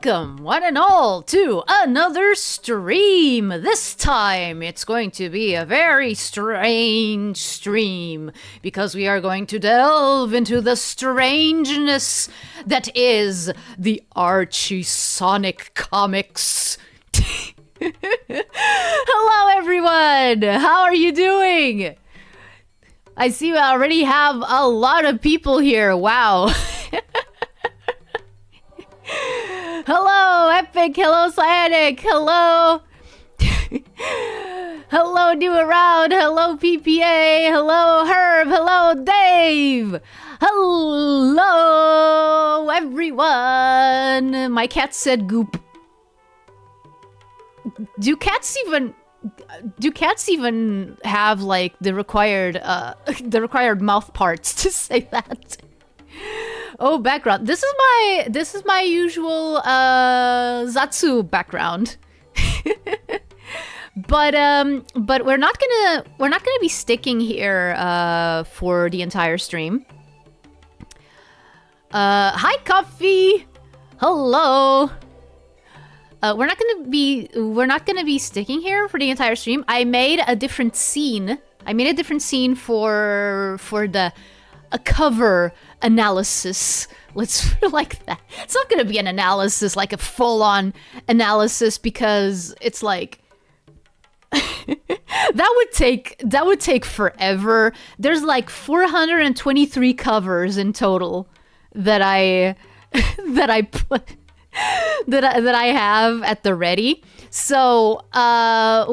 Welcome, one and all, to another stream. This time, it's going to be a very strange stream, because we are going to delve into the strangeness that is the ARCHIE Sonic comics. Hello, everyone! How are you doing? I see we already have a lot of people here. Wow. Hello, Epic. Hello, Cyanic. Hello. Hello, New Around. Hello, PPA. Hello, Herb. Hello, Dave. Hello, everyone. My cat said goop. Do cats even have like the required mouth parts to say that? Oh, background. This is my usual Zatsu background. but we're not gonna be sticking here for the entire stream. Hi, Coffee. Hello. We're not gonna be sticking here for the entire stream. I made a different scene. For a cover analysis. Let's like that. It's not gonna be an analysis, like a full-on analysis, because it's like that would take forever. There's like 423 covers in total that I have at the ready. So what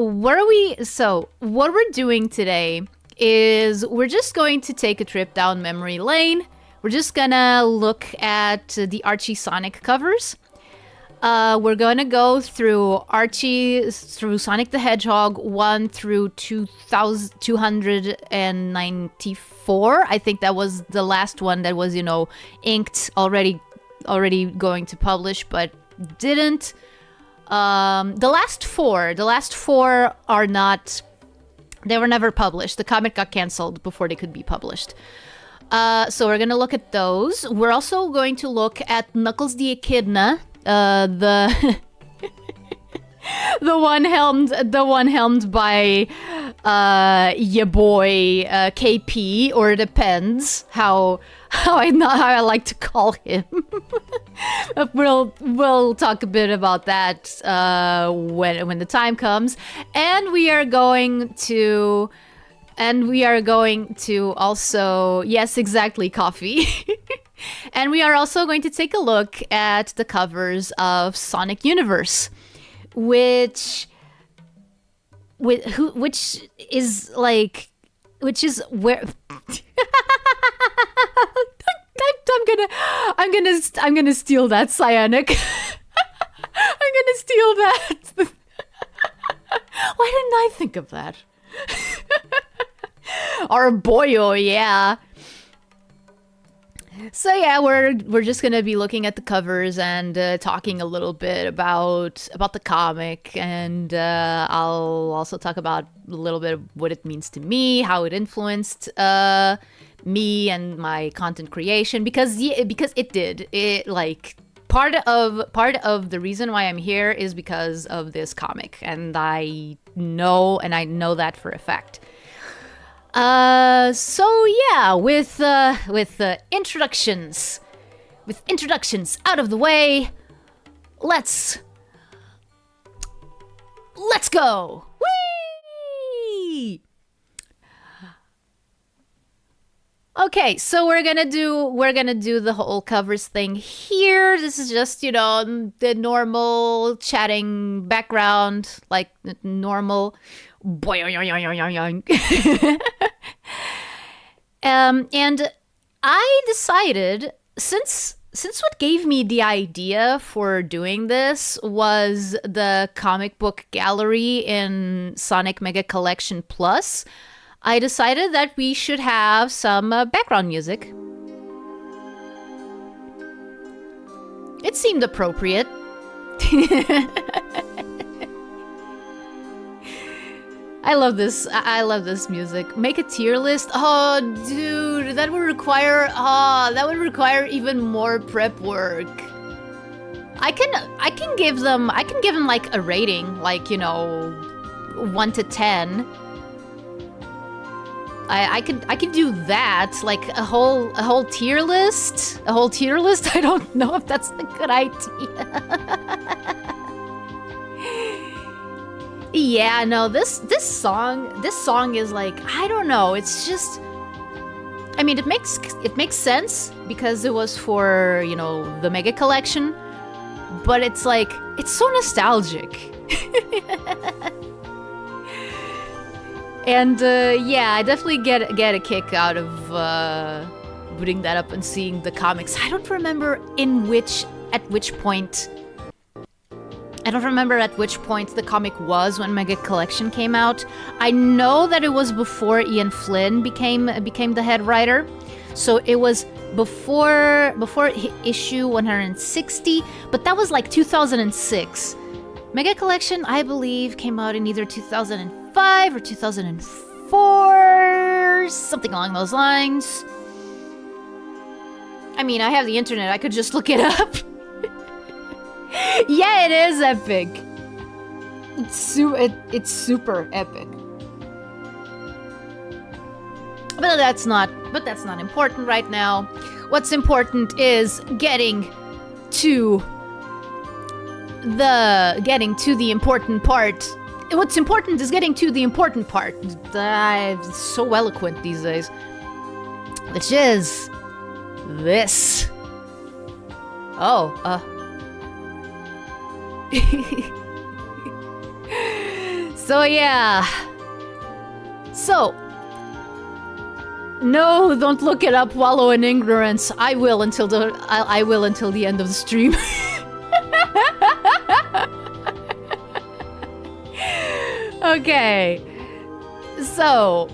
we're doing today is we're just going to take a trip down memory lane. We're just gonna look at the ARCHIE Sonic covers. We're gonna go through Sonic the Hedgehog 1 through 2294. I think that was the last one that was, inked already going to publish, but didn't. The last four are not. They were never published. The comic got canceled before they could be published. So we're gonna look at those. We're also going to look at Knuckles the Echidna, the one helmed by ya boy KP, or it depends how I like to call him. We'll talk a bit about that when the time comes, and we are going to also, yes, exactly, Coffee. And we are also going to take a look at the covers of Sonic Universe, which is where I'm gonna steal that, Cyanic. I'm gonna steal that. Why didn't I think of that? Our boyo, yeah. So yeah, we're just gonna be looking at the covers and talking a little bit about the comic, and I'll also talk about a little bit of what it means to me, how it influenced me and my content creation, because it did. It, like, part of the reason why I'm here is because of this comic, and I know that for a fact. So yeah, with introductions out of the way, let's go. Whee! Okay, so we're gonna do the whole covers thing here. This is just, the normal chatting background, like normal. And I decided, since what gave me the idea for doing this was the comic book gallery in Sonic Mega Collection Plus, I decided that we should have some background music. It seemed appropriate. I love this music. Make a tier list. Oh, dude, that would require even more prep work. I can give them like a rating, like, you know, 1 to 10. I could do that, like a whole tier list. A whole tier list? I don't know if that's a good idea. Yeah, no, this song is like, I don't know, it's just, I mean, it makes sense because it was for, you know, the Mega Collection, but it's like, it's so nostalgic. And yeah, I definitely get a kick out of booting that up and seeing the comics. I don't remember at which point the comic was when Mega Collection came out. I know that it was before Ian Flynn became the head writer, so it was before issue 160, but that was like 2006. Mega Collection, I believe, came out in either 2005 or 2004, something along those lines. I mean, I have the internet, I could just look it up. Yeah, it is epic. It's super epic. But that's not important right now. What's important is getting to the important part. What's important is getting to the important part. I'm so eloquent these days. Which is this. So yeah. So no, don't look it up, wallow in ignorance. I will until the end of the stream. Okay. So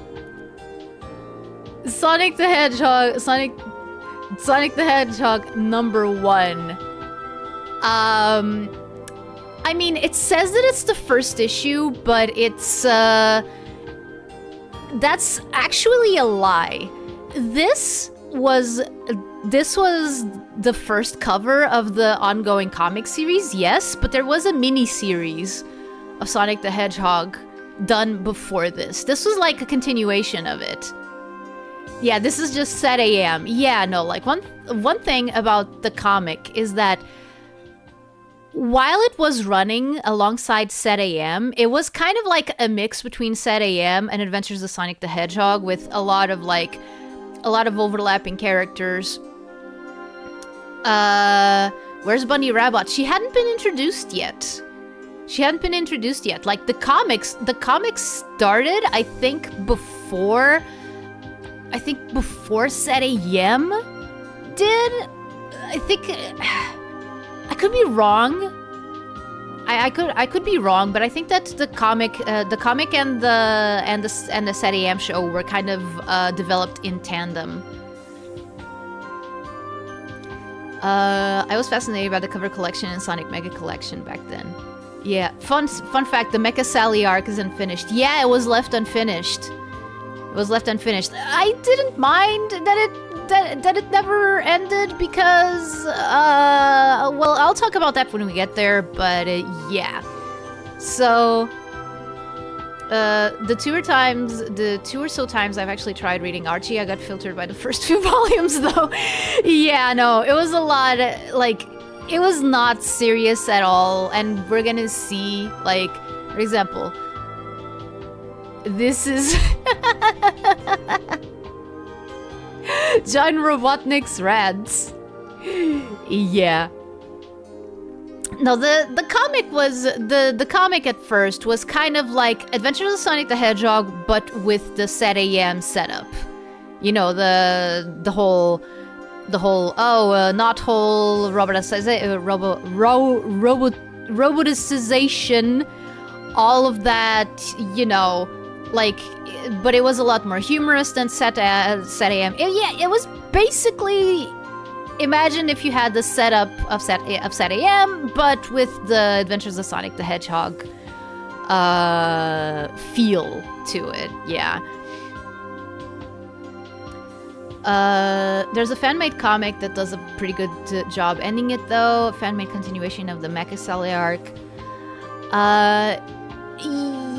Sonic the Hedgehog #1. I mean, it says that it's the first issue, but it's that's actually a lie. This was the first cover of the ongoing comic series, yes, but there was a mini series of Sonic the Hedgehog done before this. This was like a continuation of it. Yeah, this is just Set AM. Yeah, no, like one thing about the comic is that while it was running alongside Set AM, it was kind of like a mix between Set AM and Adventures of Sonic the Hedgehog with a lot of overlapping characters. Where's Bunny Rabbit? She hadn't been introduced yet. Like the comics started, I think before Set AM did. I could be wrong. I could be wrong, but I think that the comic and the Set AM show were kind of developed in tandem. I was fascinated by the cover collection and Sonic Mega Collection back then. Yeah, fun fact: the Mecha Sally arc is unfinished. Yeah, it was left unfinished. I didn't mind that it never ended because, well, I'll talk about that when we get there, but yeah. So, the two or so times I've actually tried reading Archie, I got filtered by the first 2 volumes, though. Yeah, no, it was a lot, like, it was not serious at all, and we're gonna see, like, for example, this is John Robotnik's rants. Yeah. No, the comic was the comic at first was kind of like Adventures of Sonic the Hedgehog, but with the Set AM setup. You know, the whole not whole roboticization, all of that, you know, like, but it was a lot more humorous than Set AM. Yeah, it was basically, imagine if you had the setup of Set AM, but with the Adventures of Sonic the Hedgehog feel to it. Yeah. There's a fan-made comic that does a pretty good job ending it, though. A fan-made continuation of the Mecha Sally arc.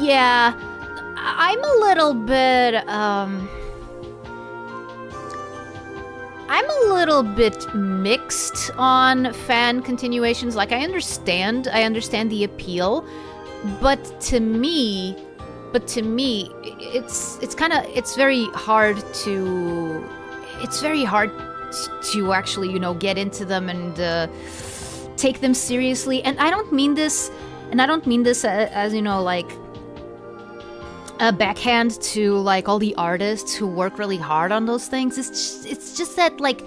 Yeah, I'm a little bit mixed on fan continuations. Like, I understand the appeal, but to me, it's very hard to actually, you know, get into them and take them seriously. And I don't mean this as, you know, like a backhand to like all the artists who work really hard on those things. It's just that, like,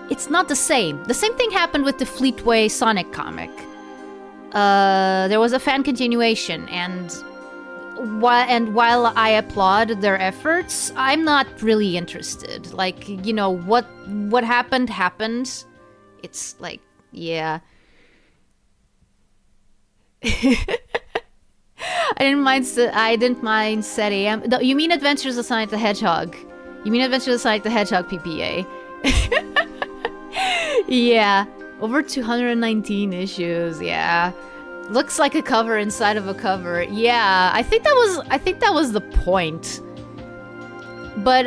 it's not the same. The same thing happened with the Fleetway Sonic comic. There was a fan continuation, and while I applaud their efforts, I'm not really interested. Like, you know, what happened. It's like, yeah. I didn't mind Set AM. You mean Adventures of Sonic the Hedgehog? You mean Adventures of Sonic the Hedgehog PPA? Yeah, over 219 issues. Yeah, looks like a cover inside of a cover. Yeah, I think that was the point. But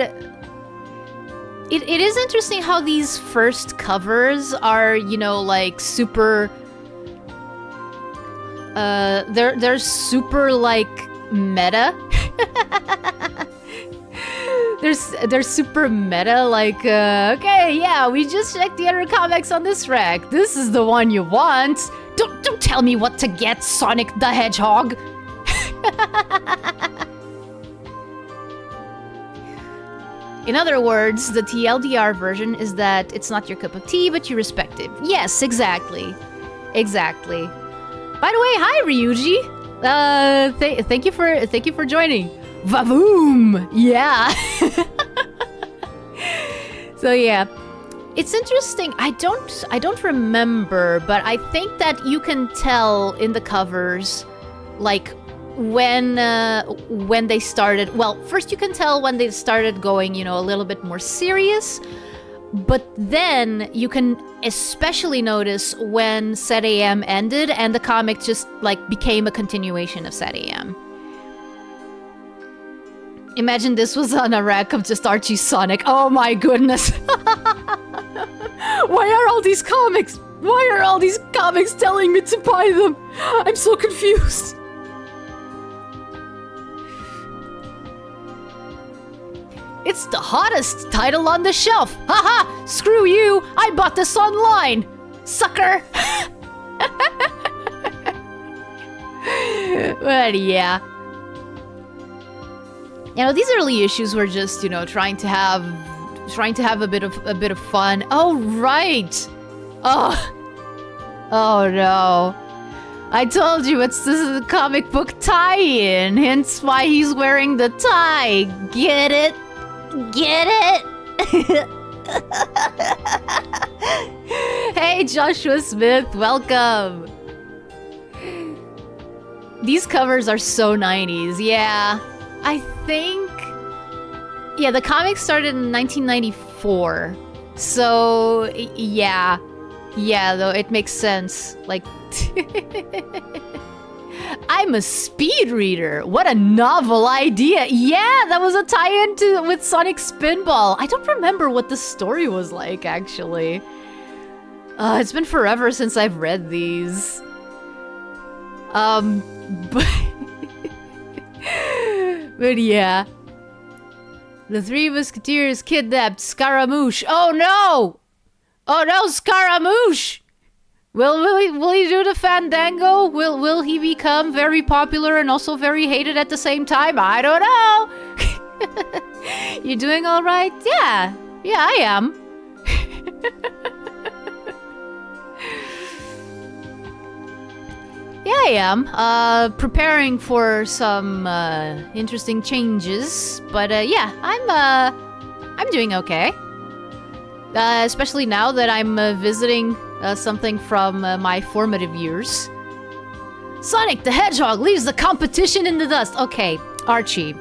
it is interesting how these first covers are, you know, like super. They're super like meta. They're super meta, like, okay, yeah, we just checked the other comics on this rack. This is the one you want. Don't tell me what to get, Sonic the Hedgehog. In other words, the TLDR version is that it's not your cup of tea, but you respect it. Yes, exactly. Exactly. By the way, hi Ryuji. Thank you for joining. Vavoom! Yeah. So yeah, it's interesting. I don't remember, but I think that you can tell in the covers, like when they started. Well, first you can tell when they started going, you know, a little bit more serious. But then you can especially notice when Set AM ended and the comic just like became a continuation of Set AM. Imagine this was on a rack of just Archie Sonic. Oh my goodness. Why are all these comics telling me to buy them? I'm so confused. It's the hottest title on the shelf. Haha! Screw you! I bought this online! Sucker! But yeah. You know, these early issues were just, you know, trying to have a bit of fun. Oh right! Oh no. I told you this is a comic book tie-in, hence why he's wearing the tie. Get it? Get it? Hey, Joshua Smith, welcome. These covers are so 90s. Yeah, I think. Yeah, the comic started in 1994. So, yeah. Yeah, though, it makes sense. Like, I'm a speed reader. What a novel idea. Yeah, that was a tie-in with Sonic Spinball. I don't remember what the story was like, actually. It's been forever since I've read these. But yeah. The Three Musketeers kidnapped Scaramouche. Oh no! Oh no, Scaramouche! Will he do the Fandango? Will he become very popular and also very hated at the same time? I don't know. You doing all right? Yeah, I am. Yeah, I am. Preparing for some interesting changes, but yeah, I'm doing okay. Especially now that I'm visiting something from my formative years. Sonic the Hedgehog leaves the competition in the dust. Okay, Archie,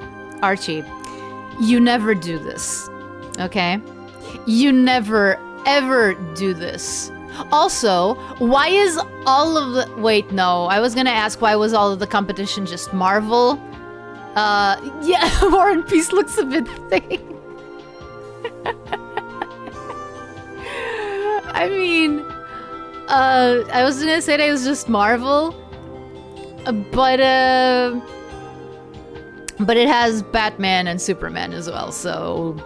you never do this, okay? You never, ever do this. Also, why is all of the... Wait, no. I was gonna ask why was all of the competition just Marvel? Yeah, War and Peace looks a bit thick. I mean, I was gonna say that it was just Marvel, but it has Batman and Superman as well, so...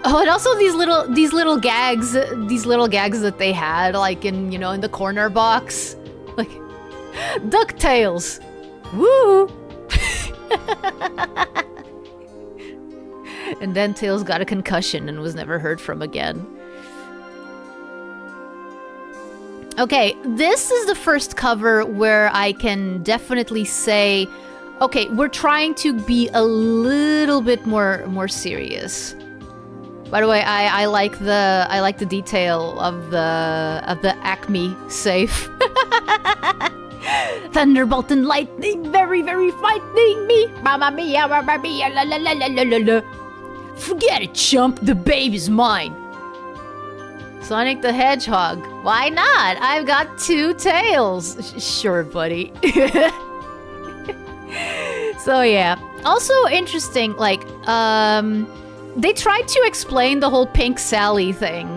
Oh, and also these little gags that they had, like in, you know, in the corner box. Like, DuckTales! Woo! And then Tails got a concussion and was never heard from again. Okay, this is the first cover where I can definitely say, okay, we're trying to be a little bit more serious. By the way, I like the detail of the Acme safe. Thunderbolt and lightning, very, very frightening me. Mamma mia, mamma mia, la la la la la la. Forget it, chump. The baby's mine. Sonic the Hedgehog. Why not? I've got 2 tails. Sure, buddy. So yeah. Also interesting, like, they tried to explain the whole Pink Sally thing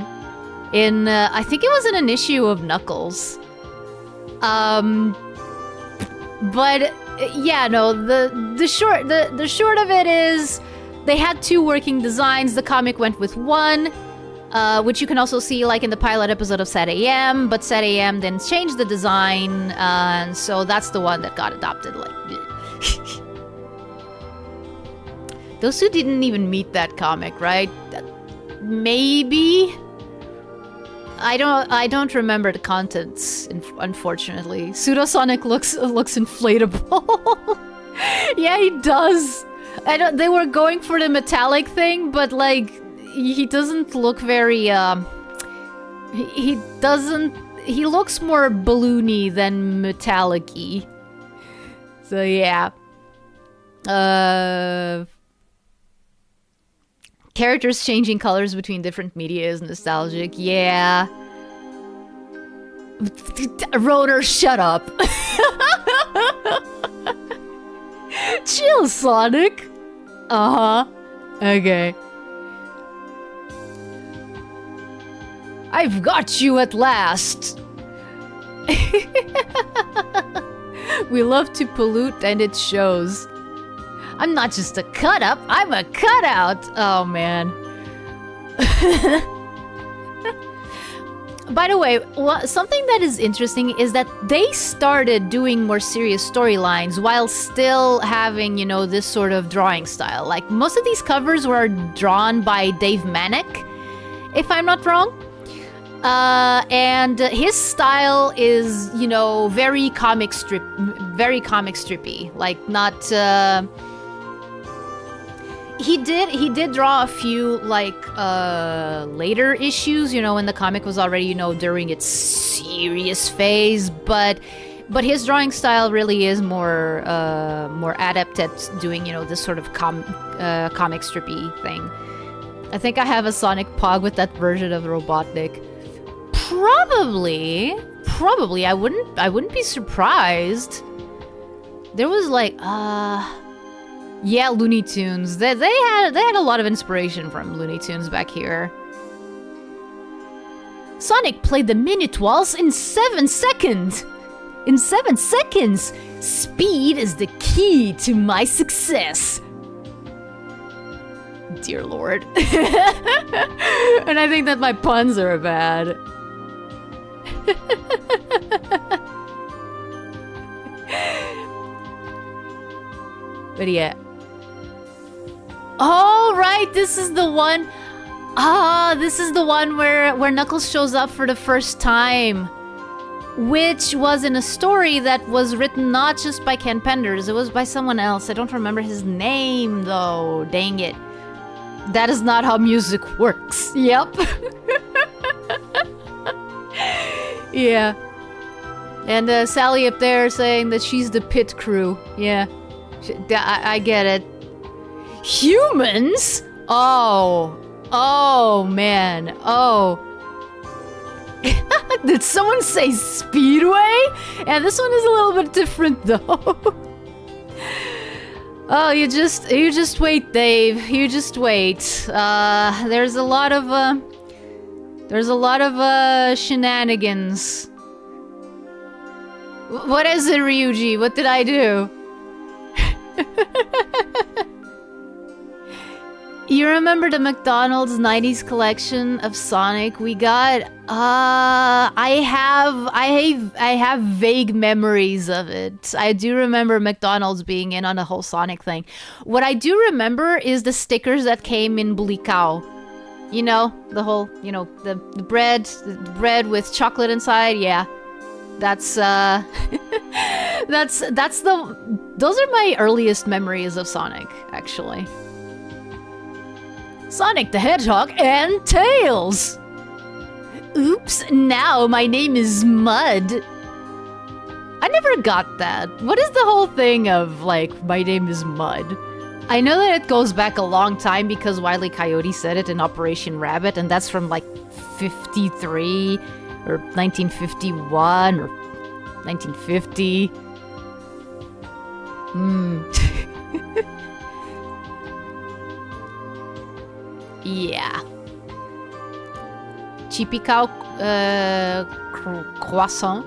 in, I think it was in an issue of Knuckles. But yeah, no, the short of it is they had 2 working designs. The comic went with 1, which you can also see like in the pilot episode of Sad AM, but Sad AM then changed the design, and so that's the one that got adopted. Like, those 2 didn't even meet that comic, right? Maybe. I don't remember the contents, unfortunately. Pseudosonic looks inflatable. Yeah, he does. They were going for the metallic thing, but like he doesn't look very he looks more balloony than metallic-y. So yeah. Characters changing colors between different media is nostalgic. Yeah. Rotor, shut up. Chill, Sonic. Uh-huh. Okay. I've got you at last. We love to pollute and it shows. I'm not just a cut-up, I'm a cutout! Oh, man. By the way, something that is interesting is that they started doing more serious storylines while still having, you know, this sort of drawing style. Like, most of these covers were drawn by Dave Manek, if I'm not wrong. And his style is, you know, very comic strippy. Like, not... He did draw a few, like, later issues, you know, when the comic was already, you know, during its serious phase, but his drawing style really is more adept at doing, you know, this sort of comic strippy thing. I think I have a Sonic Pog with that version of Robotnik. Probably, I wouldn't be surprised. There was like, yeah, Looney Tunes. They had a lot of inspiration from Looney Tunes back here. Sonic played the minute waltz in 7 seconds. In 7 seconds, speed is the key to my success. Dear Lord. And I think that my puns are bad. But yeah. Oh, right, this is the one. This is the one where Knuckles shows up for the first time. Which was in a story that was written not just by Ken Penders, it was by someone else. I don't remember his name, though. Dang it. That is not how music works. Yep. Yeah. And Sally up there saying that she's the pit crew. Yeah. I get it. Humans? Oh. Oh, man. Oh. Did someone say Speedway? Yeah, this one is a little bit different, though. Oh, you just wait, Dave. You just wait. There's a lot of shenanigans. What is it, Ryuji? What did I do? You remember the McDonald's 90s collection of Sonic we got? I have vague memories of it. I do remember McDonald's being in on the whole Sonic thing. What I do remember is the stickers that came in Bulikao. You know, the whole, you know, the bread with chocolate inside. Yeah, that's those are my earliest memories of Sonic, actually. Sonic the Hedgehog and Tails! Oops, now my name is Mud. I never got that. What is the whole thing of, like, my name is Mud? I know that it goes back a long time because Wile E. Coyote said it in Operation Rabbit, and that's from, like, 53 or 1951 or 1950. Yeah. Chipikao Croissant.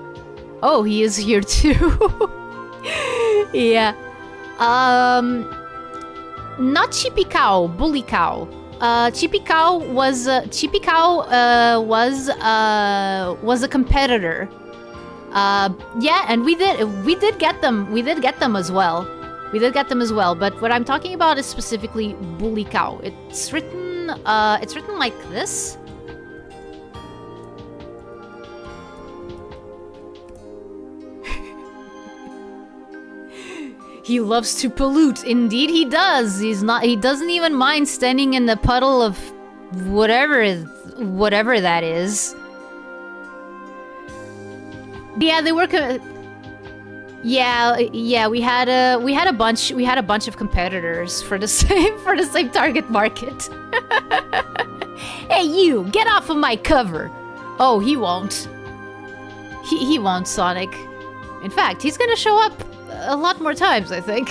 Oh, he is here too. Yeah. Not Chipikao, Bulikao. Chipikao was a competitor. Yeah, and we did get them. We did get them as well. But what I'm talking about is specifically Bulikao. It's written like this. He loves to pollute. Indeed he does. He doesn't even mind standing in the puddle of whatever that is. Yeah, they were Yeah, we had a bunch of competitors for the same target market. Hey you, get off of my cover. Oh, he won't. He won't, Sonic. In fact, he's gonna show up a lot more times, I think.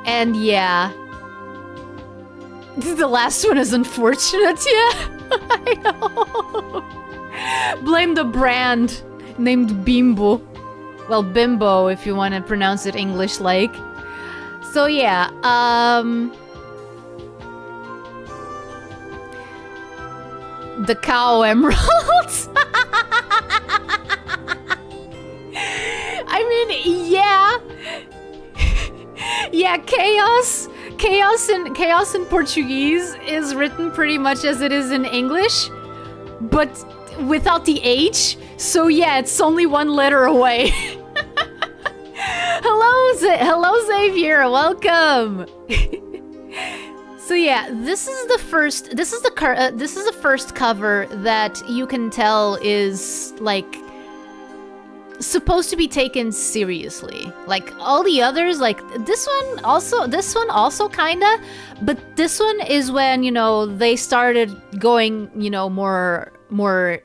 And yeah. The last one is unfortunate, yeah. I know. Blame the brand named Bimbo. Well, Bimbo, if you want to pronounce it English-like. So yeah, the cow emeralds. I mean, yeah. Yeah, chaos in Portuguese is written pretty much as it is in English, but without the H. So yeah, it's only one letter away. Hello Xavier, welcome. So yeah, this is the first cover that you can tell is like supposed to be taken seriously. Like all the others, like this one also kinda, but this one is when, you know, they started going, you know, more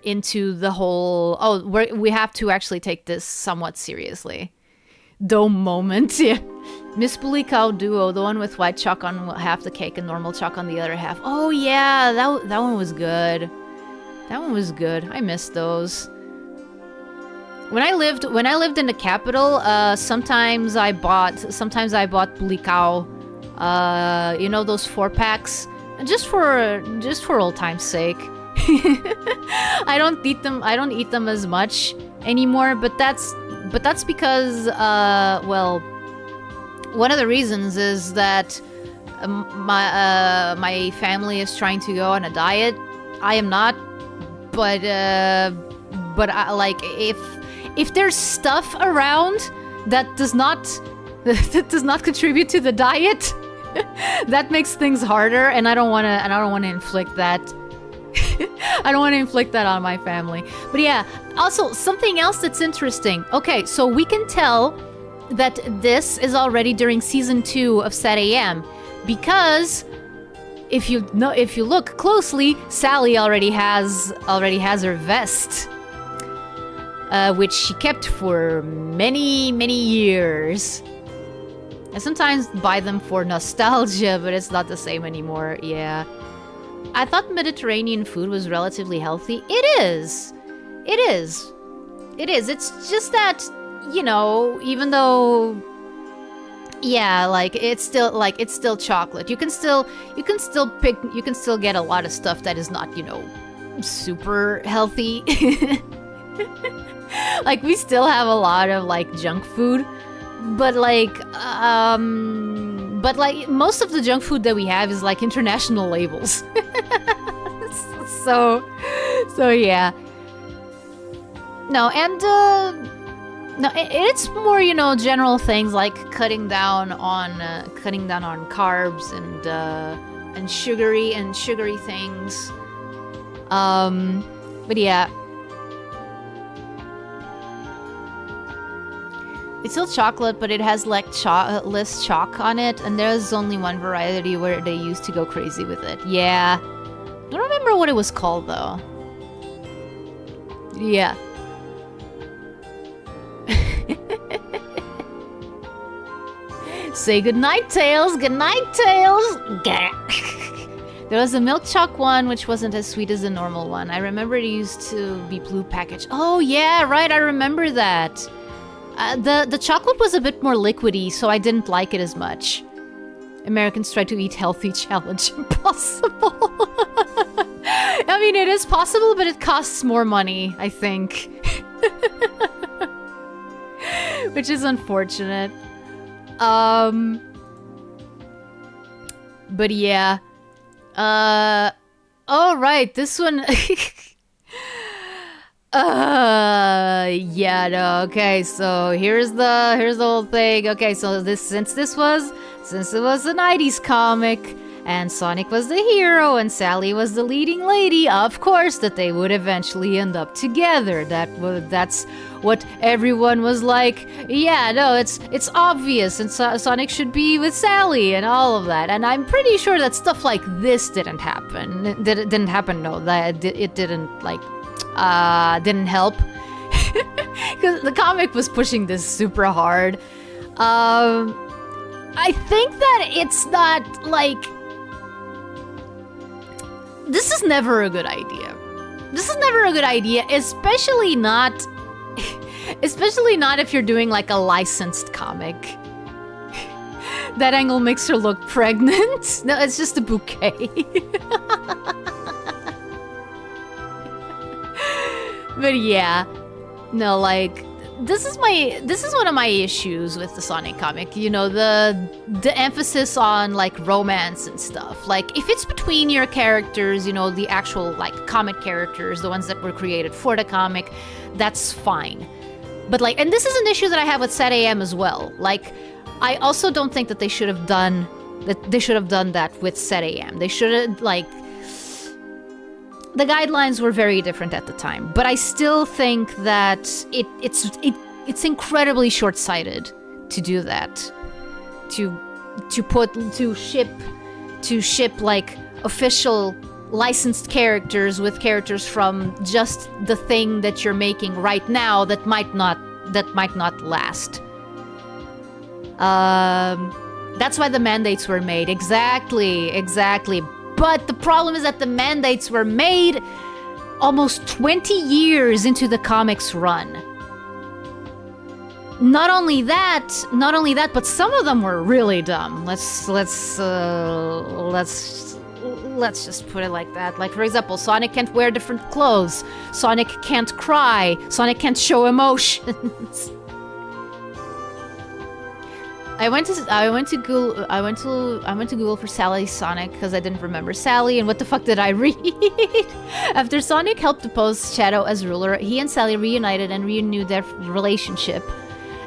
into the whole, oh, we have to actually take this somewhat seriously. Dome moment, yeah. Miss Bulikao Duo, the one with white chalk on half the cake and normal chalk on the other half. Oh yeah, that one was good. That one was good. I missed those. When I lived in the capital, sometimes I bought Bulikao, you know, those 4-packs, just for old time's sake. I don't eat them as much anymore, but that's because well, one of the reasons is that my family is trying to go on a diet. I am not, but I, like, if there's stuff around that does not contribute to the diet, that makes things harder, and I don't want to inflict that. I don't want to inflict that on my family. But yeah, also something else that's interesting. Okay, so we can tell that this is already during season 2 of Set AM, because if you look closely, Sally already has her vest, which she kept for many years. I sometimes buy them for nostalgia, but it's not the same anymore. Yeah. I thought Mediterranean food was relatively healthy. It is. It's just that, you know, even though, yeah, like it's still chocolate. You can still get a lot of stuff that is not, you know, super healthy. Like we still have a lot of like junk food, but like most of the junk food that we have is like international labels. so yeah. No, and no, it's more, you know, general things like cutting down on carbs and sugary things. But yeah. It's still chocolate, but it has like less chalk on it, and there's only one variety where they used to go crazy with it. Yeah. I don't remember what it was called though. Yeah. Say goodnight, Tails! Goodnight, Tails! There was a milk choc one, which wasn't as sweet as the normal one. I remember it used to be blue packaged. Oh yeah, right, I remember that. The chocolate was a bit more liquidy, so I didn't like it as much. Americans try to eat healthy, challenge impossible. I mean, it is possible, but it costs more money, I think. Which is unfortunate. But yeah. Oh right, this one. Yeah, no, okay, so here's the whole thing. Okay, so since it was a 90s comic, and Sonic was the hero and Sally was the leading lady, of course that they would eventually end up together. That's what everyone was like, yeah, no, it's obvious, and Sonic should be with Sally and all of that. And I'm pretty sure that stuff like this didn't happen. It didn't happen, no, that it didn't, like, didn't help. Because the comic was pushing this super hard. I think that it's not, like... This is never a good idea. This is never a good idea, especially not if you're doing, like, a licensed comic. That angle makes her look pregnant. No, it's just a bouquet. But yeah, no, like, this is one of my issues with the Sonic comic. You know, the emphasis on, like, romance and stuff. Like, if it's between your characters, you know, the actual, like, comic characters, the ones that were created for the comic, that's fine. But, like, and this is an issue that I have with Set AM as well. Like, I also don't think that they should have done that with Set AM. They should have, like... The guidelines were very different at the time, but I still think that it's incredibly short-sighted to do that. To ship like official licensed characters with characters from just the thing that you're making right now that might not last. That's why the mandates were made. Exactly. But the problem is that the mandates were made almost 20 years into the comic's run. Not only that, but some of them were really dumb. Let's just put it like that. Like, for example, Sonic can't wear different clothes. Sonic can't cry. Sonic can't show emotions. I went to Google for Sally Sonic because I didn't remember Sally, and what the fuck did I read? After Sonic helped depose Shadow as ruler, he and Sally reunited and renewed their relationship,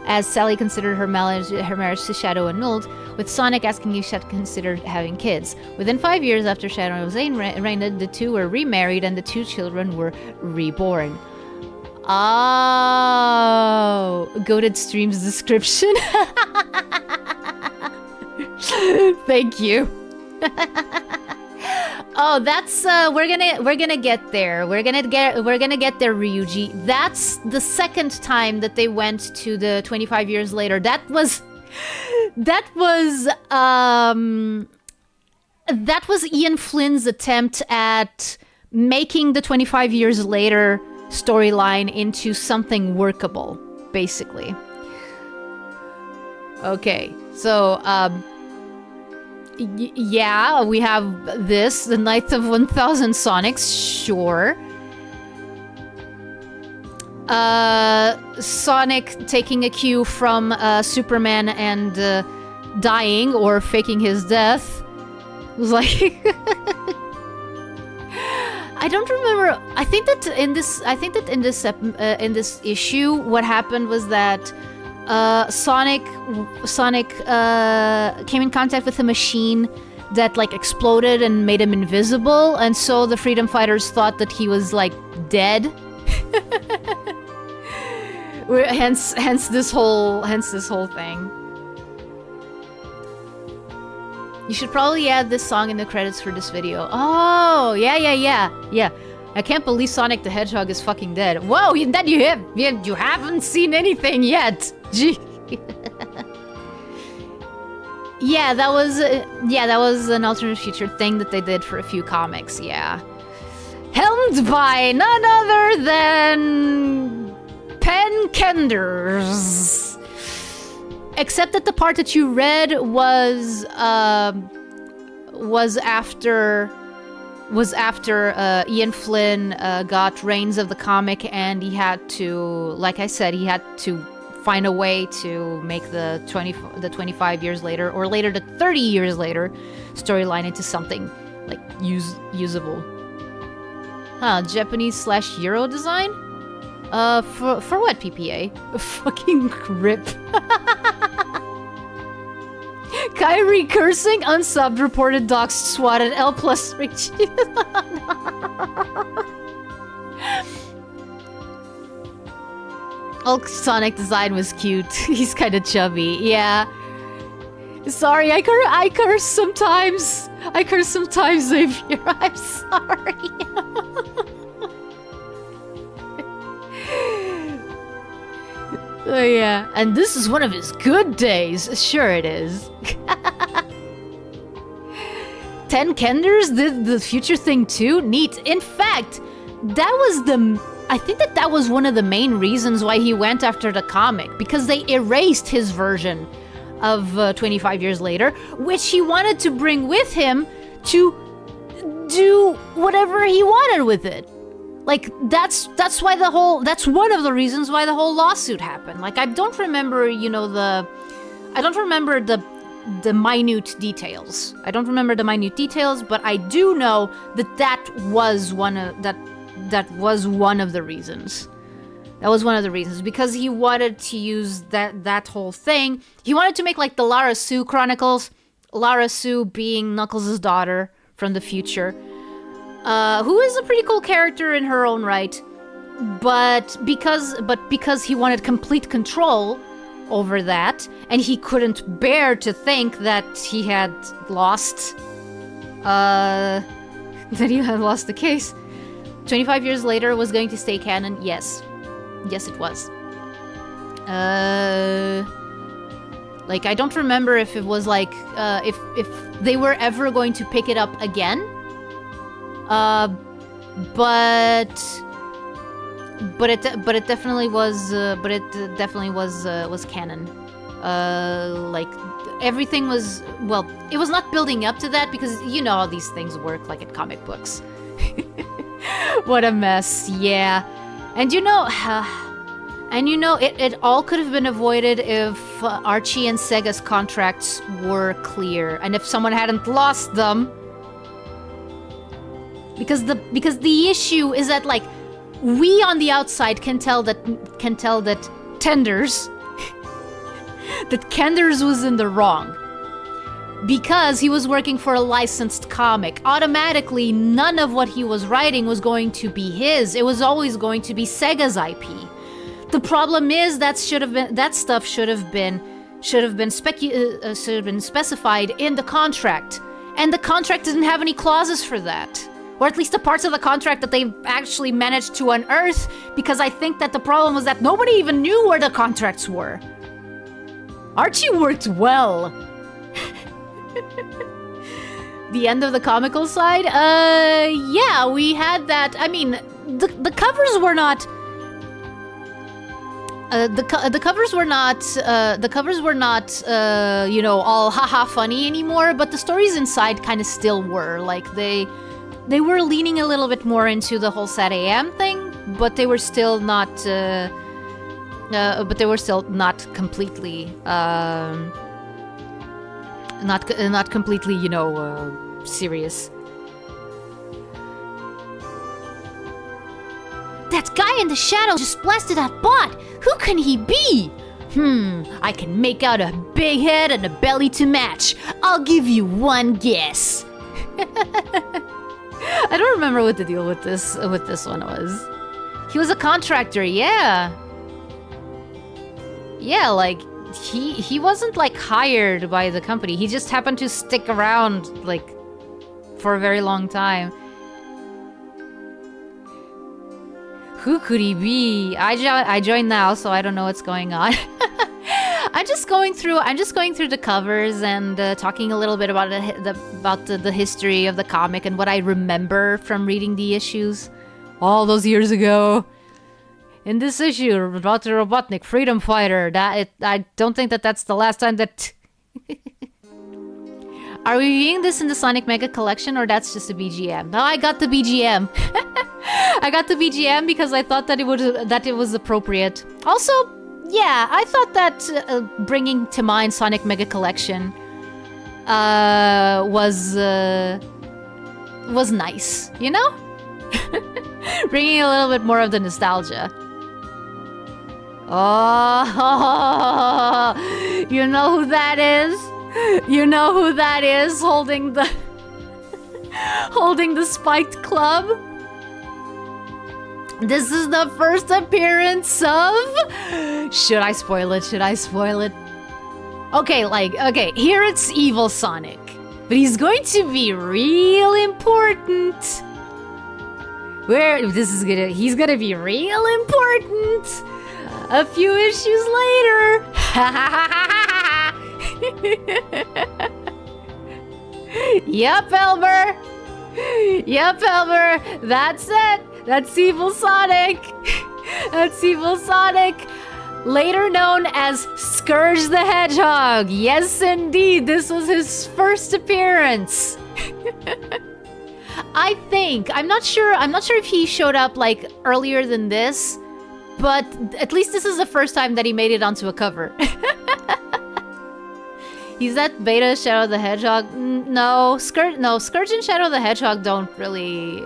as Sally considered her marriage to Shadow annulled, with Sonic asking if she had considered having kids. Within 5 years after Shadow was reigned, the two were remarried and the two children were reborn. Oh, goated streams description. Thank you. Oh, that's we're gonna get there. We're gonna get there, Ryuji. That's the second time that they went to the 25 years later. That was Ian Flynn's attempt at making the 25 years later storyline into something workable, basically. Okay, so yeah, we have this, the Night of 1000 Sonics, sure. Sonic taking a cue from Superman and dying or faking his death. It was like I don't remember. I think that in this issue, what happened was that Sonic came in contact with a machine that like exploded and made him invisible, and so the freedom fighters thought that he was like dead. hence this whole thing. You should probably add this song in the credits for this video. Oh, yeah. I can't believe Sonic the Hedgehog is fucking dead. Whoa, you haven't seen anything yet. Gee. Yeah, that was an alternate future thing that they did for a few comics. Yeah, helmed by none other than Pen Kenders. Except that the part that you read was after Ian Flynn got reins of the comic, and he had to, like I said, he had to find a way to make the 25 years later, or later the 30 years later storyline into something like usable. Huh? Japanese/Euro design? For what, PPA? Fucking rip. Kairi cursing, unsubbed, reported, doxed, swatted, L+ reach. Hulk Sonic design was cute. He's kind of chubby. Yeah. Sorry, I curse sometimes. Xavier. I'm sorry. Oh yeah, and this is one of his good days. Sure it is. 10 Kenders did the future thing too? Neat. In fact, I think that was one of the main reasons why he went after the comic, because they erased his version of 25 years later, which he wanted to bring with him to do whatever he wanted with it. Like, that's one of the reasons why the whole lawsuit happened. Like, I don't remember the minute details. But I do know that was one of the reasons. That was one of the reasons, because he wanted to use that whole thing. He wanted to make like the Lara Sue Chronicles, Lara Sue being Knuckles' daughter from the future. Who is a pretty cool character in her own right, but because he wanted complete control over that, and he couldn't bear to think that he had lost the case. 25 years later was going to stay canon. Yes, it was. Like, I don't remember if it was like if they were ever going to pick it up again. But it definitely was canon. Like, everything was, well, it was not building up to that, because you know how these things work, like in comic books. What a mess. Yeah. And it all could have been avoided if Archie and Sega's contracts were clear, and if someone hadn't lost them. Because the issue is that, like, we on the outside can tell that Kenders was in the wrong, because he was working for a licensed comic. Automatically, none of what he was writing was going to be his. It was always going to be Sega's IP. The problem is that stuff should have been specified in the contract, and the contract didn't have any clauses for that, or at least the parts of the contract that they actually managed to unearth. Because I think that the problem was that nobody even knew where the contracts were. Archie worked well. The end of the comical side? Yeah, we had that. I mean, the covers were not. The covers were not. You know, all haha funny anymore. But the stories inside kind of still were. Like they were leaning a little bit more into the whole Sad AM thing, but they were still not. But they were still not completely. Not completely, you know, serious. That guy in the shadows just blasted that bot! Who can he be? I can make out a big head and a belly to match. I'll give you one guess. I don't remember what the deal with this one was. He was a contractor, yeah. Yeah, like, he wasn't, like, hired by the company. He just happened to stick around, like, for a very long time. Who could he be? I joined now, so I don't know what's going on. I'm just going through the covers and talking a little bit about the history of the comic and what I remember from reading the issues all those years ago. In this issue about the Robotnik freedom fighter, I don't think that's the last time that. Are we reading this in the Sonic Mega Collection, or that's just a BGM? No, I got the BGM. I got the BGM because I thought that it was appropriate. Also, yeah, I thought that bringing to mind Sonic Mega Collection was nice, you know? Bringing a little bit more of the nostalgia. Oh, you know who that is? You know who that is holding the spiked club? This is the first appearance of... Should I spoil it? Okay, here it's Evil Sonic. But he's going to be real important. He's gonna be real important a few issues later. Yep, Elmer. That's it. That's Evil Sonic. Later known as Scourge the Hedgehog. Yes, indeed. This was his first appearance. I'm not sure if he showed up like earlier than this, but at least this is the first time that he made it onto a cover. He's that Beta Shadow the Hedgehog? No, Scourge and Shadow the Hedgehog don't really,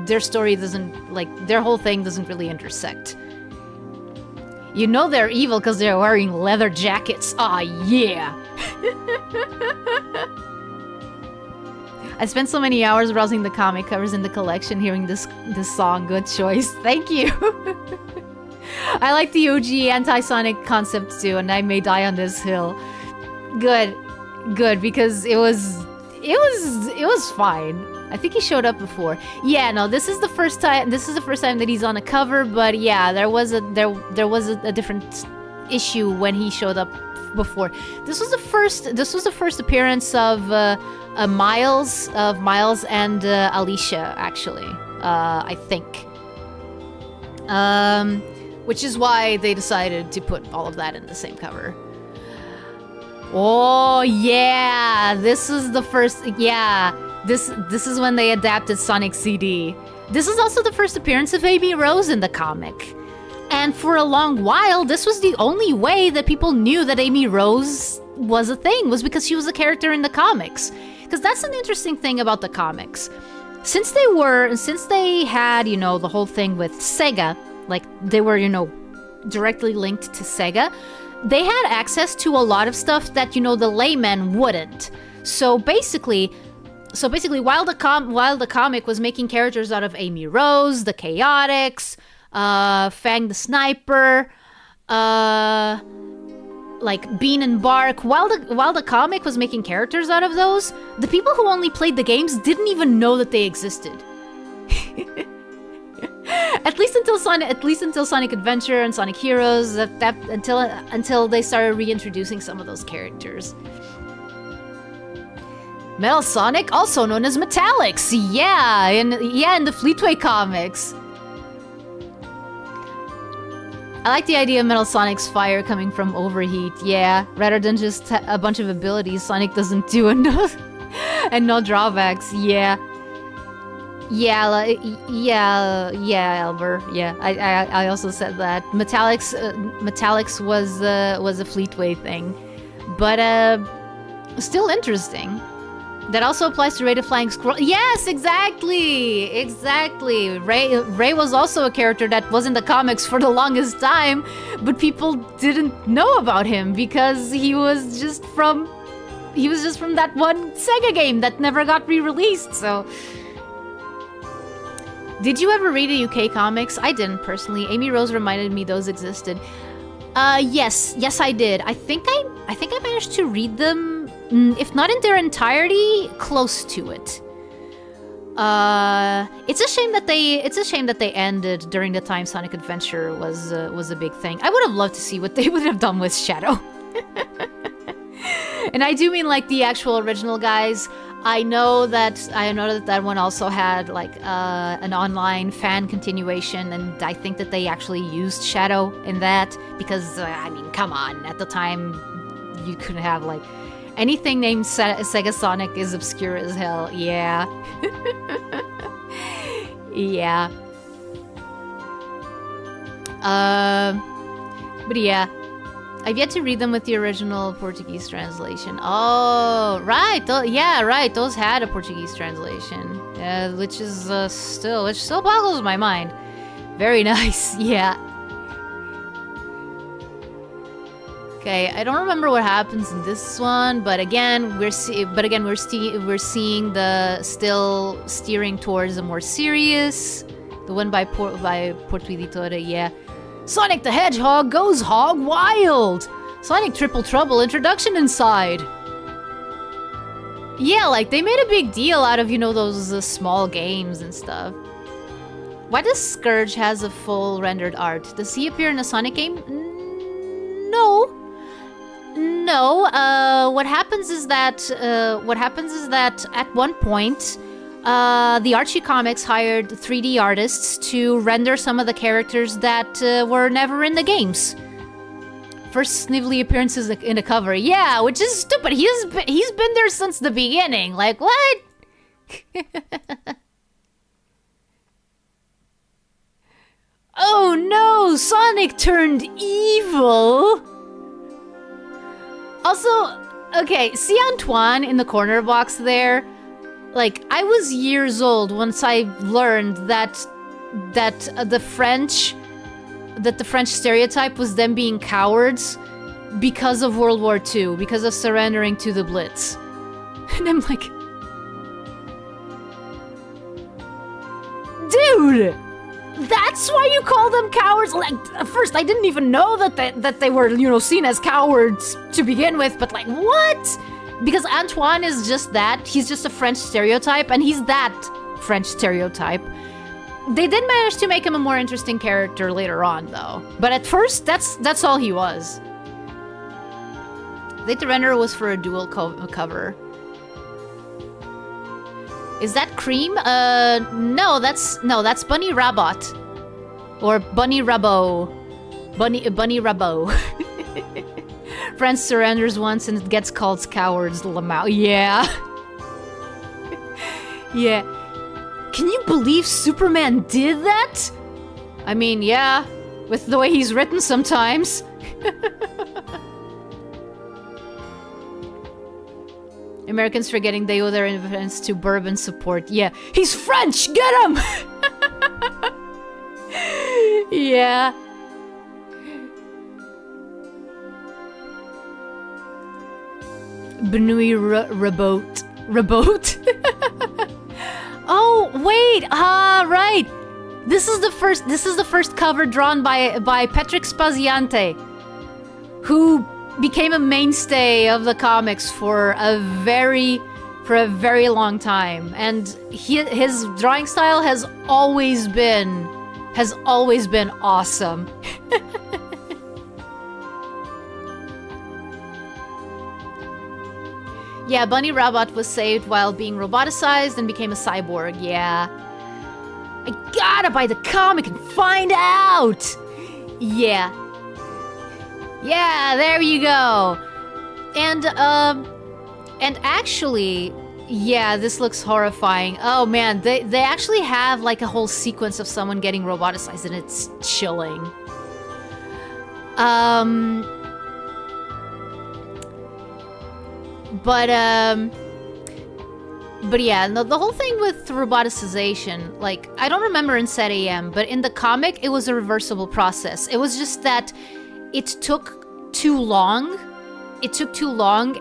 their story doesn't, like, their whole thing doesn't really intersect. You know they're evil because they're wearing leather jackets. Aw, yeah! I spent so many hours browsing the comic covers in the collection, hearing this song. Good choice. Thank you! I like the OG anti-Sonic concept too, and I may die on this hill. Good, because it was fine. I think he showed up before. Yeah, no, this is the first time that he's on a cover, but yeah, there was a different issue when he showed up before. This was the first appearance of Miles and Alicia, actually. I think. Which is why they decided to put all of that in the same cover. Oh yeah, this is the first. Yeah, this is when they adapted Sonic CD. This is also the first appearance of Amy Rose in the comic, and for a long while, this was the only way that people knew that Amy Rose was a thing, was because she was a character in the comics. Because that's an interesting thing about the comics. Since they had, you know, the whole thing with Sega, like they were, you know, directly linked to Sega. They had access to a lot of stuff that, you know, the layman wouldn't. So basically, while the comic was making characters out of Amy Rose, the Chaotix, Fang the Sniper, like Bean and Bark. While the comic was making characters out of those, the people who only played the games didn't even know that they existed. At least until Sonic Adventure and Sonic Heroes, until they started reintroducing some of those characters. Metal Sonic, also known as Metallics, yeah, in the Fleetway comics. I like the idea of Metal Sonic's fire coming from overheat, yeah, rather than just a bunch of abilities Sonic doesn't do and no drawbacks, yeah. Yeah, Elber. Yeah, I also said that. Metallics was a Fleetway thing, but still interesting. That also applies to Ray the Flying Squirrel. Yes, exactly. Ray was also a character that was in the comics for the longest time, but people didn't know about him because he was just from that one Sega game that never got re-released. So. Did you ever read the UK comics? I didn't personally. Amy Rose reminded me those existed. Yes, I did. I think I managed to read them, if not in their entirety, close to it. It's a shame that they ended during the time Sonic Adventure was a big thing. I would have loved to see what they would have done with Shadow. And I do mean like the actual original guys. I know that one also had like an online fan continuation, and I think that they actually used Shadow in that because I mean, come on, at the time you couldn't have like anything named Sega Sonic is obscure as hell. Yeah. Yeah. But yeah. I've yet to read them with the original Portuguese translation. Oh, right. Right. Those had a Portuguese translation, which still boggles my mind. Very nice. Yeah. Okay, I don't remember what happens in this one, but again, we're seeing the still steering towards a more serious. The one by Porto Editora, yeah. Sonic the Hedgehog goes hog wild! Sonic Triple Trouble introduction inside! Yeah, like, they made a big deal out of, those small games and stuff. Why does Scourge has a full rendered art? Does he appear in a Sonic game? No. What happens is that at one point, the Archie Comics hired 3D artists to render some of the characters that were never in the games. First Snively appearances in the cover. Yeah, which is stupid. He's been there since the beginning. Like, what? Oh no! Sonic turned evil! Also, okay, see Antoine in the corner box there? Like, I was years old once I learned that the French stereotype was them being cowards because of World War II, because of surrendering to the Blitz. And I'm like, dude, that's why you call them cowards? Like, at first I didn't even know that they were, seen as cowards to begin with, but like, what? Because Antoine is just that. He's just a French stereotype, and he's that French stereotype. They did manage to make him a more interesting character later on, though. But at first, that's all he was. I think the render was for a dual cover. Is that Cream? No, that's Bunny Rabbot. Or Bunny Rabot. Bunny Rabot. France surrenders once and it gets called cowards, Lamau. Yeah. Yeah. Can you believe Superman did that? I mean, yeah. With the way he's written sometimes. Americans forgetting they owe their independence to bourbon support. Yeah. He's French! Get him! Yeah. Benoit Rabot. Oh, wait! Ah, right! This is the first cover drawn by Patrick Spaziante, who became a mainstay of the comics for a very long time, and his drawing style has always been awesome. Yeah, Bunny Rabbit was saved while being roboticized and became a cyborg. Yeah, I gotta buy the comic and find out. Yeah, there you go. And actually, yeah, this looks horrifying. Oh man, they actually have like a whole sequence of someone getting roboticized, and it's chilling. But yeah, the whole thing with roboticization, like, I don't remember in Set AM, but in the comic, it was a reversible process. It was just that it took too long.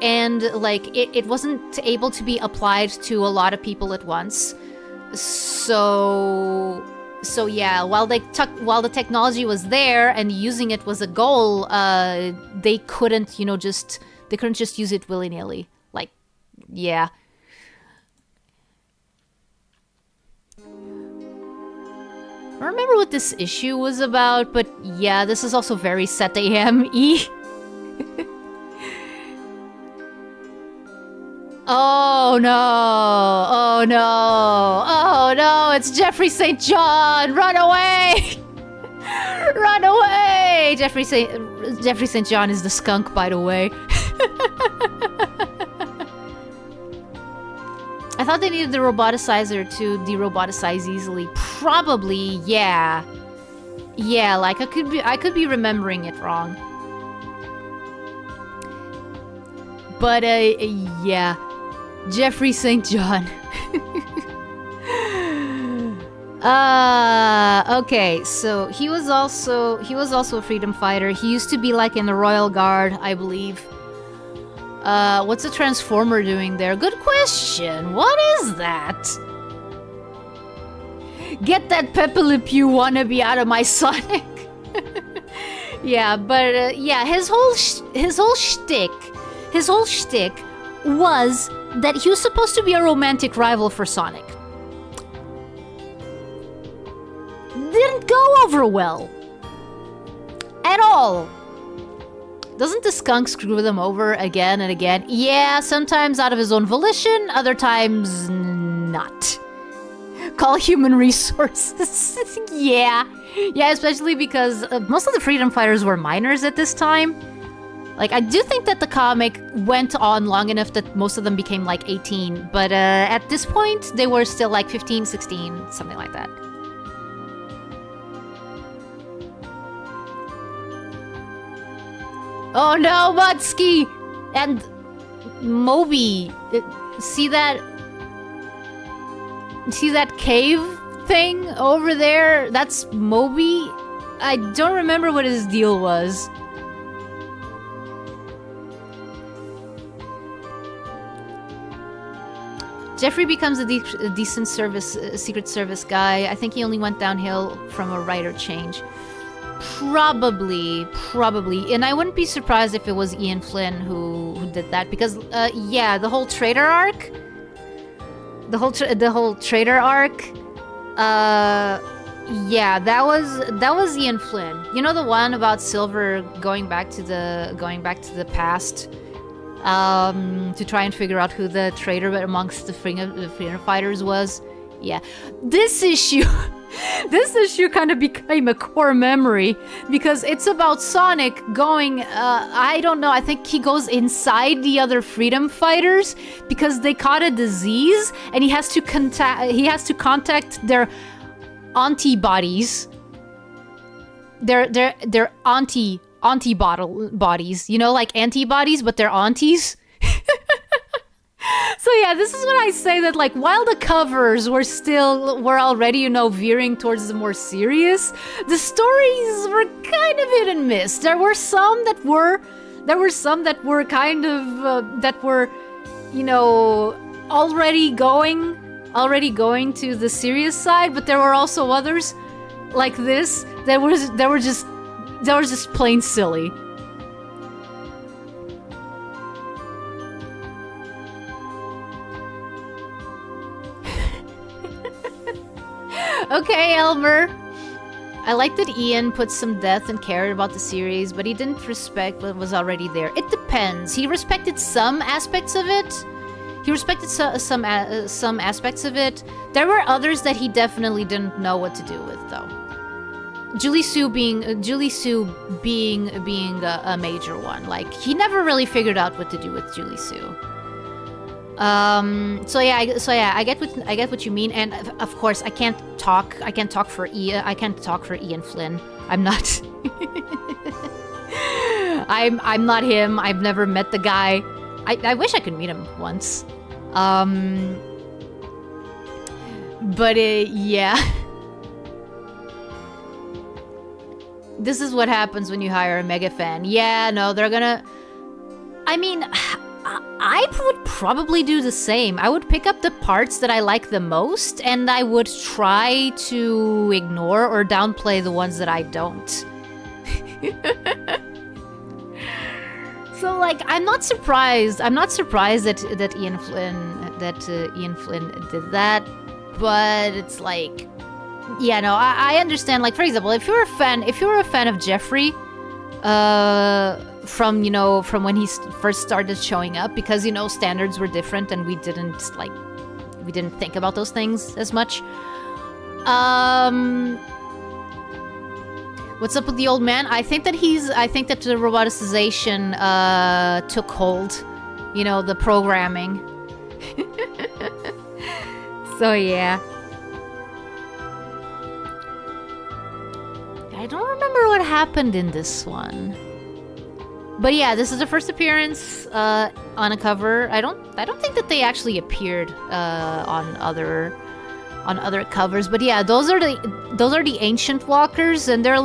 And like it wasn't able to be applied to a lot of people at once. So yeah, while the technology was there and using it was a goal, they couldn't just use it willy-nilly. Like, yeah. I don't remember what this issue was about, but yeah, this is also very Set AM-y. Oh no, it's Jeffrey St. John! Run away! Run away! Jeffrey St. John is the skunk, by the way. I thought they needed the roboticizer to deroboticize easily. Probably, yeah. Yeah, like I could be remembering it wrong. But yeah. Jeffrey St. John. Okay, so he was also a freedom fighter. He used to be like in the Royal Guard, I believe. What's a Transformer doing there? Good question. What is that? Get that Pepe Le Pew wannabe out of my Sonic. Yeah, but yeah, his whole shtick was that he was supposed to be a romantic rival for Sonic. Didn't go over well. At all. Doesn't the skunk screw them over again and again? Yeah, sometimes out of his own volition, other times not. Call human resources. Yeah, especially because most of the freedom fighters were minors at this time. Like, I do think that the comic went on long enough that most of them became, like, 18. But at this point, they were still, like, 15, 16, something like that. Oh, no, Mutsky! And Moby. See that cave thing over there? That's Moby? I don't remember what his deal was. Jeffrey becomes a decent Secret Service guy. I think he only went downhill from a writer change. Probably. And I wouldn't be surprised if it was Ian Flynn who did that, because yeah, the whole traitor arc. The whole traitor arc. Yeah, that was Ian Flynn. You know, the one about Silver going back to the past. To try and figure out who the traitor amongst the freedom fighters was. Yeah. This issue kind of became a core memory because it's about Sonic going, I don't know, I think he goes inside the other freedom fighters because they caught a disease and he has to contact their antibodies. Their antibodies, you know, like antibodies, but they're aunties. So yeah, this is when I say that, like, while the covers were already, you know, veering towards the more serious, the stories were kind of hit and miss. There were some that were kind of that were, you know, already going to the serious side, but there were also others like this that were just plain silly. Okay, Elmer. I like that Ian put some depth and cared about the series, but he didn't respect what was already there. It depends. He respected some aspects of it. He respected some aspects of it. There were others that he definitely didn't know what to do with, though. Julie Sue being a major one. Like, he never really figured out what to do with Julie Sue. So yeah, I get what you mean, and of course I can't talk for Ian Flynn. I'm not I'm not him. I've never met the guy. I wish I could meet him once. But yeah. This is what happens when you hire a mega fan. Yeah, no, they're gonna... I mean, I would probably do the same. I would pick up the parts that I like the most, and I would try to ignore or downplay the ones that I don't. So, like, I'm not surprised that Ian Flynn did that, but it's like, yeah, no, I understand. Like, for example, if you're a fan of Jeffrey, from when he first started showing up, because standards were different and we didn't think about those things as much. What's up with the old man? I think that the roboticization took hold, the programming. So yeah. I don't remember what happened in this one. But yeah, this is the first appearance on a cover. I don't think that they actually appeared on other covers. But yeah, those are the ancient walkers, and they're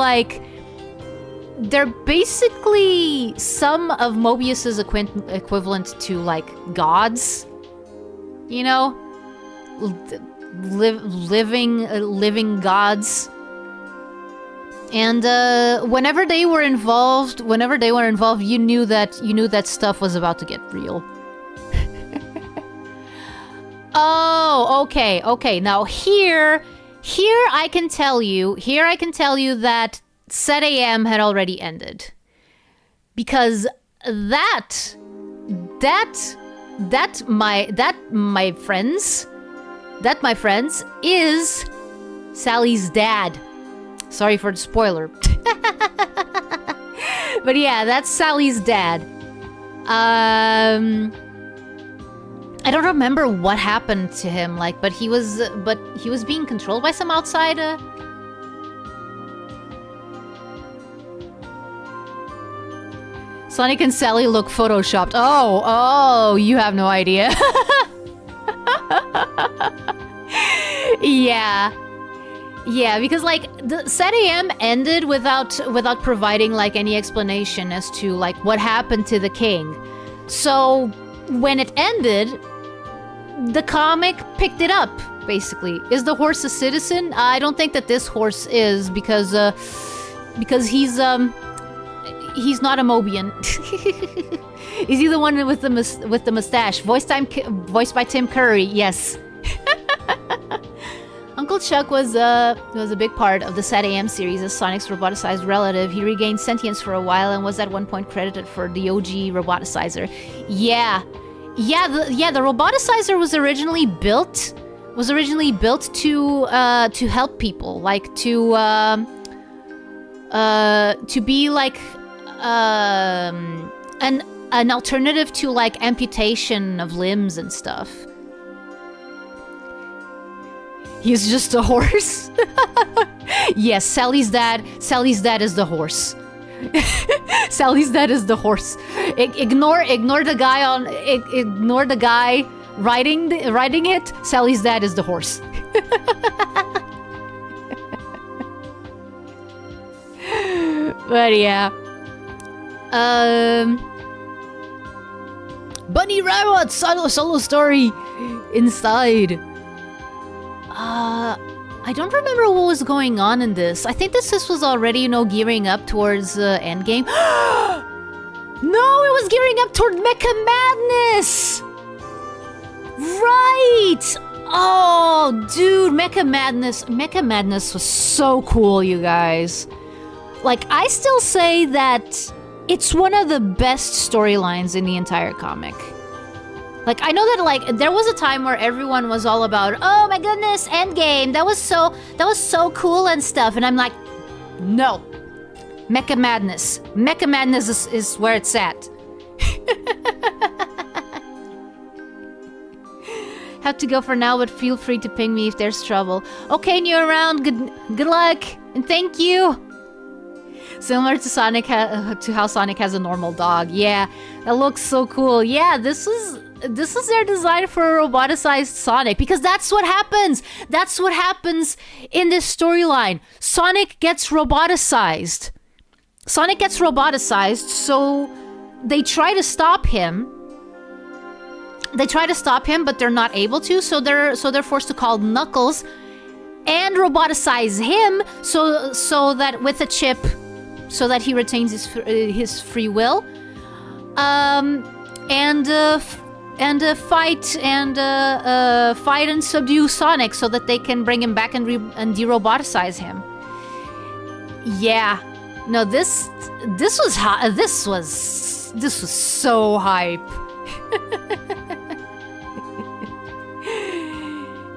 basically some of Mobius's equivalent to like gods. Living gods. And whenever they were involved, you knew that stuff was about to get real. Oh, okay. Now here I can tell you that Set AM had already ended, because that my friends is Sally's dad. Sorry for the spoiler. But yeah, that's Sally's dad. I don't remember what happened to him, but he was being controlled by some outsider. Sonic and Sally look photoshopped. Oh, you have no idea. Yeah, because the Set AM ended without providing any explanation as to what happened to the king. So when it ended, the comic picked it up. Basically, is the horse a citizen? I don't think that this horse is, because he's not a Mobian. Is he the one with the mustache? Voiced by Tim Curry. Yes. Uncle Chuck was a big part of the Set AM series as Sonic's roboticized relative. He regained sentience for a while and was at one point credited for the OG roboticizer. Yeah, the roboticizer was originally built to help people, to be an alternative to amputation of limbs and stuff. He's just a horse. Yes, Sally's dad is the horse. Sally's dad is the horse. Ignore the guy riding it. Sally's dad is the horse. But yeah. Bunny Rabbit solo story inside. I I don't remember what was going on in this. I think this was already, you know, gearing up towards endgame. No, it was gearing up toward Mecha Madness! Right! Oh, dude, Mecha Madness. Mecha Madness was so cool, you guys. Like, I still say that it's one of the best storylines in the entire comic. Like, I know that, like, there was a time where everyone was all about, oh my goodness, Endgame, that was so cool and stuff. And I'm like, no. Mecha Madness. Mecha Madness is where it's at. Have to go for now, but feel free to ping me if there's trouble. Okay, new around. Good luck and thank you. Similar to Sonic, to how Sonic has a normal dog. Yeah, that looks so cool. Yeah, this is their design for a roboticized Sonic, because that's what happens. That's what happens in this storyline. Sonic gets roboticized. Sonic gets roboticized, so they try to stop him. They try to stop him, but they're not able to, so they're forced to call Knuckles and roboticize him, so that with a chip, so that he retains his free will, and fight and subdue Sonic, so that they can bring him back and de-roboticize him. Yeah, no, this was so hype.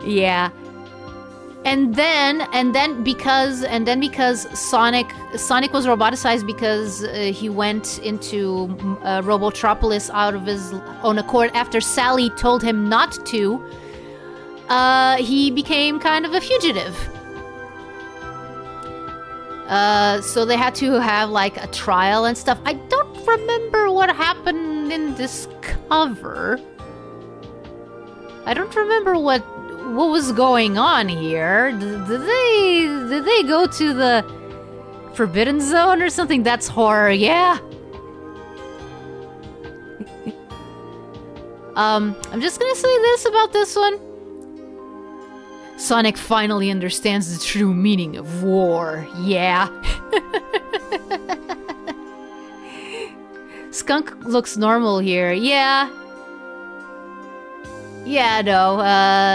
Yeah. And then because Sonic was roboticized because he went into Robotropolis out of his own accord after Sally told him not to, he became kind of a fugitive. So they had to have like a trial and stuff. I don't remember what happened in this cover. I don't remember what was going on here. Did they go to the Forbidden Zone or something? That's horror, yeah. I'm just gonna say this about this one. Sonic finally understands the true meaning of war, yeah. Skunk looks normal here, yeah. Yeah, no,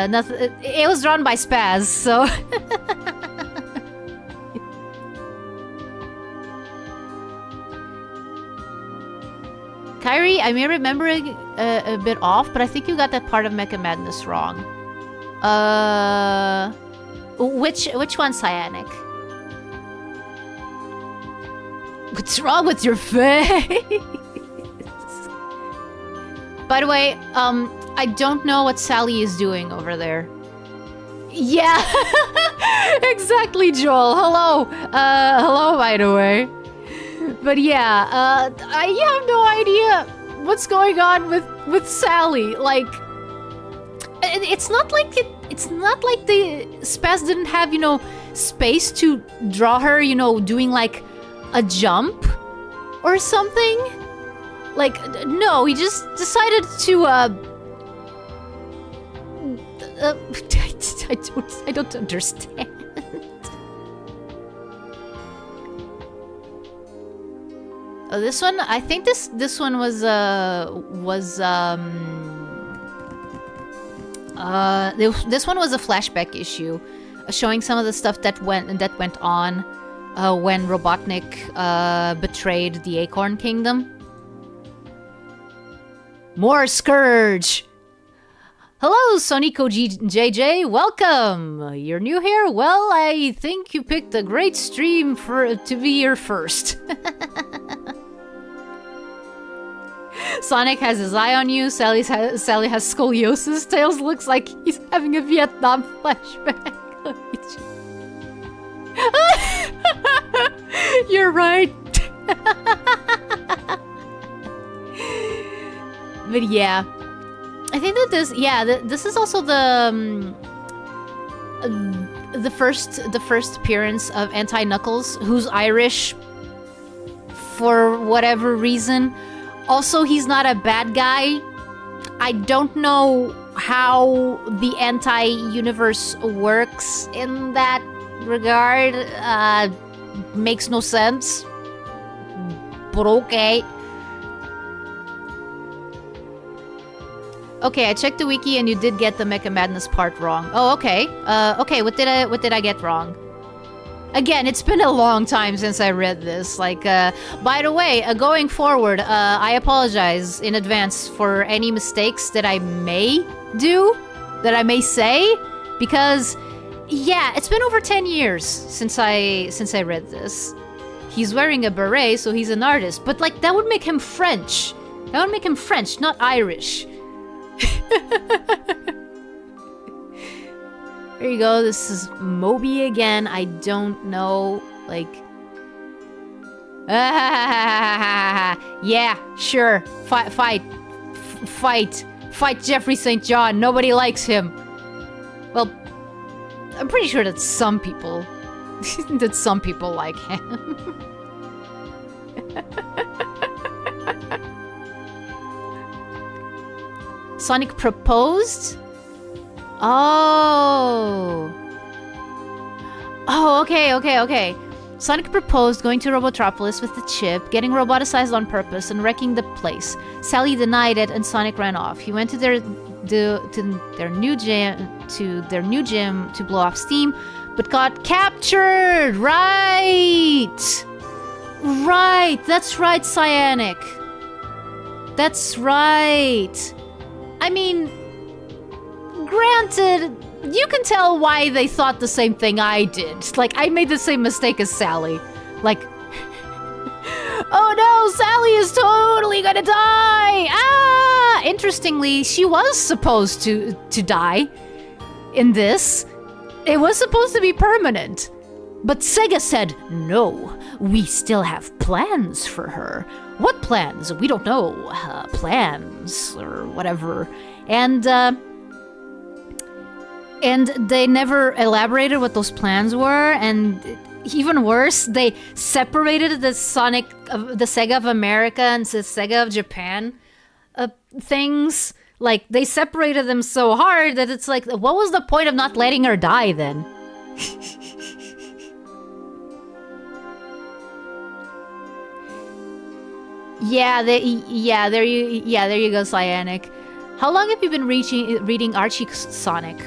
nothing. It was drawn by Spaz, so. Kairi, I may remember it a bit off, but I think you got that part of Mecha Madness wrong. Which one, Cyanic? What's wrong with your face? By the way, I don't know what Sally is doing over there. Yeah, exactly, Joel. Hello. Hello, by the way. But yeah, I have no idea what's going on with Sally. Like, it's not like the Spaz didn't have, you know, space to draw her, you know, doing like a jump or something. Like, no, he just decided to, I don't understand. Oh, this one, I think this one was this one was a flashback issue, showing some of the stuff that went on when Robotnik betrayed the Acorn Kingdom. More Scourge! Hello, Sonico JJ, welcome! You're new here? Well, I think you picked a great stream to be your first. Sonic has his eye on you, Sally has scoliosis, Tails looks like he's having a Vietnam flashback. You're right. But yeah, I think that this is also the first appearance of Anti-Knuckles, who's Irish for whatever reason. Also, he's not a bad guy. I don't know how the anti-universe works in that regard. Makes no sense. But okay. Okay, I checked the wiki and you did get the Mecha Madness part wrong. Oh, okay. Okay, what did I get wrong? Again, it's been a long time since I read this. Like, by the way, going forward, I apologize in advance for any mistakes that I may do, that I may say, because, yeah, it's been over 10 years since I read this. He's wearing a beret, so he's an artist, but like that would make him French. That would make him French, not Irish. There you go, this is Moby again. I don't know, like... yeah, sure. Fight Jeffrey St. John. Nobody likes him. Well, I'm pretty sure that some people... that some people like him. Sonic proposed? Oh. Oh, okay. Sonic proposed going to Robotropolis with the chip, getting roboticized on purpose, and wrecking the place. Sally denied it, and Sonic ran off. He went to their new gym to blow off steam, but got captured. Right. That's right, Cyanic. That's right. I mean, granted, you can tell why they thought the same thing I did. Like, I made the same mistake as Sally. Like, oh no, Sally is totally gonna die! Ah! Interestingly, she was supposed to die in this. It was supposed to be permanent. But Sega said, no, we still have plans for her. What plans? We don't know. Plans, or whatever. And they never elaborated what those plans were, and even worse, they separated the Sega of America and the Sega of Japan things. Like, they separated them so hard that it's like, what was the point of not letting her die then? there you go, Cyanic. How long have you been reading Archie Sonic?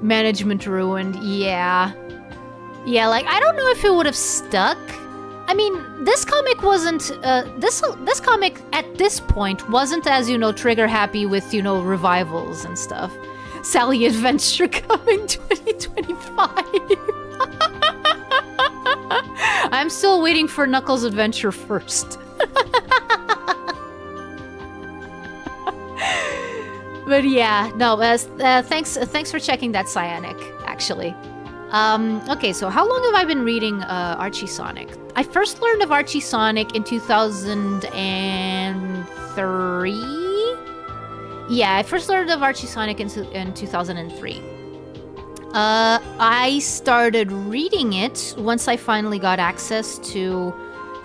Management ruined, yeah. Yeah, like, I don't know if it would have stuck. I mean, this comic wasn't, this comic at this point wasn't as, trigger happy with, revivals and stuff. Sally Adventure coming 2025. I'm still waiting for Knuckles Adventure first. But yeah, no, thanks for checking that, Cyanic, actually. Okay, so how long have I been reading Archie Sonic? I first learned of Archie Sonic in 2003? Yeah, I first learned of Archie Sonic in 2003. I started reading it once I finally got access to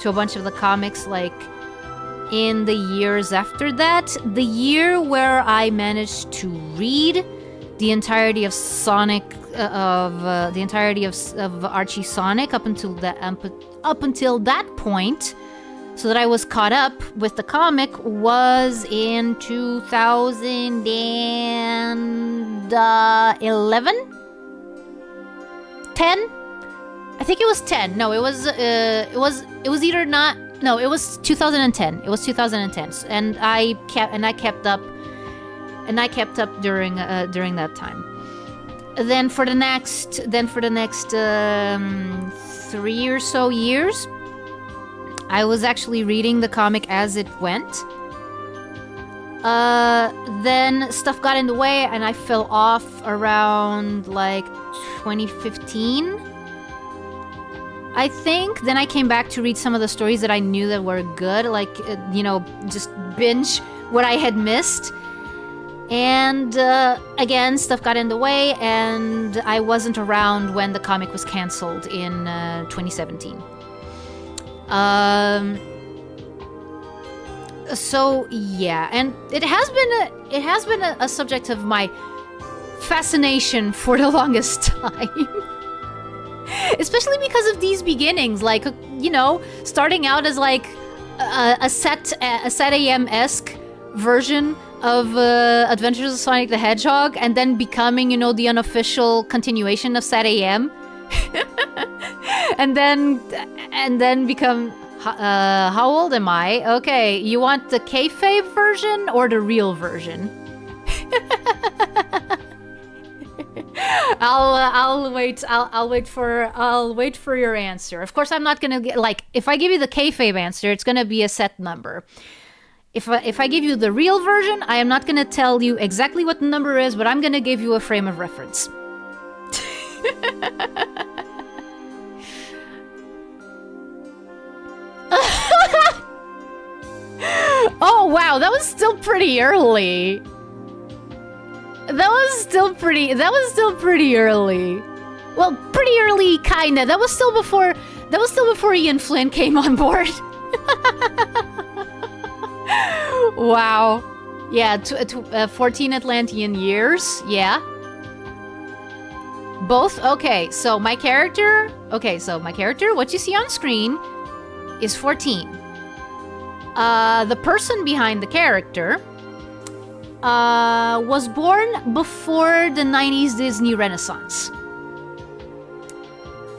a bunch of the comics, like, in the years after that. The year where I managed to read the entirety of Sonic, the entirety of Archie Sonic up until that point, so that I was caught up with the comic, was in 2011? 10? I think it was 10. No, it was either not. No, it was 2010. It was 2010, and I kept up during that time. Then for the next 3 or so years, I was actually reading the comic as it went. Then stuff got in the way, and I fell off around like 2015. I think. Then I came back to read some of the stories that I knew that were good, like, just binge what I had missed. And again, stuff got in the way, and I wasn't around when the comic was canceled in 2017. So yeah, and it has been a subject of my fascination for the longest time. Especially because of these beginnings, like, you know, starting out as like a set AM-esque version of Adventures of Sonic the Hedgehog, and then becoming, you know, the unofficial continuation of Set AM, and then become. How old am I? Okay, you want the kayfabe version or the real version? I'll wait for your answer. Of course, I'm not gonna get, like, if I give you the kayfabe answer, it's gonna be a set number. If I give you the real version, I am not gonna tell you exactly what the number is, but I'm gonna give you a frame of reference. Oh wow, that was still pretty early. That was still pretty early. Well, pretty early, kinda. That was still before Ian Flynn came on board. Wow. Yeah, 14 Atlantean years. Yeah. Both? Okay, so my character, what you see on screen is 14. The person behind the character was born before the 90s Disney Renaissance.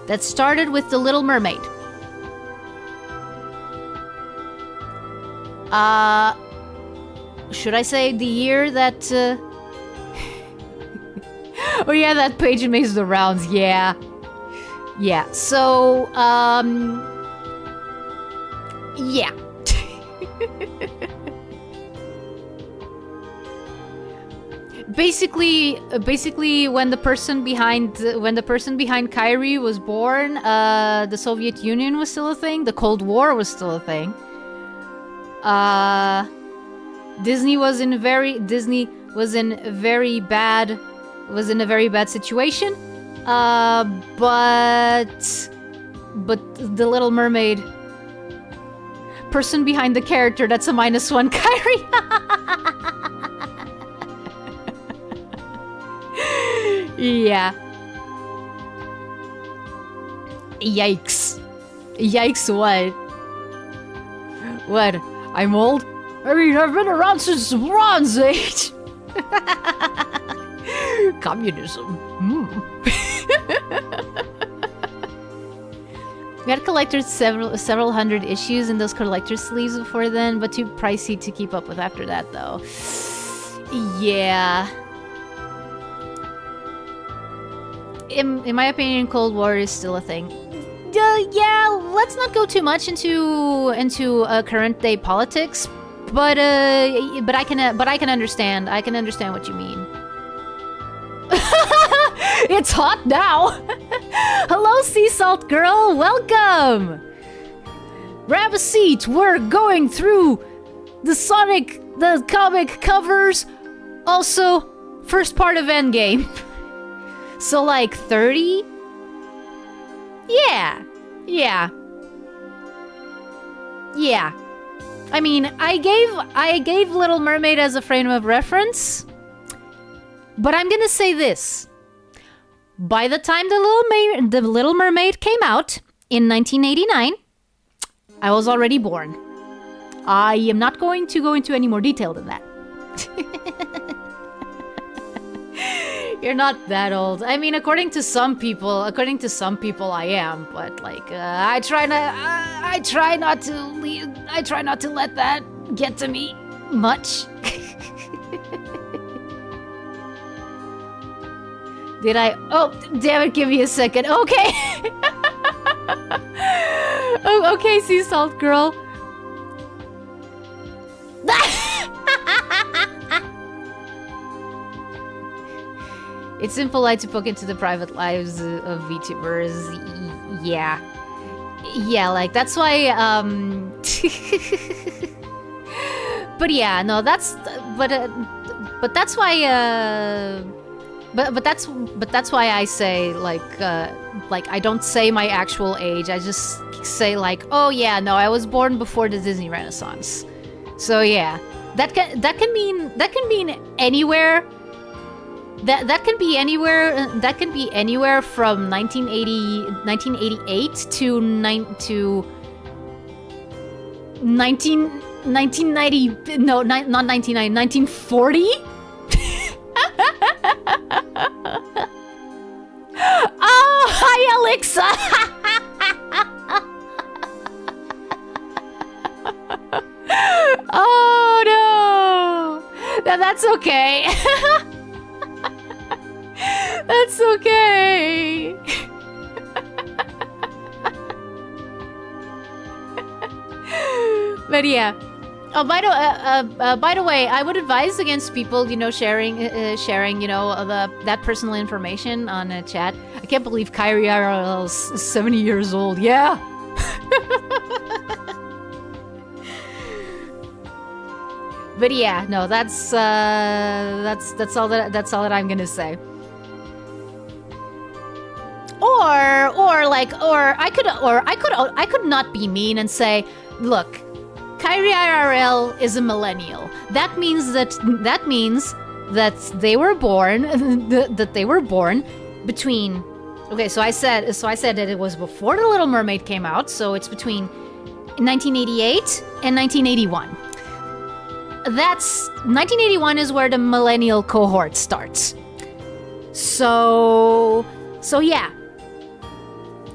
That started with The Little Mermaid. Should I say the year that... Oh yeah, that page makes the rounds, yeah. Yeah, so, yeah. Basically, when the person behind Kairi was born, the Soviet Union was still a thing. The Cold War was still a thing. Disney was in a very bad situation. But the Little Mermaid, person behind the character, that's a -1 Kairi. Yeah. Yikes. Yikes, what? What? I'm old? I mean, I've been around since the Bronze Age. Communism. We had collected several hundred issues in those collector sleeves before then, but too pricey to keep up with after that, though. Yeah. In my opinion, Cold War is still a thing. Yeah, let's not go too much into current day politics, but I can understand. I can understand what you mean. It's hot now. Hello, Sea Salt Girl. Welcome. Grab a seat. We're going through the comic covers. Also, first part of Endgame. So like 30? Yeah. I mean, I gave Little Mermaid as a frame of reference, but I'm gonna say this. By the time the Little Mermaid came out in 1989, I was already born. I am not going to go into any more detail than that. You're not that old. I mean, according to some people, I am. But like, I try not to let that get to me much. Did I? Oh, damn it! Give me a second. Okay. Oh, okay, Sea Salt Girl. It's impolite to poke into the private lives of VTubers. Yeah. Yeah, like, that's why, But yeah, no, that's... But that's why, But that's why I say, like, I don't say my actual age. I just say, like, oh yeah, no, I was born before the Disney Renaissance. So yeah, that can mean anywhere. That can be anywhere. That can be anywhere from 1988 to 1990. No, not 1990. 1940. Oh, hi, Alexa. Oh no, that's okay. That's okay. But yeah. Oh, by the way, I would advise against people, you know, sharing, you know, that personal information on a chat. I can't believe Kairi IRL is 70 years old. Yeah. But yeah, no, that's all that I'm gonna say. Or I could not be mean and say, look, Kairi IRL is a millennial. That means that they were born between. Okay, so I said that it was before The Little Mermaid came out, so it's between 1988 and 1981. That's 1981 is where the millennial cohort starts. So yeah,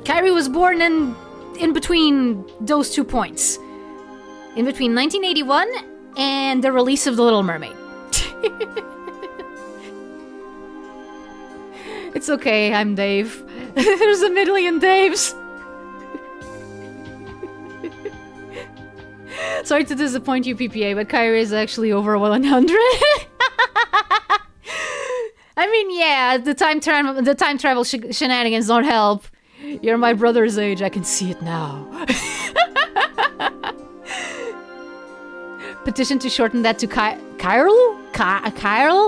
Kairi was born in between those 2 points. In between 1981 and the release of The Little Mermaid. It's okay, I'm Dave. There's a million Daves. Sorry to disappoint you, PPA, but Kairi is actually over 100. I mean, yeah, the time travel shenanigans don't help. You're my brother's age, I can see it now. Petition to shorten that to Kyril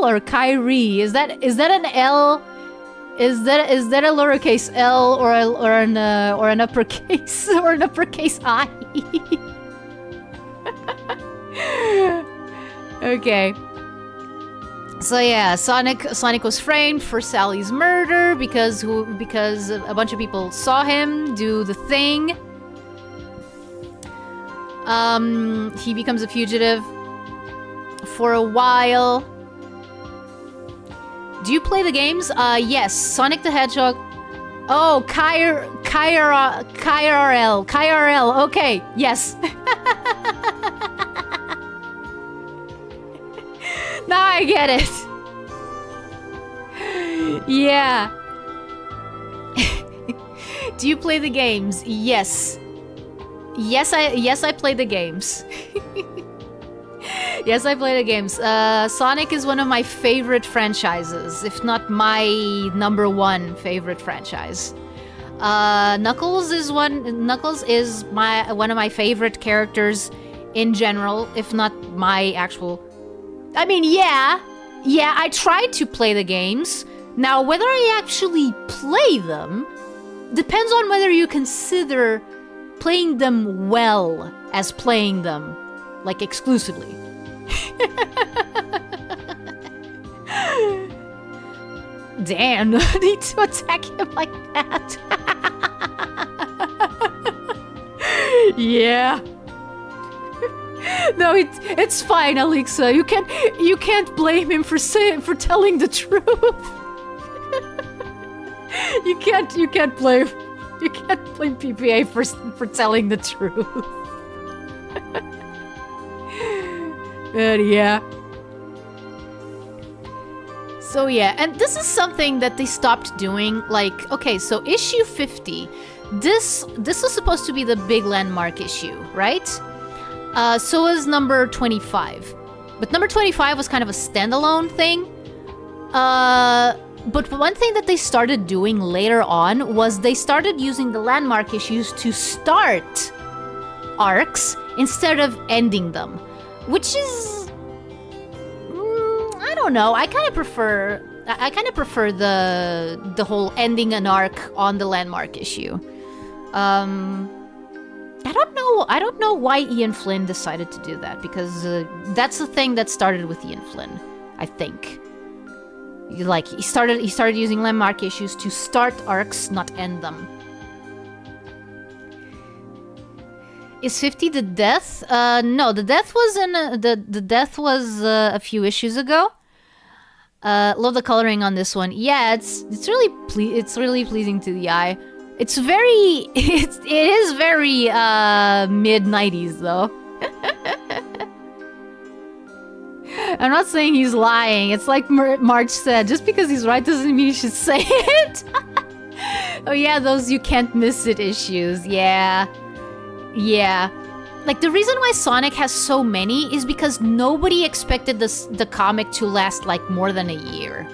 or Kairi. Is that an L? Is that a lowercase L or an uppercase or an uppercase I? Okay. So yeah, Sonic was framed for Sally's murder because a bunch of people saw him do the thing. He becomes a fugitive for a while. Do you play the games? Yes. Sonic the Hedgehog. Oh, KRL. Okay, yes. Now I get it. Yeah. Do you play the games? Yes. Yes, I play the games. Yes, I play the games. Sonic is one of my favorite franchises, if not my #1 favorite franchise. Knuckles is one of my favorite characters in general, if not my actual. I mean, yeah, I tried to play the games. Now, whether I actually play them depends on whether you consider playing them well as playing them, like, exclusively. Damn, no need to attack him like that. Yeah. No, it's fine, Alexa. You can't blame him for telling the truth. You can't blame PPA for telling the truth. But yeah. So yeah, and this is something that they stopped doing. Like, okay, so issue 50, this was supposed to be the big landmark issue, right? So was number 25, but number 25 was kind of a standalone thing. But one thing that they started doing later on was they started using the landmark issues to start arcs instead of ending them, which is, I don't know. I kind of prefer the whole ending an arc on the landmark issue. I don't know why Ian Flynn decided to do that, because that's the thing that started with Ian Flynn, I think. Like, he started using landmark issues to start arcs, not end them. Is 50 the death? No, the death was in the death was a few issues ago. Love the coloring on this one. Yeah, it's really pleasing to the eye. It's very it is very mid-90s though. I'm not saying he's lying. It's like March said, just because he's right doesn't mean you should say it. Oh yeah, those you can't miss it issues. Yeah. Yeah. Like, the reason why Sonic has so many is because nobody expected the comic to last, like, more than a year.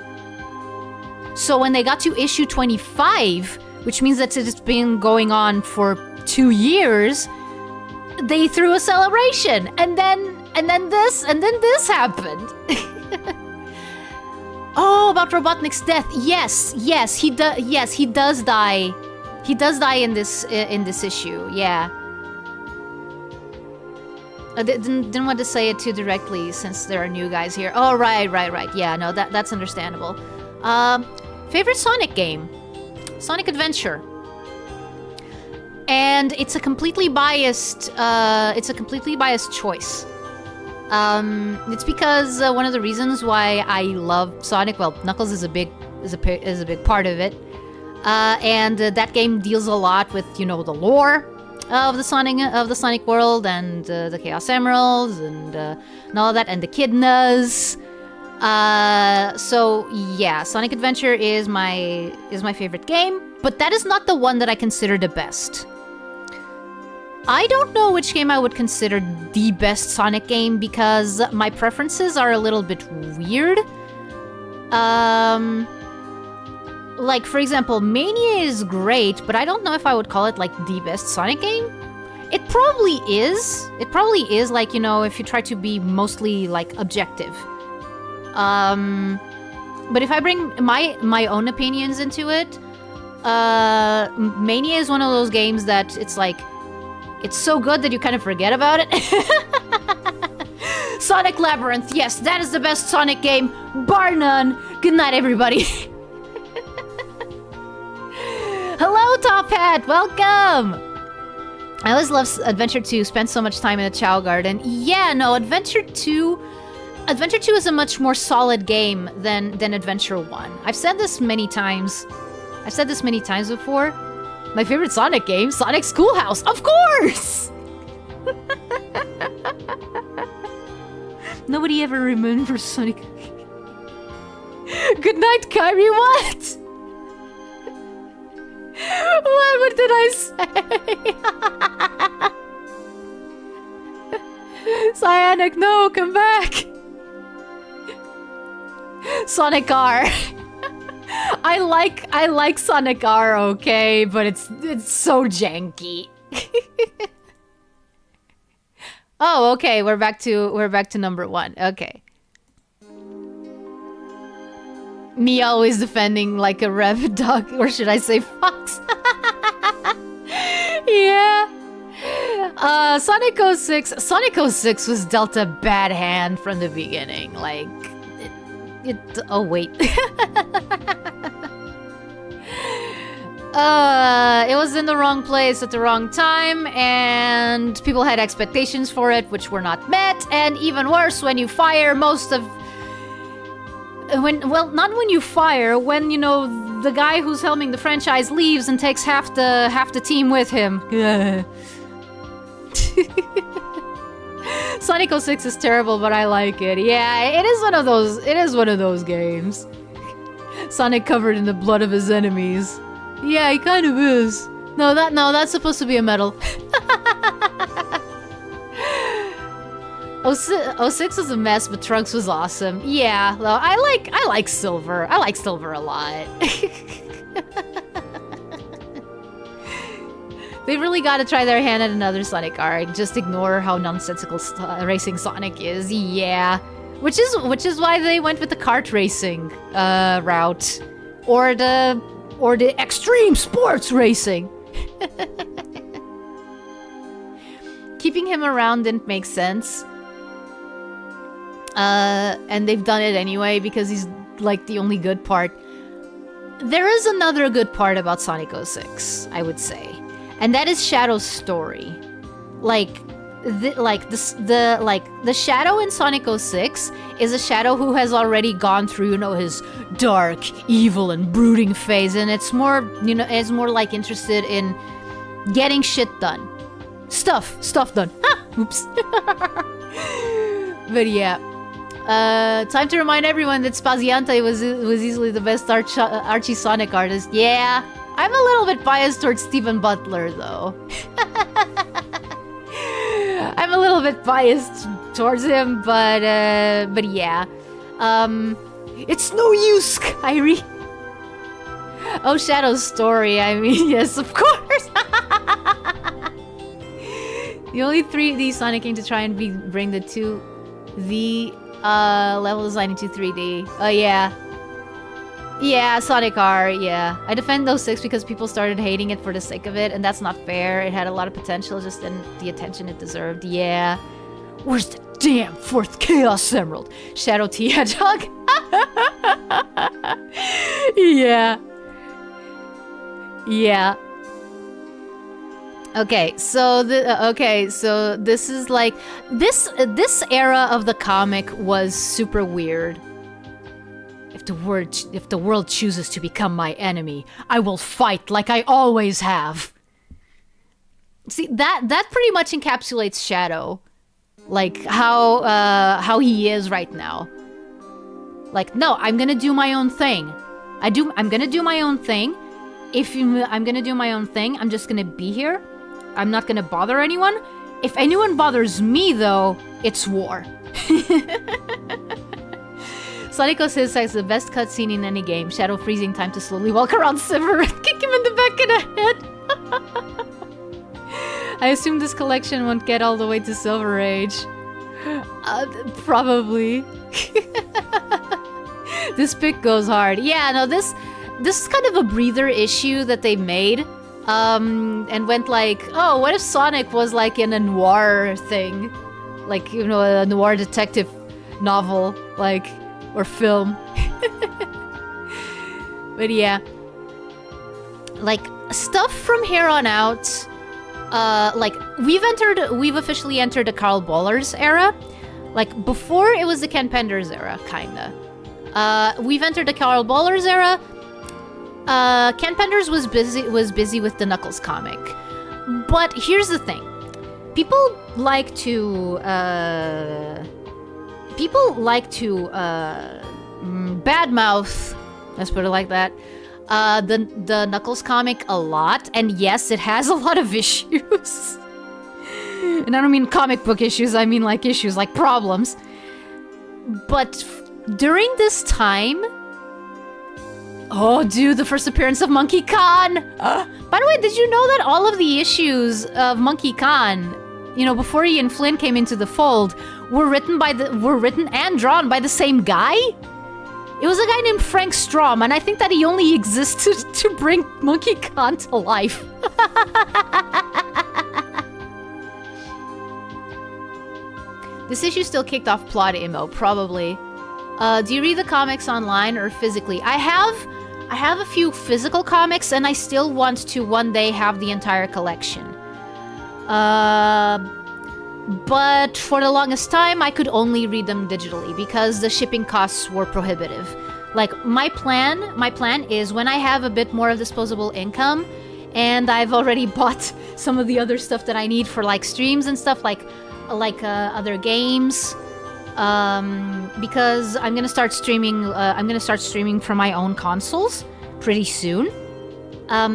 So when they got to issue 25, which means that it's been going on for 2 years, they threw a celebration. And then this happened. Oh, about Robotnik's death. Yes, he does die. He does die in this issue. Yeah. I didn't want to say it too directly since there are new guys here. Oh, right. Yeah, no, that's understandable. Favorite Sonic game? Sonic Adventure. And it's a completely biased choice. It's because one of the reasons why I love Sonic, well, Knuckles is a big part of it. And that game deals a lot with, you know, the lore of the Sonic world, and the Chaos Emeralds, and all of that, and the Echidnas. So yeah, Sonic Adventure is my favorite game, but that is not the one that I consider the best. I don't know which game I would consider the best Sonic game, because my preferences are a little bit weird. Like, for example, Mania is great, but I don't know if I would call it, like, the best Sonic game. It probably is. It probably is, like, you know, if you try to be mostly, like, objective. But if I bring my own opinions into it, Mania is one of those games that it's, like, it's so good that you kind of forget about it. Sonic Labyrinth, yes, that is the best Sonic game, bar none. Good night, everybody. Hello, Top Hat! Welcome! I always love Adventure 2, spent so much time in the Chow Garden. Yeah, no, Adventure 2 is a much more solid game than Adventure 1. I've said this many times. Before. My favorite Sonic game, Sonic Schoolhouse, of course! Nobody ever remembers Sonic. Good night, Kairi, what? What did I say? Cyanic, no, come back! Sonic R. I like Sonic R, okay, but it's so janky. Oh, okay, we're back to number 1. Okay. Me always defending like a rev dog, or should I say fox? Yeah. Sonic 06. Sonic 06 was dealt a bad hand from the beginning. Like, oh wait. It was in the wrong place at the wrong time, and people had expectations for it which were not met, and even worse, when you fire most of... not when you fire, when, you know, the guy who's helming the franchise leaves and takes half the team with him. Sonic 06 is terrible, but I like it. Yeah, it is one of those games. Sonic covered in the blood of his enemies. Yeah, he kind of is. No, that's supposed to be a medal. 06 was a mess, but Trunks was awesome. Yeah, well, I like Silver. I like Silver a lot. They really got to try their hand at another Sonic arc. Just ignore how nonsensical racing Sonic is. Yeah, which is why they went with the kart racing route, or the extreme sports racing. keeping him around didn't make sense. And they've done it anyway because he's like the only good part. There is another good part about Sonic 06, I would say, and that is Shadow's story. The Shadow in Sonic 06 is a Shadow who has already gone through, you know, his dark, evil, and brooding phase, and it's more, you know, it's more like interested in getting shit done, stuff done. Ah, oops. But yeah. Time to remind everyone that Spaziante was easily the best Archie Sonic artist. Yeah, I'm a little bit biased towards Stephen Butler, though. I'm a little bit biased towards him, but yeah. It's no use, Kairi. Oh, Shadow's story, I mean, yes, of course. The only 3D Sonic game to try and bring the 2D level design into 3D. Oh, yeah. Yeah, Sonic R, yeah. I defend those 6 because people started hating it for the sake of it, and that's not fair. It had a lot of potential, just in the attention it deserved. Yeah. Where's the damn 4th Chaos Emerald? Shadow T Hedgehog? Yeah. Yeah. Okay, so this is like this era of the comic was super weird. If the world chooses to become my enemy, I will fight like I always have. See, that pretty much encapsulates Shadow, like how he is right now. Like, no, I'm gonna do my own thing. I'm gonna do my own thing. I'm gonna do my own thing. I'm just gonna be here. I'm not gonna bother anyone. If anyone bothers me, though, it's war. Sonic 06 has the best cutscene in any game. Shadow freezing time to slowly walk around Silver and kick him in the back of the head. I assume this collection won't get all the way to Silver Age. Probably. This pick goes hard. Yeah, no, this is kind of a breather issue that they made. And went like, oh, what if Sonic was like in a noir thing? Like, you know, a noir detective novel, like, or film. But yeah. Like, stuff from here on out, like, we've officially entered the Carl Bollers era. Like, before it was the Ken Penders era, kinda. We've entered the Carl Bollers era. Ken Penders was busy with the Knuckles comic. But here's the thing. People like to badmouth, let's put it like that, the Knuckles comic a lot, and yes, it has a lot of issues. And I don't mean comic book issues, I mean like issues, like problems. But during this time, oh, dude, the first appearance of Monkey Khan! By the way, did you know that all of the issues of Monkey Khan, you know, before he and Flynn came into the fold, were written and drawn by the same guy? It was a guy named Frank Strom, and I think that he only existed to bring Monkey Khan to life. This issue still kicked off plot emo, probably. Do you read the comics online or physically? I have a few physical comics, and I still want to one day have the entire collection. But for the longest time, I could only read them digitally because the shipping costs were prohibitive. Like, my plan is when I have a bit more of disposable income, and I've already bought some of the other stuff that I need for, like, streams and stuff, like other games, because I'm gonna start streaming. I'm gonna start streaming from my own consoles pretty soon.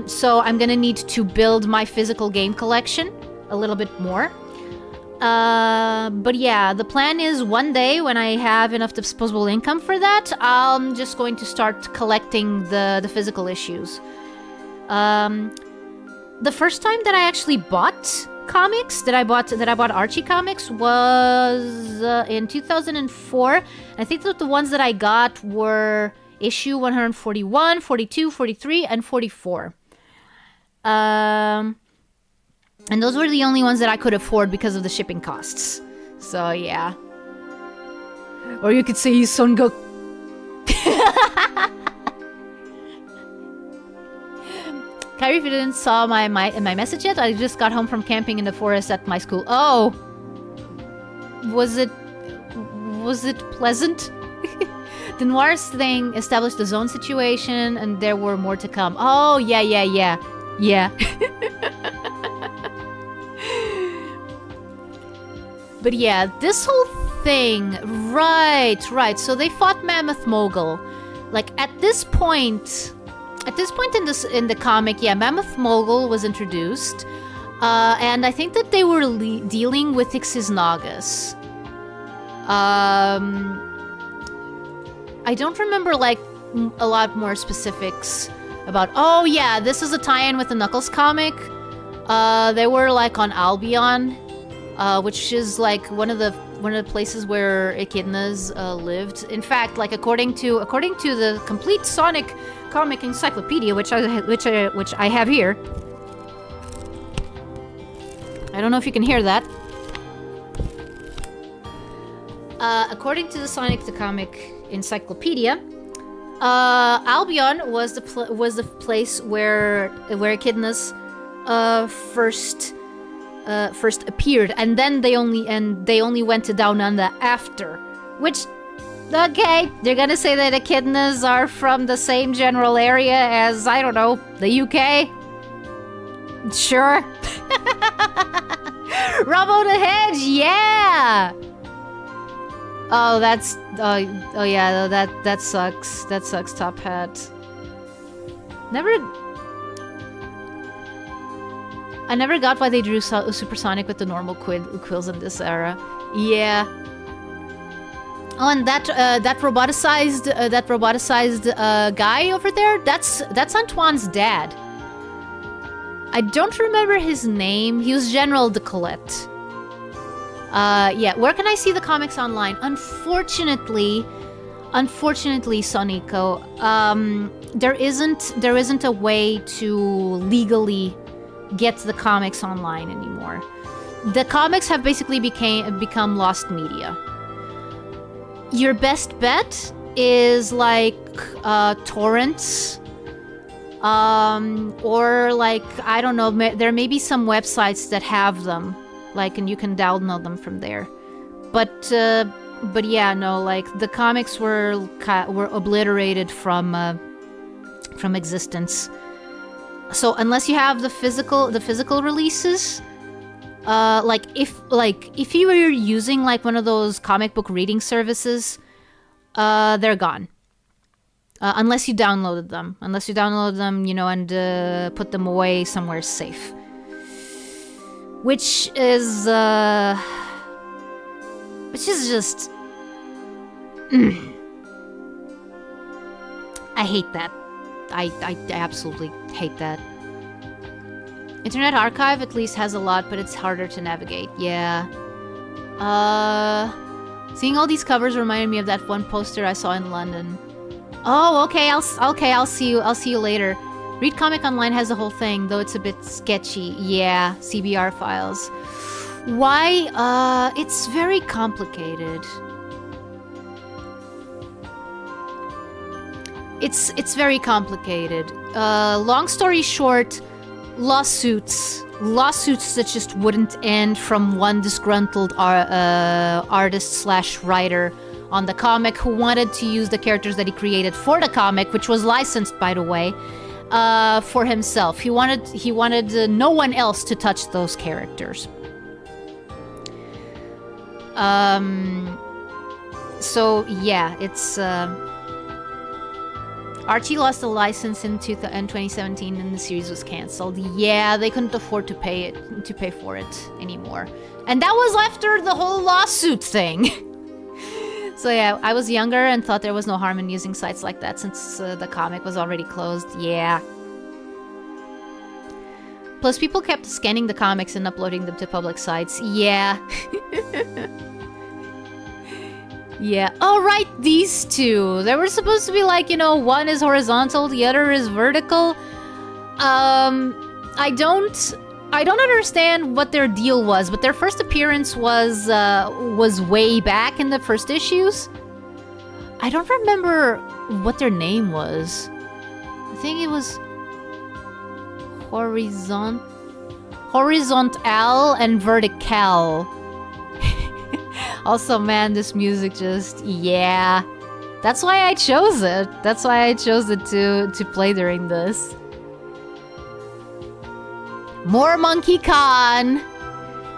So I'm gonna need to build my physical game collection a little bit more. But yeah, the plan is one day when I have enough disposable income for that, I'm just going to start collecting the physical issues. The first time that I actually bought comics, that I bought Archie comics, was in 2004. I think that the ones that I got were issue 141, 42, 43, and 44. And those were the only ones that I could afford because of the shipping costs. So, yeah. Or you could say Son Goku. Kairi, if you didn't saw my message yet, I just got home from camping in the forest at my school. Oh! Was it pleasant? The Noirs thing established the zone situation, and there were more to come. Oh, yeah. Yeah. But yeah, this whole thing, right. So they fought Mammoth Mogul. Like at this point in the comic, yeah, Mammoth Mogul was introduced, and I think that they were dealing with Ixis Nagas. I don't remember like a lot more specifics about. Oh yeah, this is a tie-in with the Knuckles comic. They were like on Albion, which is like one of the places where echidnas lived. In fact, like according to the complete Sonic comic encyclopedia, which I have here. I don't know if you can hear that. According to the Sonic the comic encyclopedia, Albion was the place where echidnas first appeared, and then they only went to Down Under after. Which, okay, they're gonna say that echidnas are from the same general area as, I don't know, the UK. Sure. Robo the Hedge, yeah. Oh, that's oh yeah, that sucks. That sucks, Top Hat. I never got why they drew Supersonic with the normal quills in this era. Yeah. Oh, and that roboticized guy over there, that's Antoine's dad. I don't remember his name. He was General de Colette. Yeah, where can I see the comics online? Unfortunately, Sonico, there isn't a way to legally get the comics online anymore. The comics have basically become lost media. Your best bet is like torrents, or like, I don't know, there may be some websites that have them, like, and you can download them from there. But yeah, no, like the comics were obliterated from existence. So unless you have the physical releases, like if you were using like one of those comic book reading services, they're gone. Unless you downloaded them, you know, and put them away somewhere safe. Which is just I hate that. I absolutely hate that. Internet Archive at least has a lot, but it's harder to navigate. Yeah. Seeing all these covers reminded me of that one poster I saw in London. Oh, okay. I'll see you later. Read Comic Online has the whole thing, though it's a bit sketchy. Yeah, CBR files. Why? It's very complicated. It's very complicated. Long story short, lawsuits that just wouldn't end from one disgruntled artist/writer on the comic who wanted to use the characters that he created for the comic, which was licensed, by the way, for himself. He wanted no one else to touch those characters. So yeah, it's Archie lost the license in 2017 and the series was cancelled. Yeah, they couldn't afford to pay for it anymore. And that was after the whole lawsuit thing. So yeah, I was younger and thought there was no harm in using sites like that since the comic was already closed. Yeah. Plus, people kept scanning the comics and uploading them to public sites. Yeah. Yeah. Oh, right, these two. They were supposed to be like, you know, one is horizontal, the other is vertical. I don't I don't understand what their deal was, but their first appearance was way back in the first issues. I don't remember what their name was. I think it was Horizontal and Vertical. Also, man, this music just, yeah. That's why I chose it. That's why I chose it to play during this. More Monkey Con!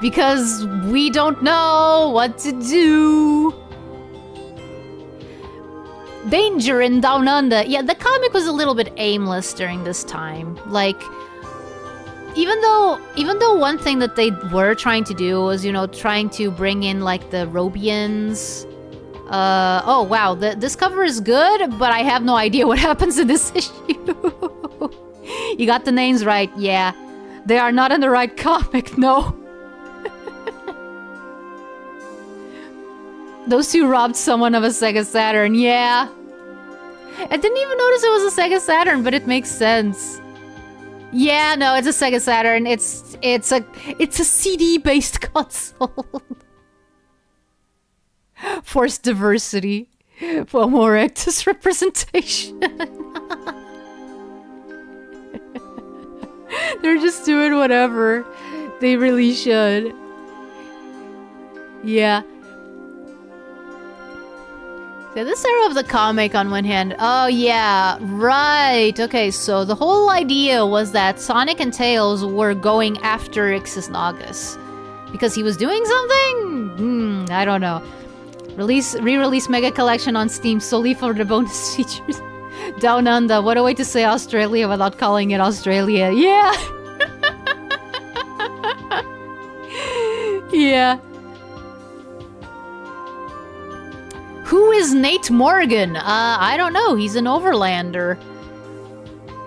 Because we don't know what to do. Danger in Down Under. Yeah, the comic was a little bit aimless during this time. Like, even though one thing that they were trying to do was, you know, trying to bring in like the Robians. Oh wow, this cover is good, but I have no idea what happens in this issue. You got the names right, yeah. They are not in the right comic, no. Those two robbed someone of a Sega Saturn, yeah. I didn't even notice it was a Sega Saturn, but it makes sense. Yeah, no, it's a Sega Saturn. It's a CD-based console. Forced diversity for more actors representation. They're just doing whatever. They really should. Yeah. So this era of the comic on one hand. Oh yeah, right. Okay, so the whole idea was that Sonic and Tails were going after Ixisnagus. Because he was doing something? I don't know. Re-release Mega Collection on Steam solely for the bonus features. Down Under, what a way to say Australia without calling it Australia. Yeah! Yeah. Who is Nate Morgan? I don't know. He's an overlander.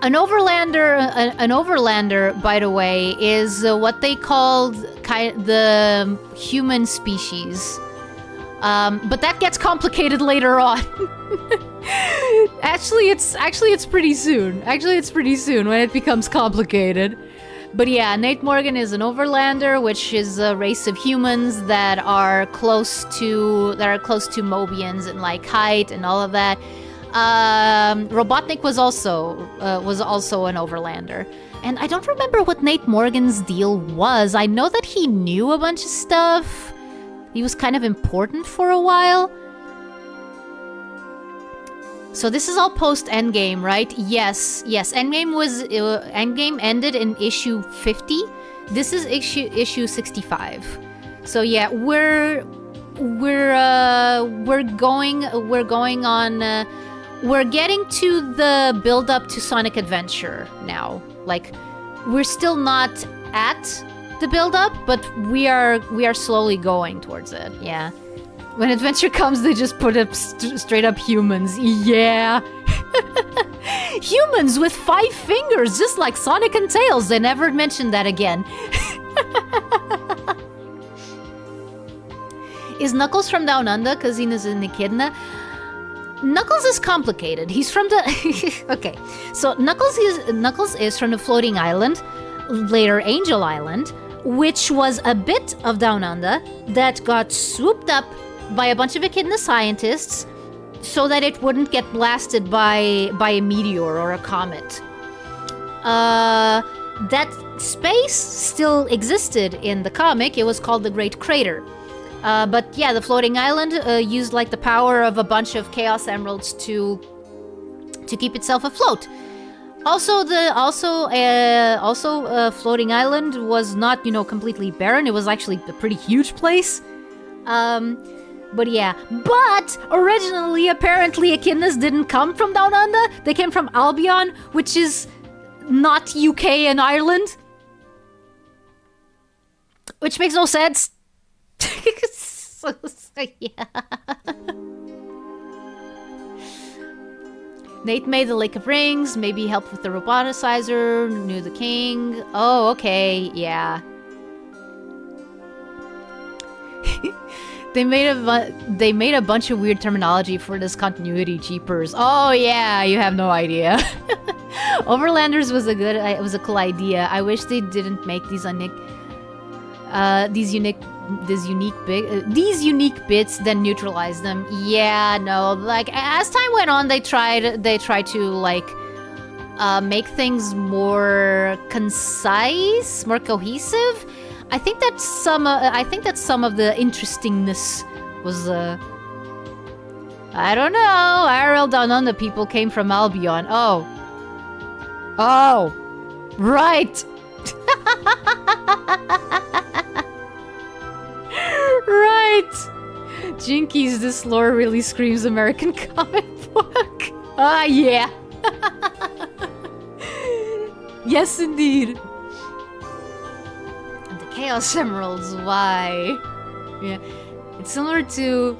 An overlander, by the way, is what they called the human species. But that gets complicated later on. Actually, it's pretty soon. Actually, it's pretty soon when it becomes complicated. But yeah, Nate Morgan is an overlander, which is a race of humans that are close to Mobians in like height and all of that. Robotnik was also an overlander, and I don't remember what Nate Morgan's deal was. I know that he knew a bunch of stuff. He was kind of important for a while. So this is all post Endgame, right? Yes. Endgame ended in issue 50. This is issue 65. So yeah, we're getting to the build up to Sonic Adventure now. Like, we're still not at the build up, but we are slowly going towards it. Yeah. When Adventure comes, they just put up straight up humans. Yeah. Humans with 5 fingers, just like Sonic and Tails. They never mentioned that again. Is Knuckles from Down Under? Because he is an echidna. Knuckles is complicated. He's from the... Okay. So Knuckles is from the floating island, later Angel Island, which was a bit of Down Under that got swooped up by a bunch of echidna scientists so that it wouldn't get blasted by a meteor or a comet. That space still existed in the comic. It was called the Great Crater. But yeah, the floating island used like the power of a bunch of Chaos Emeralds to keep itself afloat. Also, floating island was not, completely barren. It was actually a pretty huge place. But yeah, but originally, apparently, echidnas didn't come from Down Under. They came from Albion, which is not UK and Ireland. Which makes no sense. So, yeah. Nate made the Lake of Rings, maybe helped with the roboticizer, knew the king. Oh, okay, yeah. They made a bunch of weird terminology for this continuity, jeepers. Oh yeah, you have no idea. Overlanders was a cool idea. I wish they didn't make these unique bits, then neutralize them. Yeah, no. Like as time went on, they tried to like make things more concise, more cohesive. I think that some of the interestingness was I don't know. IRL Down Under people came from Albion. Oh, right. Right. Jinkies, this lore really screams American comic book. Ah, yeah. Yes, indeed. And the Chaos Emeralds, why? Yeah. It's similar to...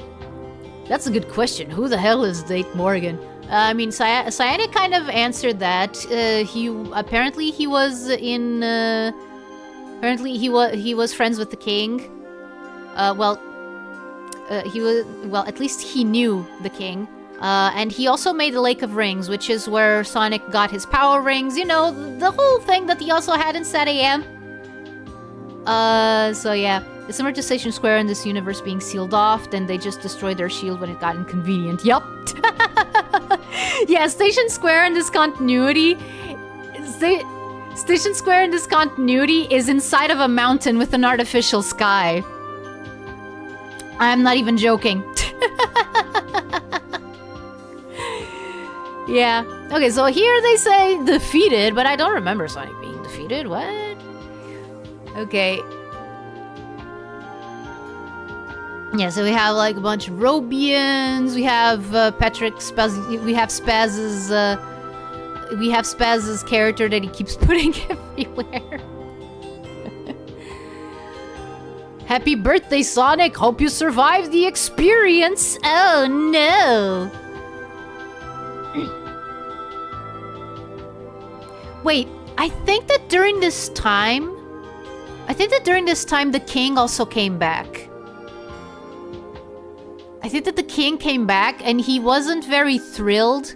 That's a good question. Who the hell is Date Morgan? I mean, Cyanic kind of answered that. He was friends with the king. At least he knew the king. And he also made the Lake of Rings, which is where Sonic got his power rings. You know, the whole thing that he also had in Sat AM. So yeah. It's similar to Station Square in this universe being sealed off, then they just destroyed their shield when it got inconvenient. Yup. Yeah, Station Square in this continuity... Station Square in this continuity is inside of a mountain with an artificial sky. I'm not even joking. Yeah. Okay, so here they say defeated, but I don't remember Sonic being defeated. What? Okay. Yeah, so we have like a bunch of Robians, we have Patrick Spaz, we have Spaz's character that he keeps putting everywhere. Happy birthday, Sonic! Hope you survived the experience! Oh no! Wait, I think that during this time the king also came back. I think that the king came back and he wasn't very thrilled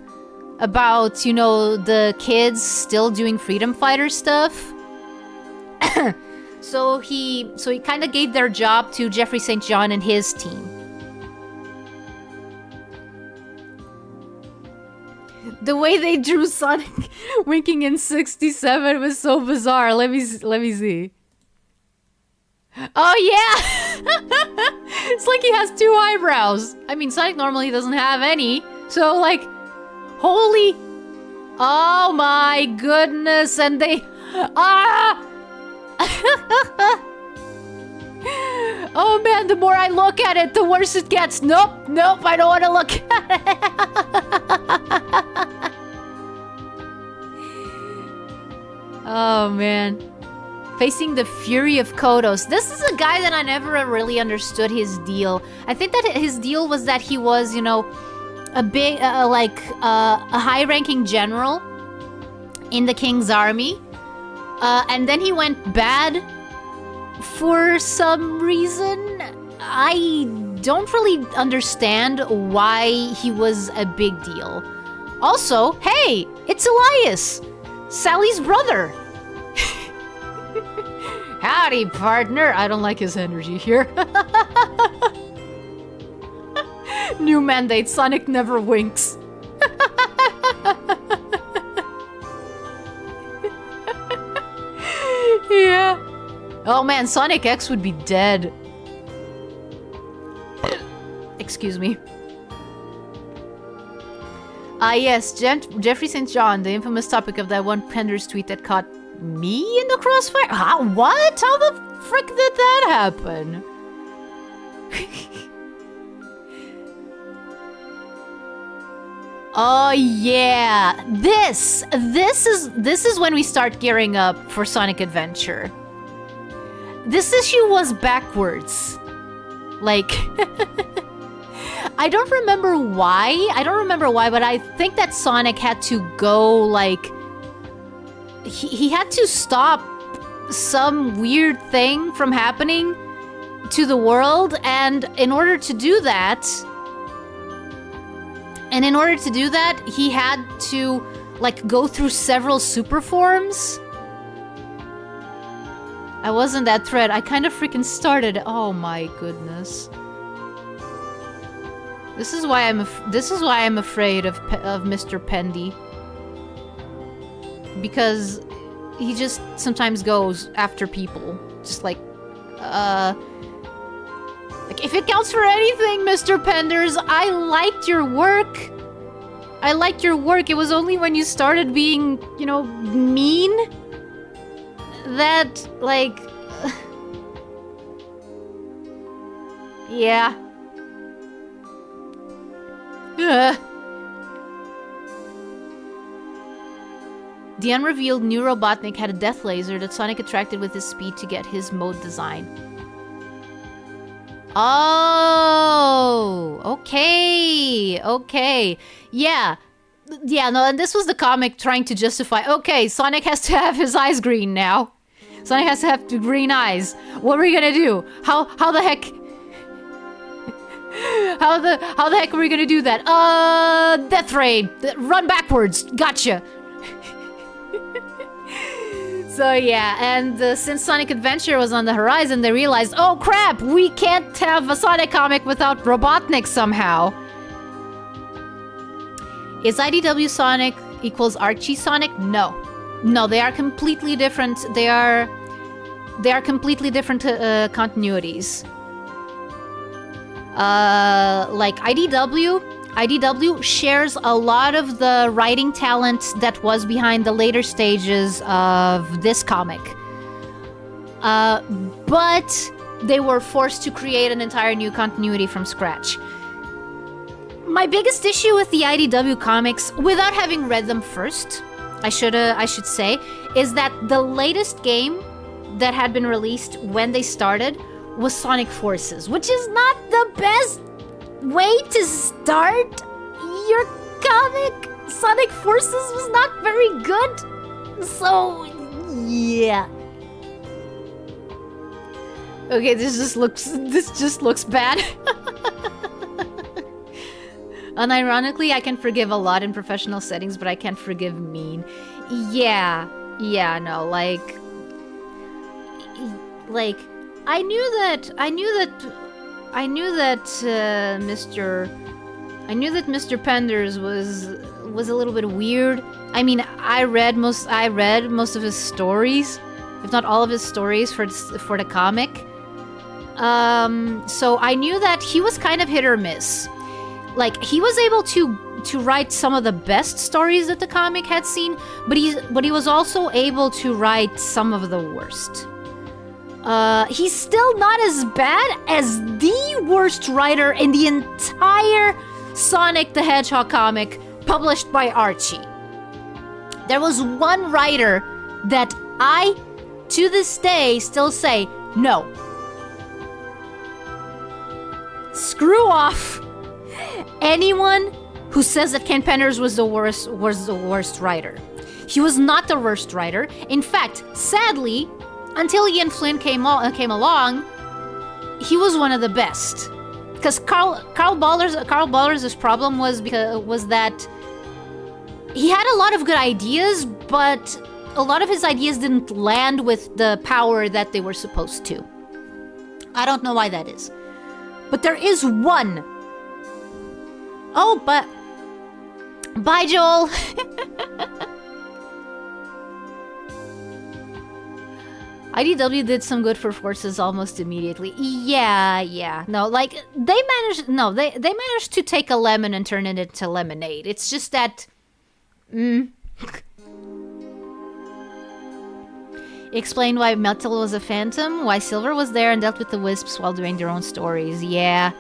about, you know, the kids still doing freedom fighter stuff. So he kind of gave their job to Jeffrey St. John and his team. The way they drew Sonic winking in 67 was so bizarre. Let me see. Oh yeah! It's like he has two eyebrows. I mean, Sonic normally doesn't have any. So like, holy... Oh my goodness, and they... Ah! Oh man, the more I look at it, the worse it gets. Nope, I don't want to look at it. Oh man. Facing the fury of Kodos. This is a guy that I never really understood his deal. I think that his deal was that he was, you know, a big, a high-ranking general in the king's army. And then he went bad for some reason. I don't really understand why he was a big deal. Also, hey, it's Elias, Sally's brother. Howdy, partner. I don't like his energy here. New mandate, Sonic never winks. Yeah. Oh man, Sonic X would be dead. Excuse me. Ah yes, Jeffrey St. John, the infamous topic of that one Penders tweet that caught me in the crossfire? What? How the frick did that happen? Oh yeah, this is when we start gearing up for Sonic Adventure. This issue was backwards. Like, I don't remember why, but I think that Sonic had to go, like, he had to stop some weird thing from happening to the world, and in order to do that, he had to like, go through several super forms. I wasn't that thread. I kind of freaking started. Oh my goodness. This is why I'm afraid of Mr. Pendy. Because he just sometimes goes after people. Just like if it counts for anything, Mr. Penders, I liked your work. I liked your work. It was only when you started being, you know, mean that, like... yeah. The unrevealed new Robotnik had a death laser that Sonic attracted with his speed to get his mode design. Oh, okay, okay. Yeah, no, and this was the comic trying to justify, okay, Sonic has to have his eyes green now. Sonic has to have the green eyes. What are we gonna do? How the heck... How the heck are we gonna do that? Death Ray! Run backwards! Gotcha! So yeah, and since Sonic Adventure was on the horizon, they realized, oh crap, we can't have a Sonic comic without Robotnik somehow. Is IDW Sonic equals Archie Sonic? No. No, they are completely different. They are completely different continuities. Like IDW shares a lot of the writing talent that was behind the later stages of this comic. But they were forced to create an entire new continuity from scratch. My biggest issue with the IDW comics, without having read them first, I should say, is that the latest game that had been released when they started was Sonic Forces, which is not the best way to start your comic. Sonic Forces was not very good. So, yeah. Okay, this just looks bad. Unironically, I can forgive a lot in professional settings, but I can't forgive mean. Yeah, no, like I knew that Mr. Penders was a little bit weird. I mean, I read most of his stories, if not all of his stories for the comic. So I knew that he was kind of hit or miss. Like, he was able to write some of the best stories that the comic had seen, but he was also able to write some of the worst. He's still not as bad as the worst writer in the entire Sonic the Hedgehog comic published by Archie. There was one writer that I, to this day, still say, no. Screw off anyone who says that Ken Penders was the worst writer. He was not the worst writer. In fact, sadly, until Ian Flynn came along, he was one of the best. Because Carl Baller's problem was that he had a lot of good ideas, but a lot of his ideas didn't land with the power that they were supposed to. I don't know why that is. But there is one. Oh, but... Bye, Joel! IDW did some good for Forces almost immediately. Yeah. No, like, they managed to take a lemon and turn it into lemonade. It's just that... Explain why Metal was a phantom, why Silver was there and dealt with the Wisps while doing their own stories. Yeah,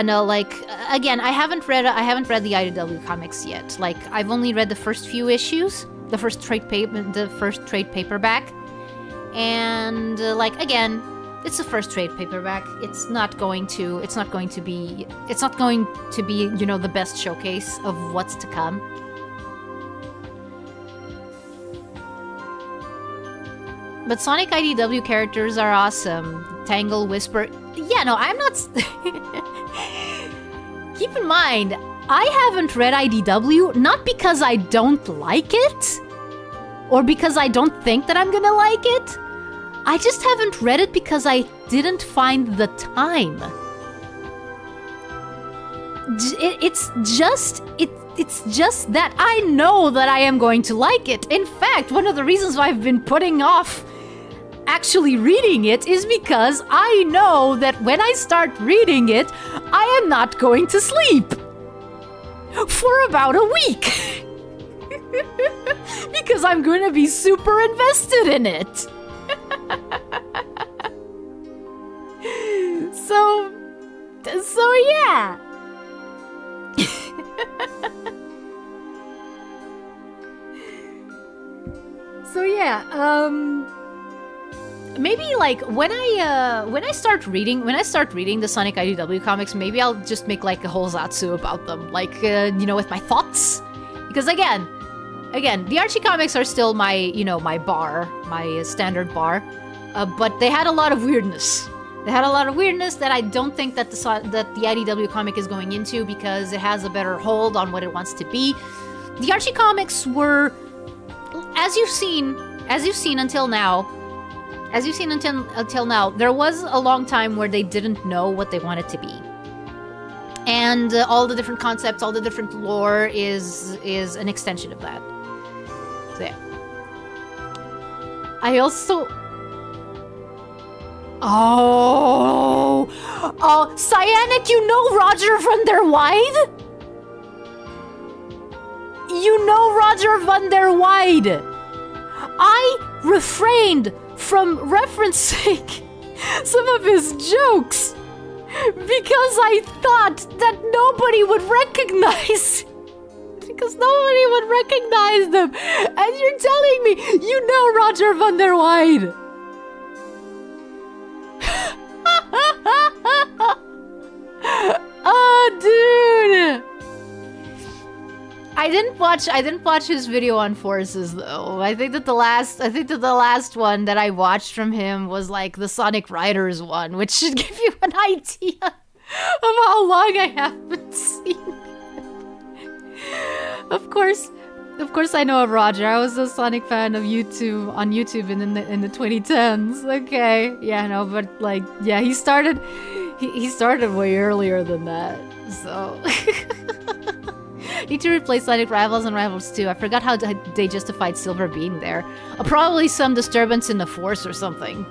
no, like, again, I haven't read the IDW comics yet. Like, I've only read the first few issues, the first trade paperback, and like, again, it's the first trade paperback. It's not going to be, you know, the best showcase of what's to come. But Sonic IDW characters are awesome. Tangle, Whisper. Yeah, no, I'm not... Keep in mind, I haven't read IDW, not because I don't like it, or because I don't think that I'm gonna like it. I just haven't read it because I didn't find the time. It's just that I know that I am going to like it. In fact, one of the reasons why I've been putting off actually reading it is because I know that when I start reading it, I am not going to sleep for about a week. Because I'm going to be super invested in it. So yeah. So yeah, maybe like when I start reading the Sonic IDW comics, maybe I'll just make like a whole Zatsu about them, like you know, with my thoughts, because again, the Archie comics are still my, you know, my bar, my standard bar, but they had a lot of weirdness. They had a lot of weirdness that I don't think that the IDW comic is going into, because it has a better hold on what it wants to be. The Archie comics were, as you've seen until now, there was a long time where they didn't know what they wanted to be. And all the different concepts, all the different lore is an extension of that. So yeah. I also... Oh, Cyanic, you know Roger van der Weide? You know Roger van der Weide. I refrained from referencing some of his jokes because I thought that nobody would recognize... Because nobody would recognize them. And you're telling me you know Roger van der Weide. Oh, dude! I didn't watch his video on forces though. I think that the last one that I watched from him was like the Sonic Riders one, which should give you an idea of how long I haven't seen it. Of course I know of Roger. I was a Sonic fan of YouTube on YouTube in the 2010s. Okay, yeah, no, but like, yeah, he started way earlier than that. So need to replace Sonic Rivals and Rivals 2. I forgot how they justified Silver being there. Probably some disturbance in the Force or something.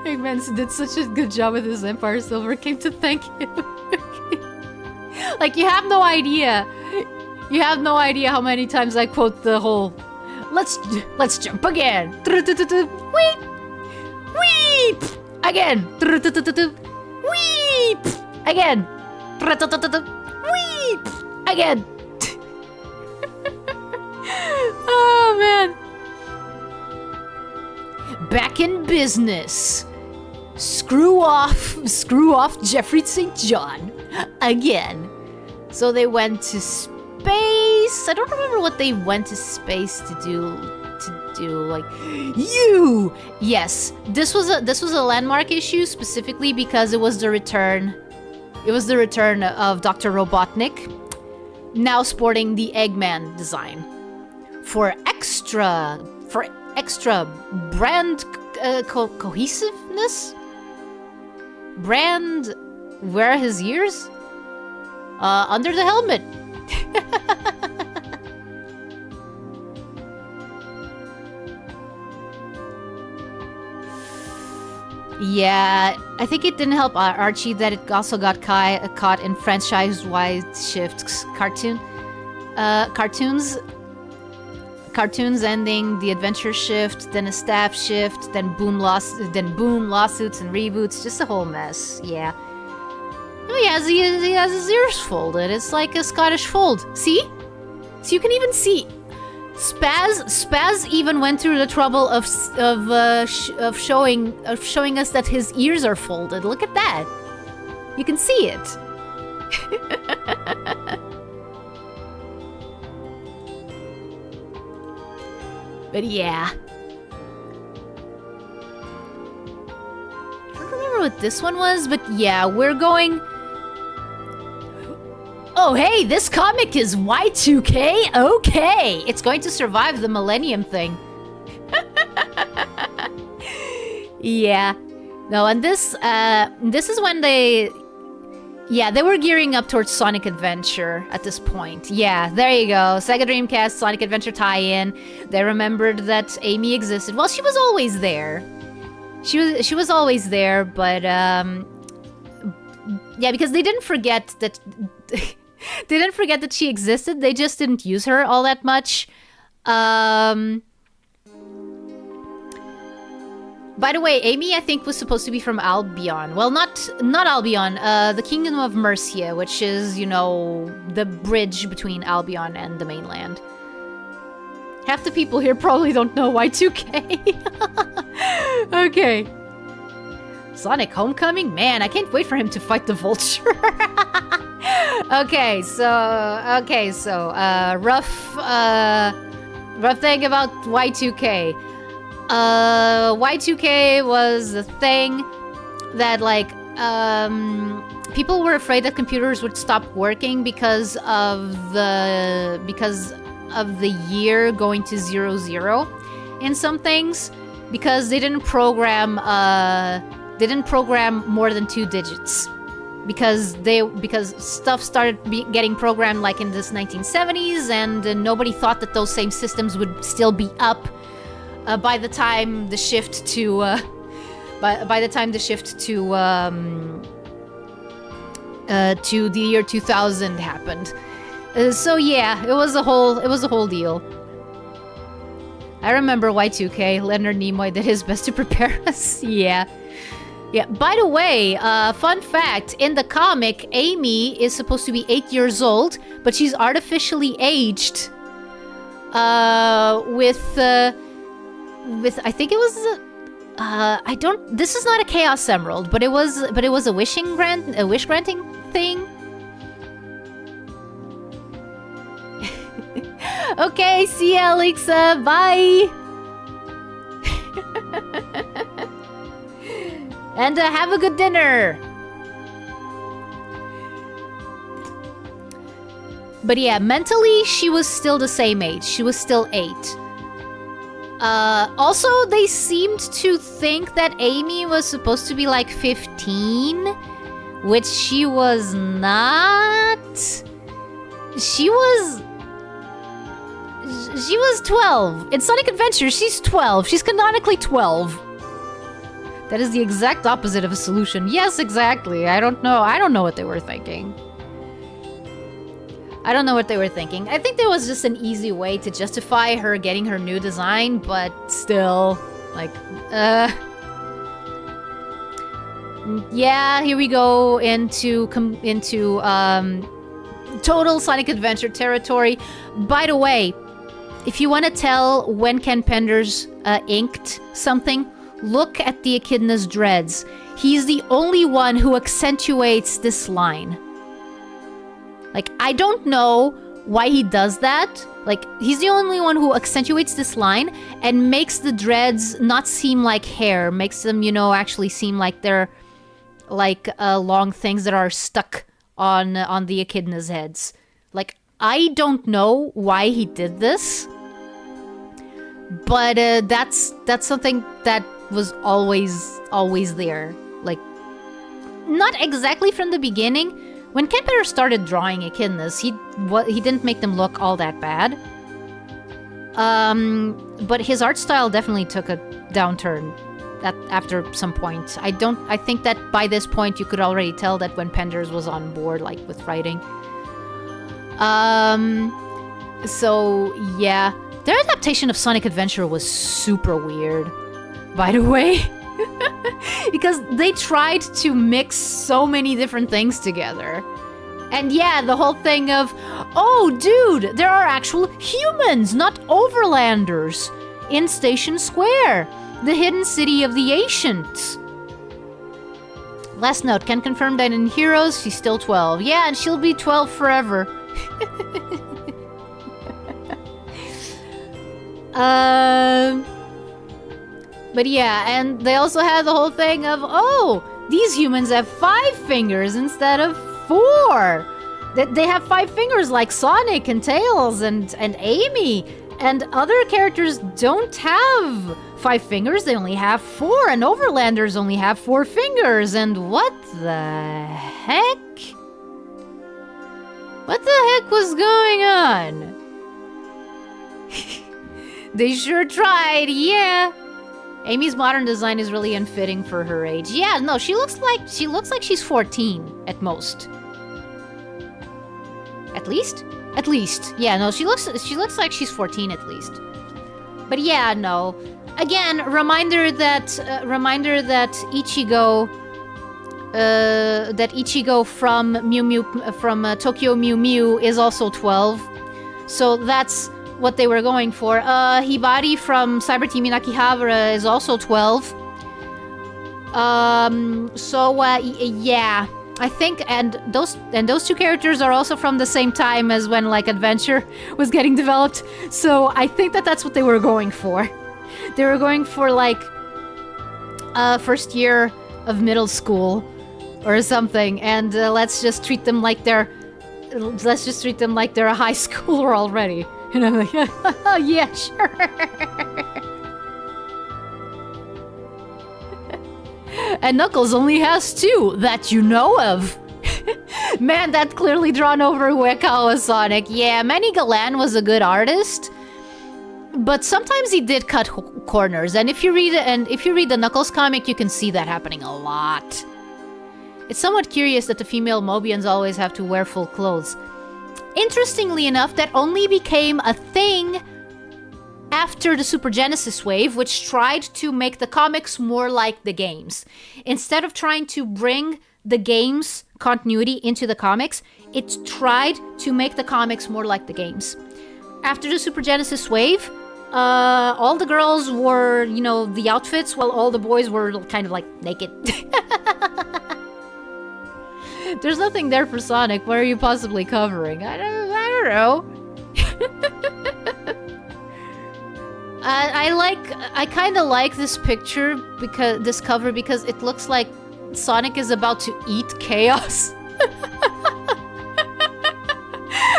Eggman did such a good job with his Empire Silver. Came to thank him. Like, you have no idea. You have no idea how many times I quote the whole let's jump again. Wait. Weep again. Weep again. Weep again. Oh man. Back in business. Screw off Jeffrey St. John again. So they went to space. I don't remember what they went to space to do. Like, you. Yes, this was a landmark issue specifically because it was the return. It was the return of Dr. Robotnik, now sporting the Eggman design for extra brand cohesiveness. Brand wear his ears under the helmet. Yeah, I think it didn't help Archie that it also got caught in franchise-wide shifts. Cartoons ending, the adventure shift, then a staff shift, then boom lawsuits and reboots, just a whole mess. Yeah. Oh, he has his ears folded. It's like a Scottish fold. See? So you can even see. Spaz even went through the trouble of showing us that his ears are folded. Look at that. You can see it. But yeah. I don't remember what this one was, but yeah, we're going... Oh, hey, this comic is Y2K? Okay, it's going to survive the Millennium thing. Yeah. No, and this is when they... Yeah, they were gearing up towards Sonic Adventure at this point. Yeah, there you go. Sega Dreamcast Sonic Adventure tie-in. They remembered that Amy existed. Well, she was always there. She was always there, but yeah, because they didn't forget that they didn't forget that she existed. They just didn't use her all that much. By the way, Amy, I think, was supposed to be from Albion. Well, not Albion, the Kingdom of Mercia, which is, you know, the bridge between Albion and the mainland. Half the people here probably don't know Y2K. Okay. Sonic Homecoming? Man, I can't wait for him to fight the Vulture. Okay, so rough thing about Y2K. Y2K was the thing that, like, people were afraid that computers would stop working because of the year going to 00 in some things, because they didn't program more than 2 digits. Because stuff started getting programmed like in this 1970s, and nobody thought that those same systems would still be up by the time the shift to the year 2000 happened. So yeah, it was a whole deal. I remember Y2K. Leonard Nimoy did his best to prepare us. Yeah. By the way, fun fact: in the comic, Amy is supposed to be 8 years old, but she's artificially aged with I think it was this is not a Chaos Emerald, but it was a wish granting thing. Okay, see ya, Alexa. Bye. And have a good dinner. But yeah, mentally she was still the same age. She was still 8. Also, they seemed to think that Amy was supposed to be like 15, which she was not. She was 12. In Sonic Adventure, she's 12. She's canonically 12. That is the exact opposite of a solution. Yes, exactly. I don't know. I don't know what they were thinking. I don't know what they were thinking. I think there was just an easy way to justify her getting her new design, but still, like, yeah, here we go into total Sonic Adventure territory. By the way, if you want to tell when Ken Penders inked something, look at the Echidna's dreads. He's the only one who accentuates this line. Like, I don't know why he does that. Like, he's the only one who accentuates this line and makes the dreads not seem like hair. Makes them, you know, actually seem like they're like long things that are stuck on the Echidna's heads. Like, I don't know why he did this, but that's something that was always there. Like, not exactly from the beginning. When Ken Penders started drawing Echidnas, he didn't make them look all that bad. But his art style definitely took a downturn after some point. I think that by this point you could already tell that when Penders was on board, like, with writing. So yeah, their adaptation of Sonic Adventure was super weird, by the way. Because they tried to mix so many different things together. And yeah, the whole thing of, oh dude, there are actual humans, not overlanders, in Station Square, the hidden city of the ancients. Last note, can confirm that in Heroes, she's still 12. Yeah, and she'll be 12 forever. But yeah, and they also had the whole thing of, oh, These humans have 5 fingers instead of 4. They have 5 fingers like Sonic and Tails and Amy. And other characters don't have 5 fingers, they only have 4. And Overlanders only have 4 fingers. And what the heck? What the heck was going on? They sure tried, yeah. Amy's modern design is really unfitting for her age. Yeah, no, she looks like she's 14 at most. At least? At least. Yeah, no, she looks like she's 14 at least. But yeah, no. Again, reminder that Ichigo from Tokyo Mew Mew is also 12. So that's what they were going for. Hibari from Cyber Team Inakihabara is also 12. Yeah, I think, and those 2 characters are also from the same time as when like Adventure was getting developed. So I think that's what they were going for. They were going for like first year of middle school or something, and let's just treat them like they're a high schooler already. And I'm like, yeah, sure. And Knuckles only has 2 that you know of. Man, that clearly drawn over Uekawa Sonic. Yeah, Manny Galan was a good artist, but sometimes he did cut corners. And if you read the Knuckles comic, you can see that happening a lot. It's somewhat curious that the female Mobians always have to wear full clothes. Interestingly enough, that only became a thing after the Super Genesis wave, which tried to make the comics more like the games. Instead of trying to bring the games continuity into the comics, it tried to make the comics more like the games. After the Super Genesis wave, all the girls wore, the outfits, while all the boys were kind of like naked. There's nothing there for Sonic. What are you possibly covering? I don't know. I kind of like this picture, this cover, because it looks like Sonic is about to eat chaos.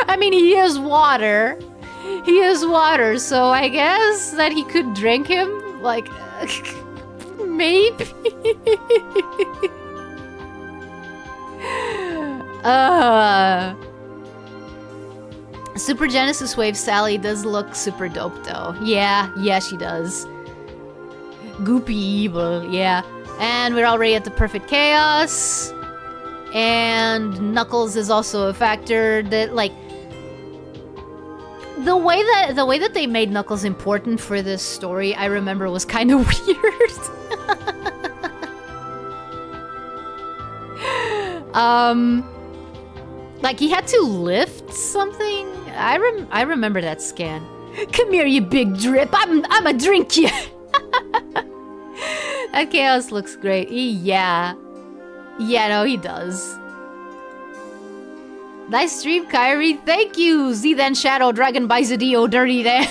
I mean, he is water. He is water, so I guess that he could drink him, like, maybe. Super Genesis Wave Sally does look super dope though. Yeah, she does. Goopy evil, yeah. And we're already at the perfect chaos. And Knuckles is also a factor that, like, the way that they made Knuckles important for this story, I remember, was kind of weird. Like he had to lift something. I remember that scan. Come here, you big drip. I'ma drink you. That chaos looks great. Yeah, no, he does. Nice stream, Kairi. Thank you, Z then Shadow Dragon by Zadio Dirty then.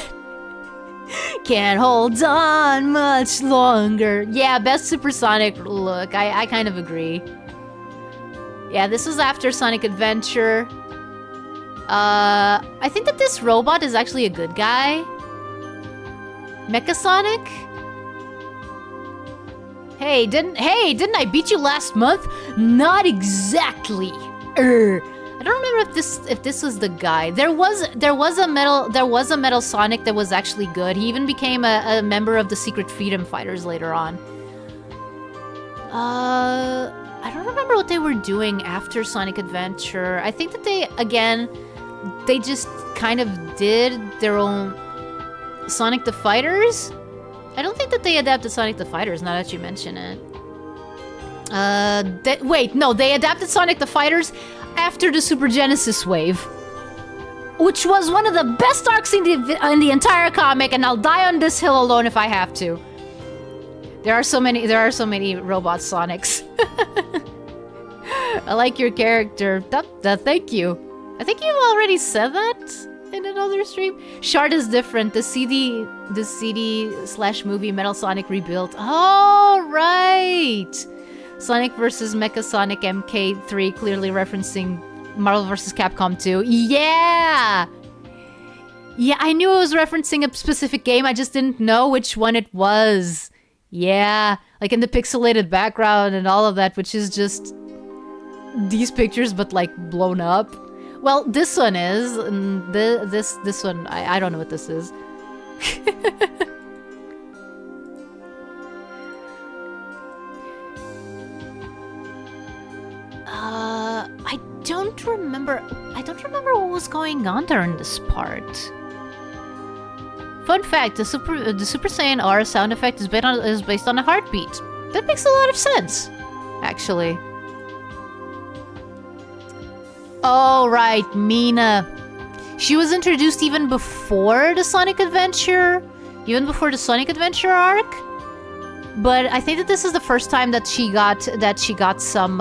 Can't hold on much longer. Yeah, best supersonic look. I kind of agree. Yeah, this was after Sonic Adventure. I think that this robot is actually a good guy. Mecha Sonic? Hey, didn't I beat you last month? Not exactly. I don't remember if this was the guy. There was a metal Sonic that was actually good. He even became a member of the Secret Freedom Fighters later on. I don't remember what they were doing after Sonic Adventure. I think that they just kind of did their own Sonic the Fighters. I don't think that they adapted Sonic the Fighters, now that you mention it. They adapted Sonic the Fighters after the Super Genesis wave, which was one of the best arcs in the entire comic, and I'll die on this hill alone if I have to. There are so many robot Sonics. I like your character. Thank you. I think you already said that in another stream. Shard is different. The CD/movie Metal Sonic Rebuilt. Oh, right. Sonic vs. Mecha Sonic MK3, clearly referencing Marvel vs. Capcom 2. Yeah! Yeah, I knew it was referencing a specific game, I just didn't know which one it was. Yeah, like in the pixelated background and all of that, which is just these pictures but like blown up. Well, this one is, and this one, I don't know what this is. I don't remember what was going on during this part. Fun fact, the Super Saiyan R sound effect is based on a heartbeat. That makes a lot of sense, actually. Oh, right, Mina. She was introduced even before the Sonic Adventure, arc. But I think that this is the first time that she got some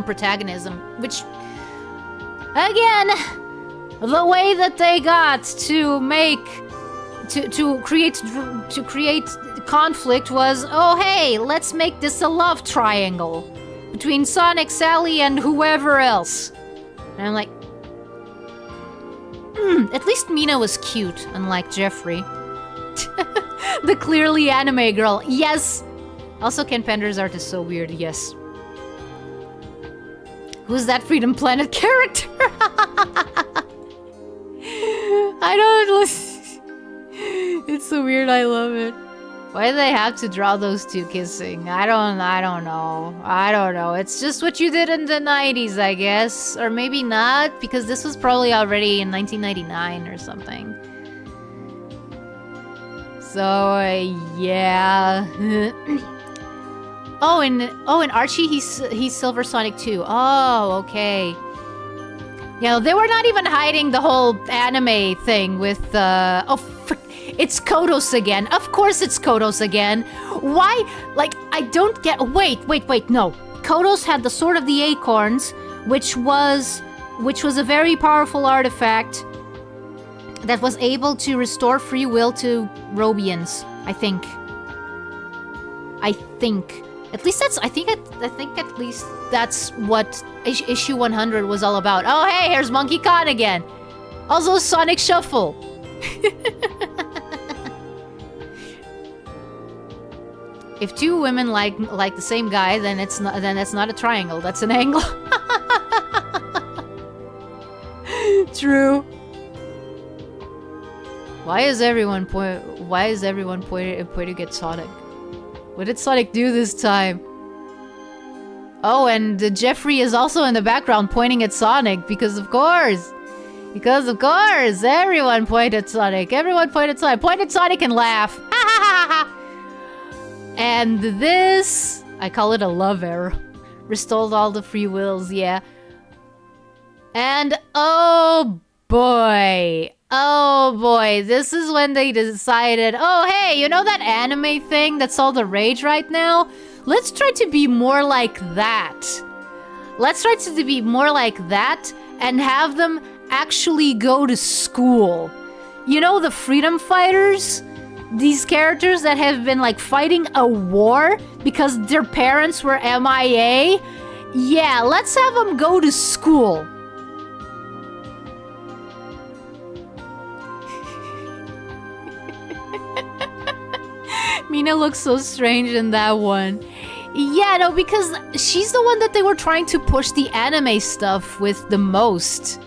protagonism, which, again, the way that they got to create conflict was, oh hey, let's make this a love triangle between Sonic, Sally, and whoever else. And I'm like, at least Mina was cute, unlike Jeffrey. The clearly anime girl, yes! Also, Ken Pender's art is so weird, yes. Who's that Freedom Planet character? I don't... It's so weird, I love it. Why do they have to draw those two kissing? I don't know. It's just what you did in the 90s, I guess. Or maybe not, because this was probably already in 1999 or something. So, yeah. Oh, and Archie, he's Silver Sonic too. Oh, okay. You know, they were not even hiding the whole anime thing with, it's Kodos again. Of course it's Kodos again. Why? Like, I don't get... Wait, no. Kodos had the Sword of the Acorns, which was a very powerful artifact that was able to restore free will to Robians, I think. At least that's... I think at least that's what issue 100 was all about. Oh, hey, here's Monkey Khan again. Also Sonic Shuffle. If two women like the same guy, then that's not a triangle. That's an angle. True. Why is everyone pointing at Sonic? What did Sonic do this time? Oh, and Jeffrey is also in the background pointing at Sonic because of course. Everyone pointed at Sonic. Point at Sonic and laugh. And this, I call it a love arrow. Restored all the free wills, yeah. And oh boy, this is when they decided, oh hey, you know that anime thing that's all the rage right now? Let's try to be more like that. And have them actually go to school. You know the freedom fighters? These characters that have been like fighting a war because their parents were MIA? Yeah, let's have them go to school. Mina looks so strange in that one. Yeah, no, because she's the one that they were trying to push the anime stuff with the most.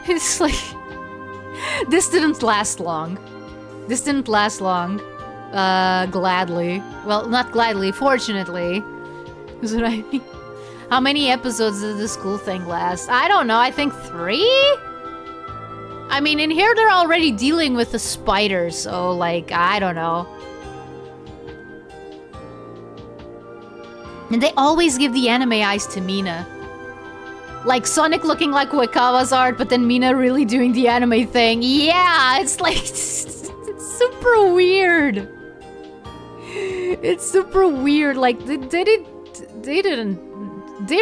It's like... This didn't last long. Gladly. Well, not gladly, fortunately. Is what I mean. How many episodes did the school thing last? I don't know, I think 3? I mean, in here they're already dealing with the spiders, so like, I don't know. And they always give the anime eyes to Mina. Like Sonic looking like Uekawa's art, but then Mina really doing the anime thing. Yeah, it's like, it's super weird. It's super weird. Like they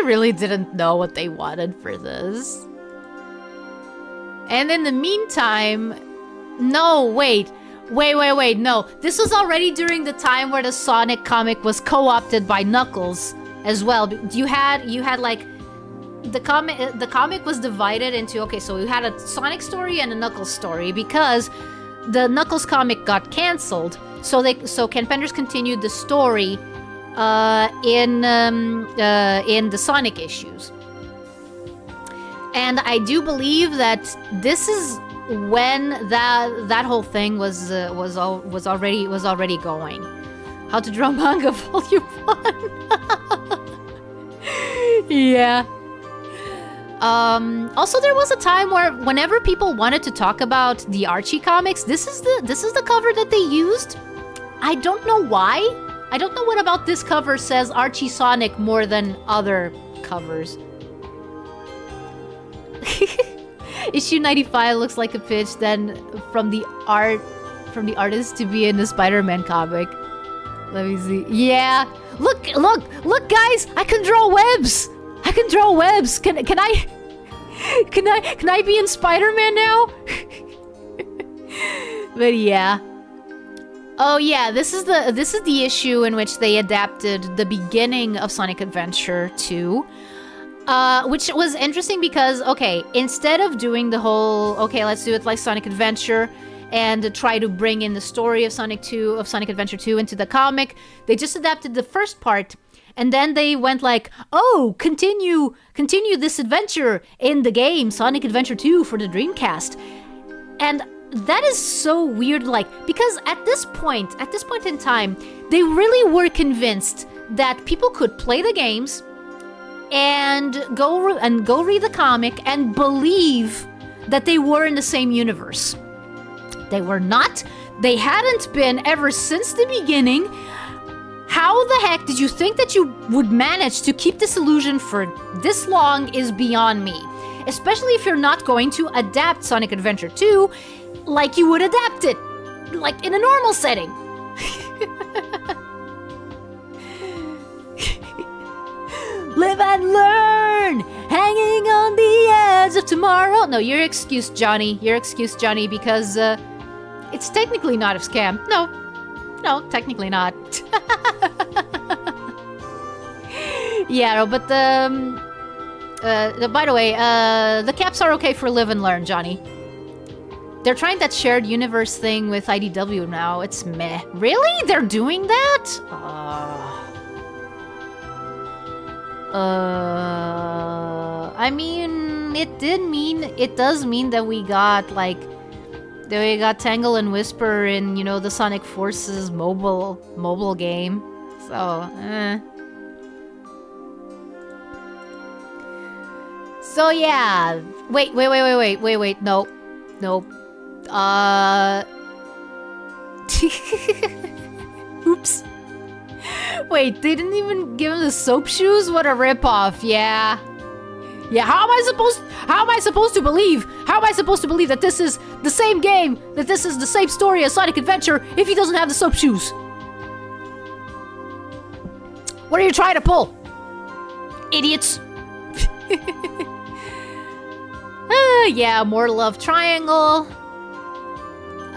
really didn't know what they wanted for this. And in the meantime, no, wait. Wait, no. This was already during the time where the Sonic comic was co-opted by Knuckles as well. You had like the comic was divided into, okay, so we had a Sonic story and a Knuckles story because the Knuckles comic got canceled. So Ken Penders continued the story in the Sonic issues. And I do believe that this is when that whole thing was already going. How to Draw Manga Volume 1. Yeah. Also, there was a time where whenever people wanted to talk about the Archie comics, this is the cover that they used. I don't know why. I don't know what about this cover says Archie Sonic more than other covers. Issue 95 looks like a pitch then from the artist to be in the Spider-Man comic. Let me see. Yeah. Look, guys! I can draw webs! Can I be in Spider-Man now? But yeah. Oh yeah, this is the issue in which they adapted the beginning of Sonic Adventure 2. Which was interesting because, okay, instead of doing the whole, okay, let's do it like Sonic Adventure and try to bring in the story of Sonic Adventure 2 into the comic, they just adapted the first part, and then they went like, oh, continue this adventure in the game Sonic Adventure 2 for the Dreamcast. And that is so weird, like, because at this point in time, they really were convinced that people could play the games and go read the comic and believe that they were in the same universe. They were not. They hadn't been ever since the beginning. How the heck did you think that you would manage to keep this illusion for this long is beyond me. Especially if you're not going to adapt Sonic Adventure 2 like you would adapt it, like in a normal setting. Live and learn! Hanging on the edge of tomorrow! No, you're excused, Johnny. You're excused, Johnny, because it's technically not a scam. No, technically not. Yeah, no, but by the way, the caps are okay for live and learn, Johnny. They're trying that shared universe thing with IDW now. It's meh. Really? They're doing that? I mean, it does mean that we got Tangle and Whisper in, you know, the Sonic Forces mobile game. So, So yeah. Wait. Nope. Oops. Wait, they didn't even give him the soap shoes? What a ripoff! Yeah. How am I supposed to believe that this is the same game, that this is the same story as Sonic Adventure if he doesn't have the soap shoes? What are you trying to pull? Idiots. Yeah, more love triangle.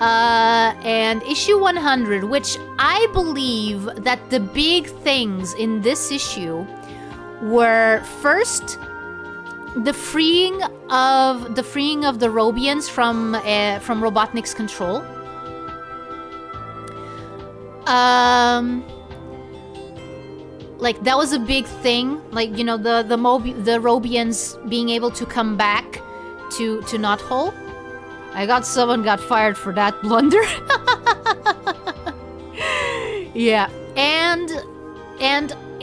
And issue 100, which I believe that the big things in this issue were first the freeing of the Robians from Robotnik's control. Like that was a big thing. Like, you know, the Robians being able to come back to Knothole. Someone got fired for that blunder. Yeah, and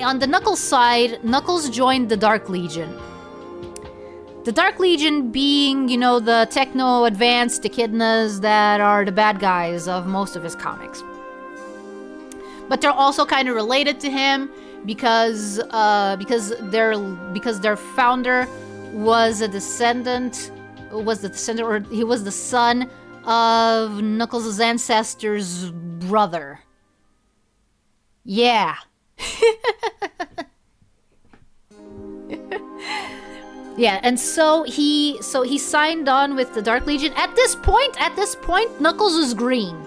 on the Knuckles side, Knuckles joined the Dark Legion. The Dark Legion being, you know, the techno-advanced echidnas that are the bad guys of most of his comics. But they're also kind of related to him because their founder was he was the son of Knuckles' ancestor's brother. Yeah. Yeah, and so he signed on with the Dark Legion. At this point, Knuckles is green.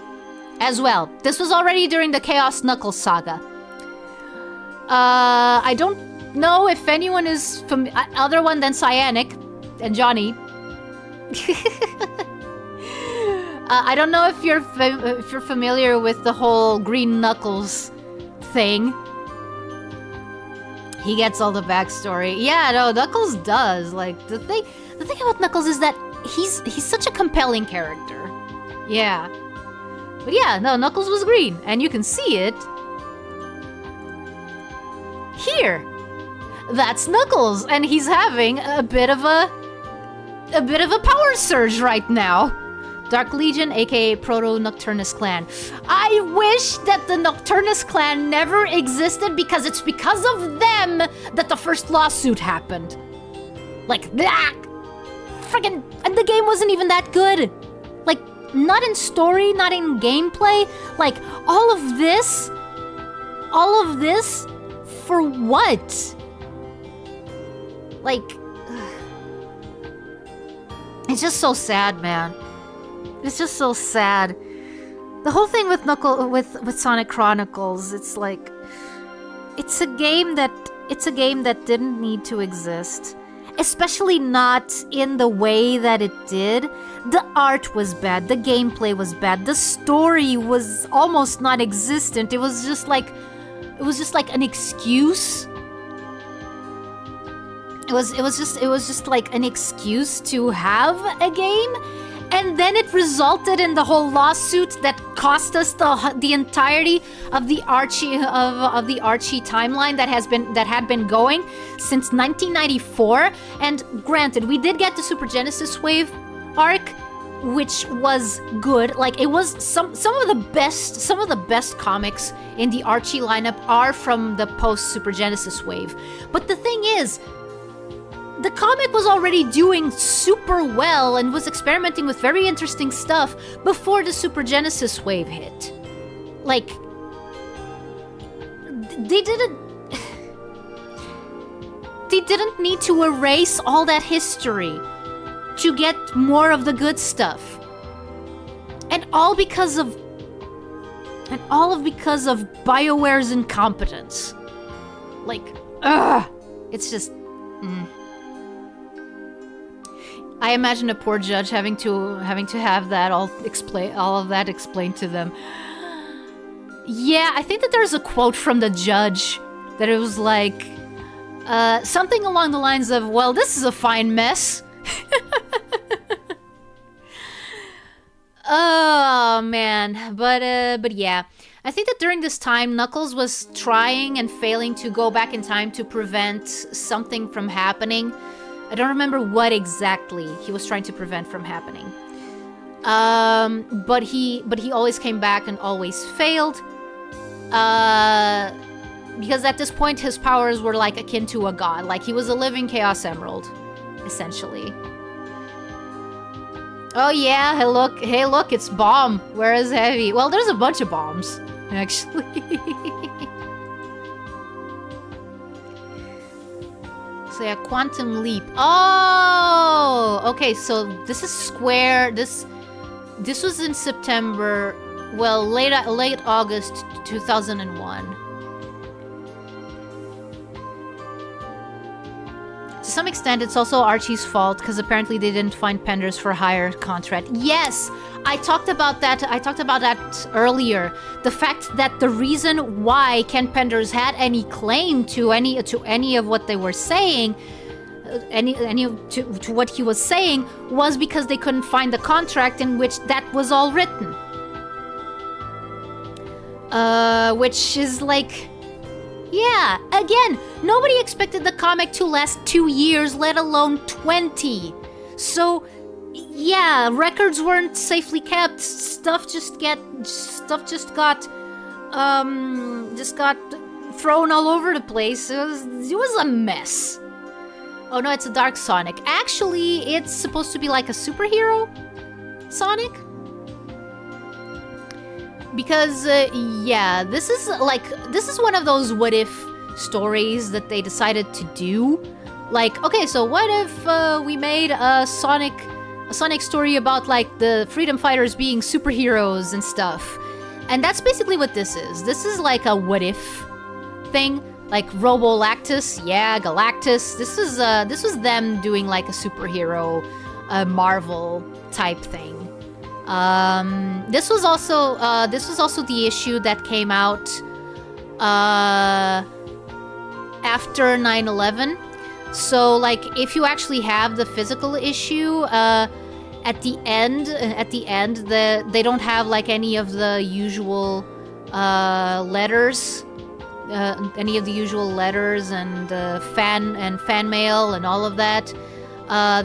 as well. This was already during the Chaos Knuckles saga. I don't know if anyone is other one than Cyanic and Johnny. I don't know if you're familiar with the whole Green Knuckles thing. He gets all the backstory. Yeah, no, Knuckles does. Like the thing about Knuckles is that he's such a compelling character. Yeah. But yeah, no, Knuckles was green, and you can see it here. That's Knuckles, and he's having a bit of a power surge right now. Dark Legion, aka Proto-Nocturnus Clan. I wish that the Nocturnus Clan never existed because it's because of them that the first lawsuit happened. Like, that! Friggin', and the game wasn't even that good. Like, not in story, not in gameplay. Like, all of this for what? Like, it's just so sad, man. It's just so sad. The whole thing with with Sonic Chronicles, it's like it's a game that didn't need to exist. Especially not in the way that it did. The art was bad, the gameplay was bad, the story was almost non-existent. It was just like an excuse. It was just like an excuse to have a game. And then it resulted in the whole lawsuit that cost us the entirety of the Archie of the Archie timeline that had been going since 1994. And granted, we did get the Super Genesis Wave arc, which was good. Like, it was some of the best comics in the Archie lineup are from the post Super Genesis Wave. But the thing is, the comic was already doing super well and was experimenting with very interesting stuff before the Super Genesis Wave hit. Like, they didn't need to erase all that history to get more of the good stuff. And all because of BioWare's incompetence. Like, it's just I imagine a poor judge having to have that all of that explained to them. Yeah, I think that there's a quote from the judge that it was like something along the lines of, "Well, this is a fine mess." Oh man, but yeah. I think that during this time, Knuckles was trying and failing to go back in time to prevent something from happening. I don't remember what exactly he was trying to prevent from happening. But he always came back and always failed. Because at this point his powers were like akin to a god. Like, he was a living Chaos Emerald, essentially. Oh yeah, hey look, it's Bomb. Where is Heavy? Well, there's a bunch of bombs, actually. So yeah, Quantum Leap. Oh, okay. So this is Square. This was in September. Well, late August 2001. To some extent, it's also Archie's fault because apparently they didn't find Penders for hire contract. Yes, I talked about that. I talked about that earlier. The fact that the reason why Ken Penders had any claim to any of what they were saying, to what he was saying, was because they couldn't find the contract in which that was all written. Which is like, yeah, again, nobody expected the comic to last 2 years, let alone 20. So, yeah, records weren't safely kept. Stuff just got thrown all over the place. It was a mess. Oh no, it's a Dark Sonic. Actually, it's supposed to be like a superhero Sonic. Because, yeah, this is one of those what if stories that they decided to do. Like, okay, so what if we made a Sonic story about, like, the freedom fighters being superheroes and stuff? And that's basically what this is. This is like a what if thing. Like Robo-Lactus, yeah, Galactus. This was them doing like a superhero, Marvel type thing. This was also the issue that came out after 9/11. So like if you actually have the physical issue, at the end, they don't have like any of the usual letters. Any of the usual letters and fan mail and all of that.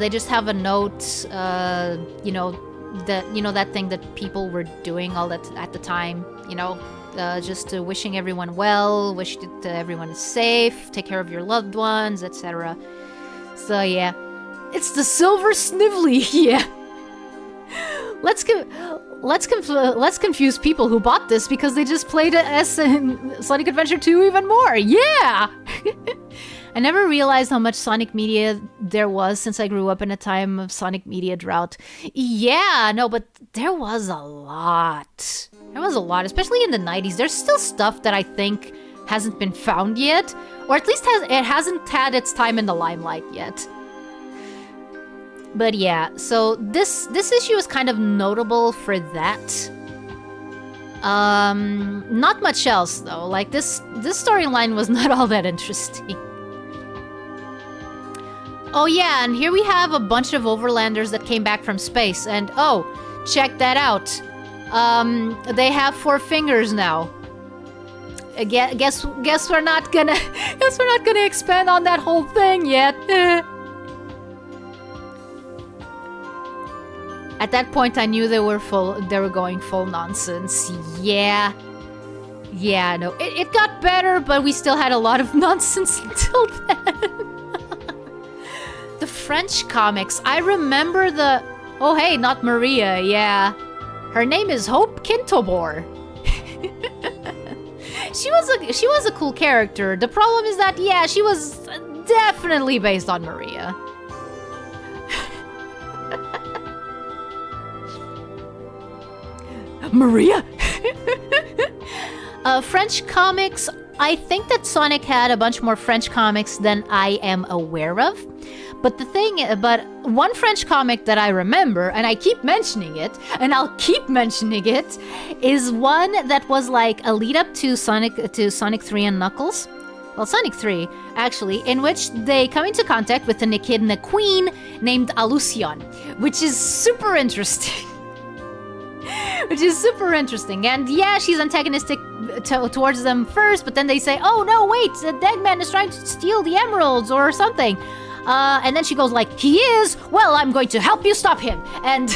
They just have a note, that thing that people were doing all that at the time, just wishing everyone well, wish that everyone is safe, take care of your loved ones, etc. So yeah, it's the Silver Snively, yeah. Let's confuse people who bought this because they just played S in Sonic Adventure 2 even more. Yeah! I never realized how much Sonic media there was since I grew up in a time of Sonic media drought. Yeah, no, but there was a lot. There was a lot, especially in the 90s. There's still stuff that I think hasn't been found yet, or at least it hasn't had its time in the limelight yet. But yeah, so this issue is kind of notable for that. Not much else though. Like this storyline was not all that interesting. Oh yeah, and here we have a bunch of overlanders that came back from space, and oh, check that out. They have 4 fingers now. Guess we're not gonna expand on that whole thing yet. At that point, I knew they were going full nonsense. Yeah, no, it got better, but we still had a lot of nonsense until then. The French comics, I remember the... Oh hey, not Maria, yeah. Her name is Hope Kintobor. She was a cool character. The problem is that, yeah, she was definitely based on Maria. Maria? French comics, I think that Sonic had a bunch more French comics than I am aware of. But one French comic that I remember, and I keep mentioning it, and I'll keep mentioning it, is one that was like a lead up to Sonic 3 and Knuckles. Well, Sonic 3, actually, in which they come into contact with an echidna queen named Alucion, which is super interesting. And yeah, she's antagonistic towards them first, but then they say, oh no, wait, the dead man is trying to steal the emeralds or something. And then she goes like, he is? Well, I'm going to help you stop him. And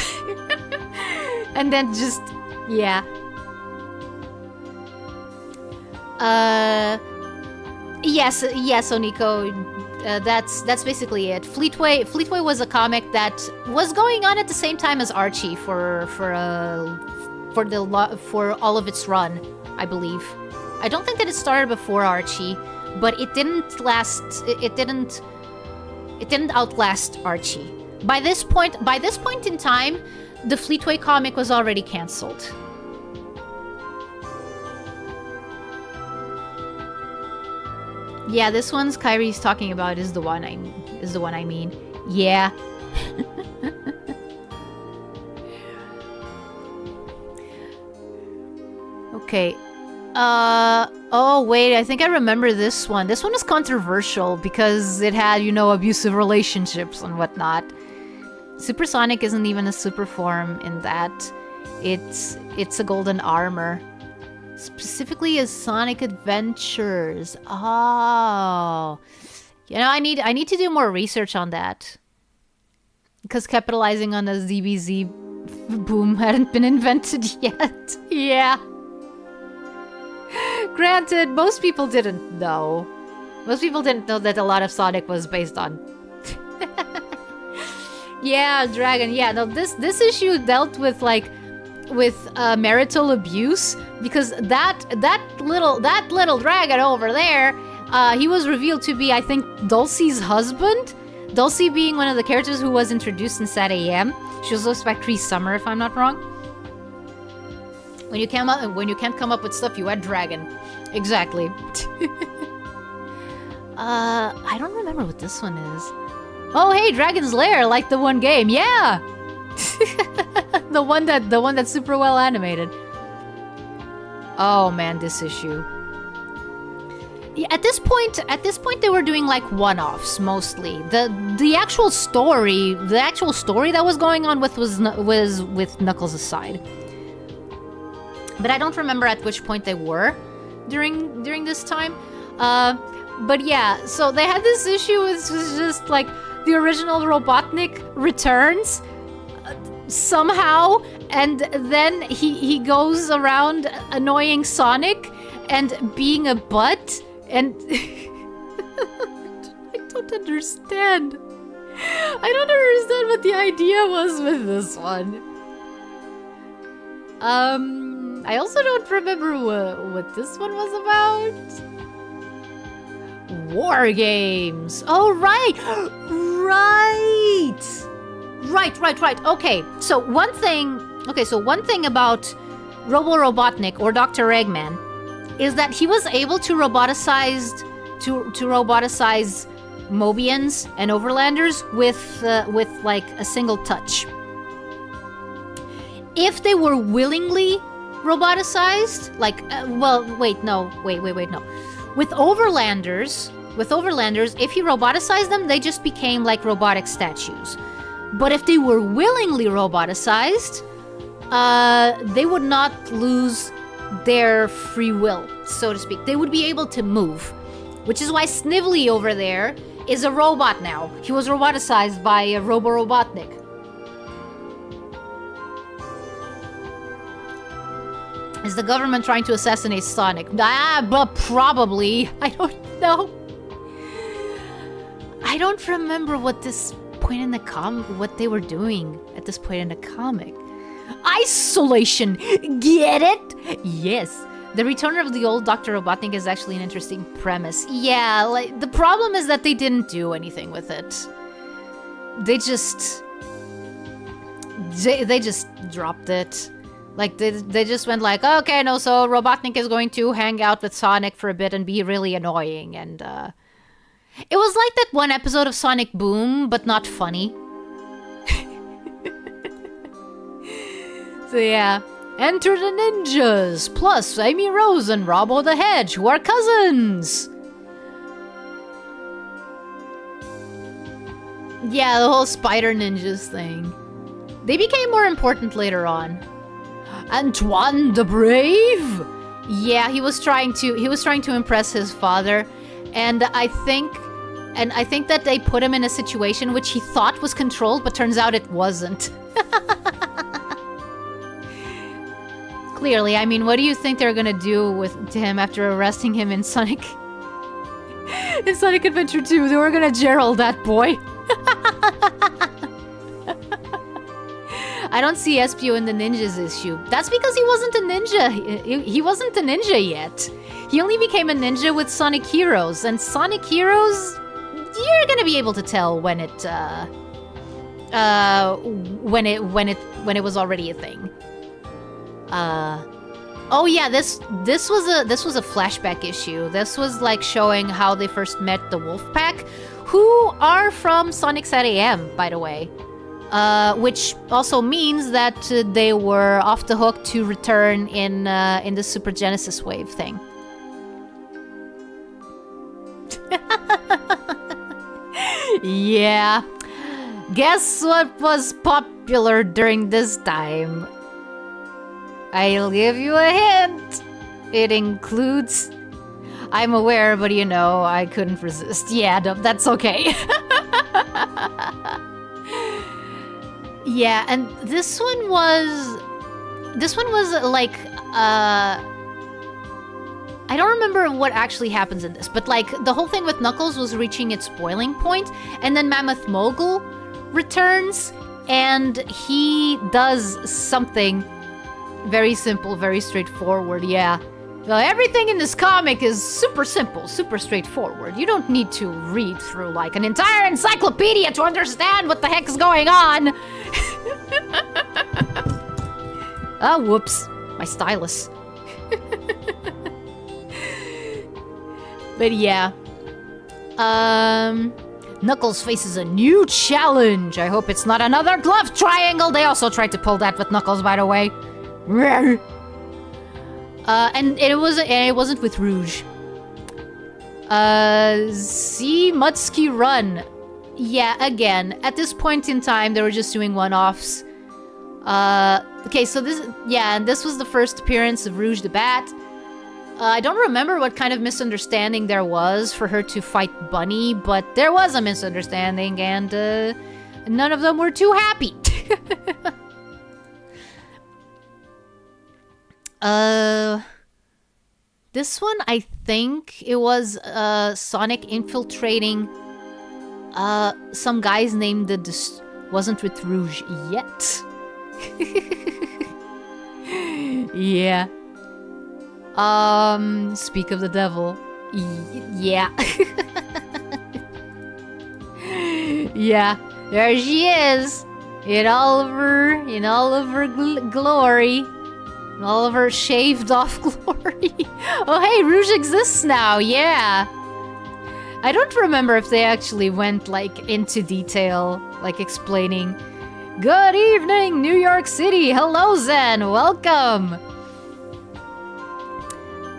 and then just, yeah. Yes, Oniko, that's basically it. Fleetway was a comic that was going on at the same time as Archie for all of its run, I believe. I don't think that it started before Archie, but it didn't outlast Archie. By this point in time, the Fleetway comic was already cancelled. Yeah, this one's Kairi's talking about is the one I mean. Yeah. Okay. Oh wait, I think I remember this one. This one was controversial because it had, abusive relationships and whatnot. Super Sonic isn't even a super form in that. It's a golden armor. Specifically as Sonic Adventures. Oh. I need to do more research on that. Because capitalizing on the ZBZ boom hadn't been invented yet. Yeah. Granted, most people didn't know. Most people didn't know that a lot of Sonic was based on... Yeah, Dragon. Yeah, no, this issue dealt with marital abuse, because that little dragon over there, he was revealed to be, I think, Dulcie's husband. Dulcie being one of the characters who was introduced in Sad AM. She was voiced by Cree Summer, if I'm not wrong. When you can't come up with stuff, you add dragon. Exactly. I don't remember what this one is. Oh, hey, Dragon's Lair, like the one game. Yeah. the one that's super well animated. Oh man, this issue. Yeah, at this point they were doing like one-offs mostly. The actual story that was going on was with Knuckles aside. But I don't remember at which point they were during this time. But yeah, so they had this issue. It was just like the original Robotnik returns somehow, and then he goes around annoying Sonic and being a butt, and I don't understand. I don't understand what the idea was with this one. I also don't remember what this one was about. War games. Oh, right. Right. Okay. So one thing about Robo-Robotnik or Dr. Eggman is that he was able to roboticize Mobians and Overlanders with like a single touch. If they were willingly roboticized, like wait, no. With Overlanders, if he roboticized them, they just became like robotic statues. But if they were willingly roboticized, they would not lose their free will, so to speak. They would be able to move, which is why Snively over there is a robot now. He was roboticized by a Robo-Robotnik. Is the government trying to assassinate Sonic? But probably. I don't know. I don't remember what this point in the what they were doing at this point in the comic. Isolation! Get it? Yes. The return of the old Dr. Robotnik is actually an interesting premise. Yeah, like, the problem is that they didn't do anything with it. They just dropped it. Like, they just went like, okay, no, so Robotnik is going to hang out with Sonic for a bit and be really annoying, and, it was like that one episode of Sonic Boom, but not funny. So yeah. Enter the ninjas, plus Amy Rose and Robbo the Hedge, who are cousins! Yeah, the whole spider ninjas thing. They became more important later on. Antoine the Brave? Yeah, he was trying to impress his father, and I think that they put him in a situation which he thought was controlled, but turns out it wasn't. Clearly, I mean, what do you think they're gonna do to him after arresting him in Sonic Adventure 2? They were gonna Gerald that boy. I don't see Espio in the ninjas issue. That's because he wasn't a ninja. He wasn't a ninja yet. He only became a ninja with Sonic Heroes, and Sonic Heroes, you're gonna be able to tell when it was already a thing. Oh yeah, this was a flashback issue. This was like showing how they first met the Wolfpack, who are from Sonic Sat AM, by the way. Which also means that they were off the hook to return in the Super Genesis Wave thing. Yeah. Guess what was popular during this time? I'll give you a hint. It includes... I'm aware, but you know, I couldn't resist. Yeah, that's okay. Yeah, and this one was like, I don't remember what actually happens in this, but like the whole thing with Knuckles was reaching its boiling point, and then Mammoth Mogul returns, and he does something very simple, very straightforward. Yeah. Well, everything in this comic is super simple, super straightforward. You don't need to read through like an entire encyclopedia to understand what the heck is going on. Ah, whoops. My stylus. But yeah. Knuckles faces a new challenge. I hope it's not another glove triangle. They also tried to pull that with Knuckles, by the way. And it wasn't with Rouge. Z Mutsky Run. Yeah, again, at this point in time, they were just doing one-offs. Okay, so this was the first appearance of Rouge the Bat. I don't remember what kind of misunderstanding there was for her to fight Bunny, but there was a misunderstanding, and none of them were too happy. This one, I think it was Sonic infiltrating some guys named wasn't with Rouge yet. Yeah. Speak of the devil. Yeah. Yeah, there she is. In all of her glory. In all of her shaved off glory. Oh hey, Rouge exists now, yeah. I don't remember if they actually went, like, into detail, like, explaining, "Good evening, New York City! Hello, Zen! Welcome!"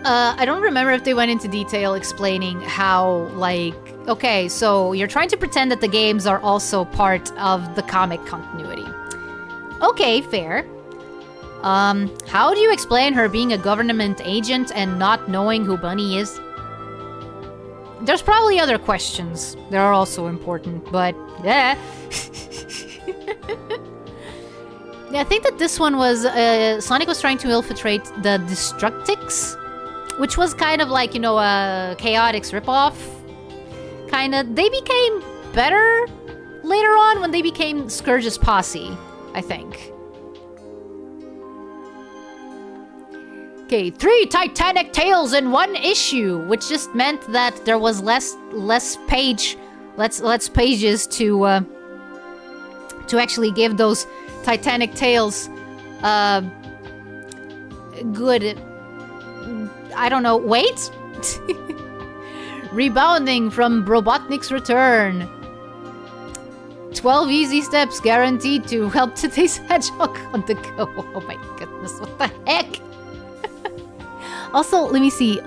I don't remember if they went into detail explaining how, like, okay, so you're trying to pretend that the games are also part of the comic continuity. Okay, fair. How do you explain her being a government agent and not knowing who Bunny is? There's probably other questions that are also important, but yeah. Yeah, I think that this one was, Sonic was trying to infiltrate the Destructics, which was kind of like, you know, a Chaotix ripoff. Kinda. They became better later on when they became Scourge's posse, I think. Okay, 3 Titanic Tales in 1 issue, which just meant that there was less pages to actually give those Titanic Tales good, I don't know, weight? Rebounding from Robotnik's return. 12 easy steps guaranteed to help today's hedgehog on the go. Oh my goodness, what the heck? Also, let me see.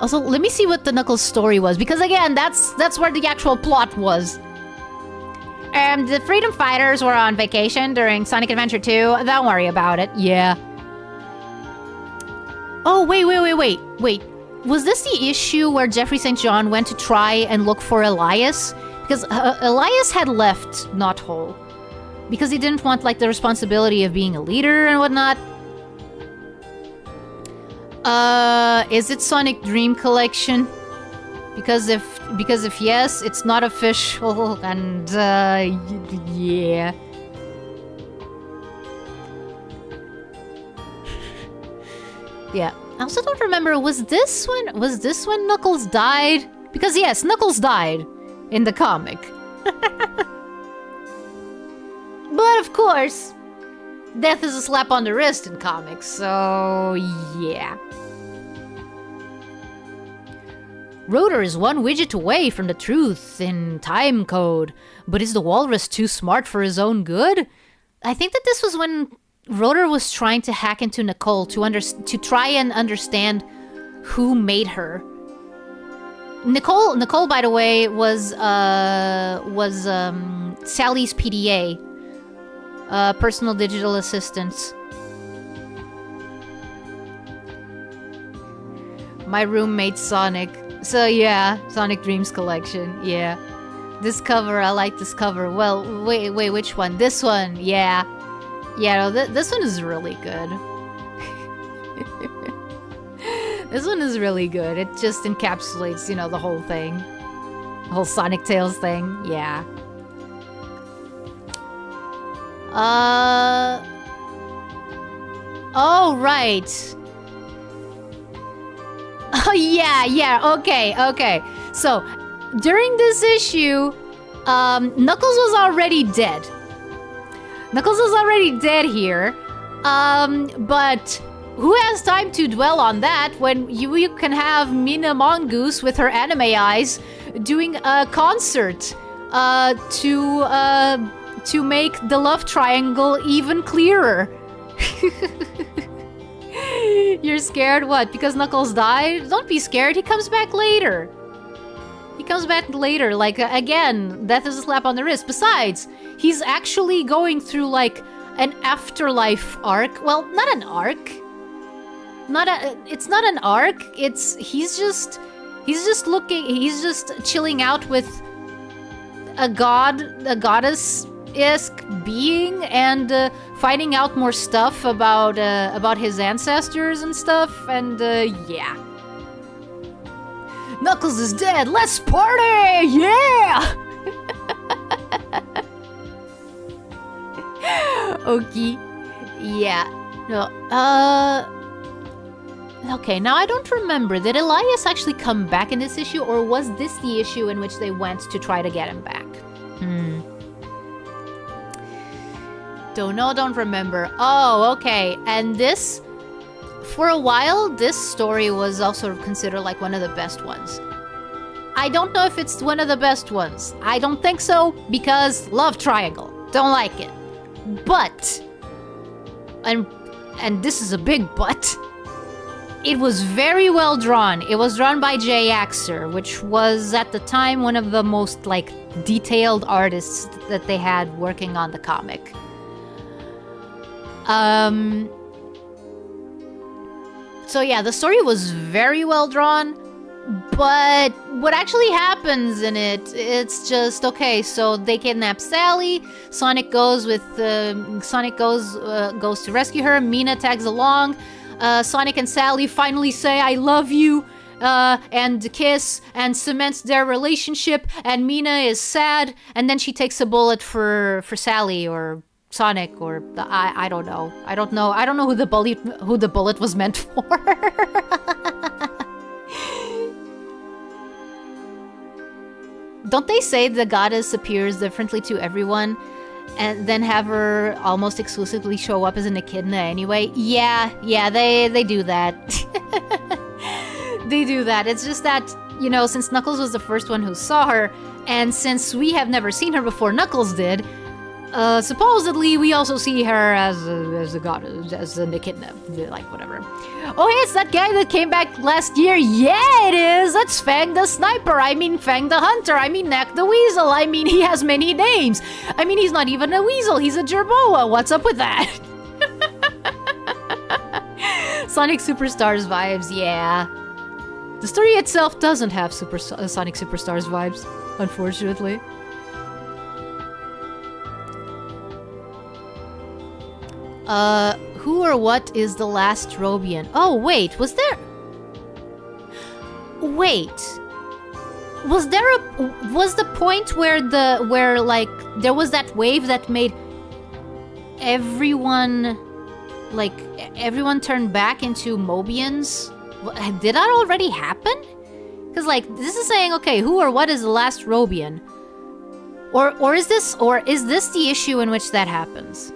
Also, let me see what the Knuckles story was, because again, that's where the actual plot was. The Freedom Fighters were on vacation during Sonic Adventure 2. Don't worry about it. Yeah. Oh, wait. Was this the issue where Jeffrey St. John went to try and look for Elias? Because Elias had left Knothole. Because he didn't want, like, the responsibility of being a leader and whatnot. Is it Sonic Dream Collection? Because if yes, it's not official, and, yeah. Yeah. I also don't remember, was this when Knuckles died? Because yes, Knuckles died in the comic. But of course, death is a slap on the wrist in comics, so yeah. Rotor is 1 widget away from the truth in time code, but is the walrus too smart for his own good? I think that this was when Rotor was trying to hack into Nicole to try and understand who made her. Nicole, by the way, was Sally's PDA, personal digital assistant. My roommate Sonic. So yeah, Sonic Dreams Collection. Yeah, this cover, I like this cover. Well, wait, which one? This one. Yeah. Yeah, no, this one is really good. This one is really good. It just encapsulates, you know, the whole thing. The whole Sonic Tales thing. Yeah. Oh, right. Oh, yeah, okay. So, during this issue, Knuckles was already dead. Knuckles is already dead here. But who has time to dwell on that when you can have Mina Mongoose with her anime eyes doing a concert to make the love triangle even clearer. You're scared? What? Because Knuckles died? Don't be scared, he comes back later. He comes back later, like, again, death is a slap on the wrist. Besides, he's actually going through, like, an afterlife arc. Well, not an arc. It's not an arc, he's just chilling out with a goddess-esque being and finding out more stuff about his ancestors and stuff, and yeah. Knuckles is dead, let's party! Yeah! Okay. Yeah. No, okay, now I don't remember. Did Elias actually come back in this issue, or was this the issue in which they went to try to get him back? Don't know, don't remember. Oh, okay. And this, for a while, this story was also considered like one of the best ones. I don't know if it's one of the best ones. I don't think so, because love triangle. Don't like it. But, and this is a big but, it was very well drawn. It was drawn by Jay Axer, which was at the time one of the most like detailed artists that they had working on the comic. So yeah, the story was very well drawn, but what actually happens in it, it's just, okay, so they kidnap Sally, Sonic goes to rescue her, Mina tags along, Sonic and Sally finally say, I love you, and kiss, and cements their relationship, and Mina is sad, and then she takes a bullet for Sally, or Sonic, or I don't know. I don't know who the bullet was meant for. Don't they say the goddess appears differently to everyone, and then have her almost exclusively show up as an echidna anyway? Yeah, they do that. They do that. It's just that, you know, since Knuckles was the first one who saw her, and since we have never seen her before Knuckles did, supposedly we also see her as a goddess, as an echidna, like whatever. Oh hey, it's that guy that came back last year. Yeah, it is. That's Fang the Sniper. I mean Fang the Hunter. I mean Neck the Weasel. I mean he has many names. I mean he's not even a weasel. He's a gerboa. What's up with that? Sonic Superstars vibes. Yeah. The story itself doesn't have Sonic Superstars vibes, unfortunately. Who or what is the last Robian? Oh, wait, was there... Wait. Was the point where like, there was that wave that made everyone turn back into Mobians? Did that already happen? Because, like, this is saying, okay, who or what is the last Robian? Or is this the issue in which that happens?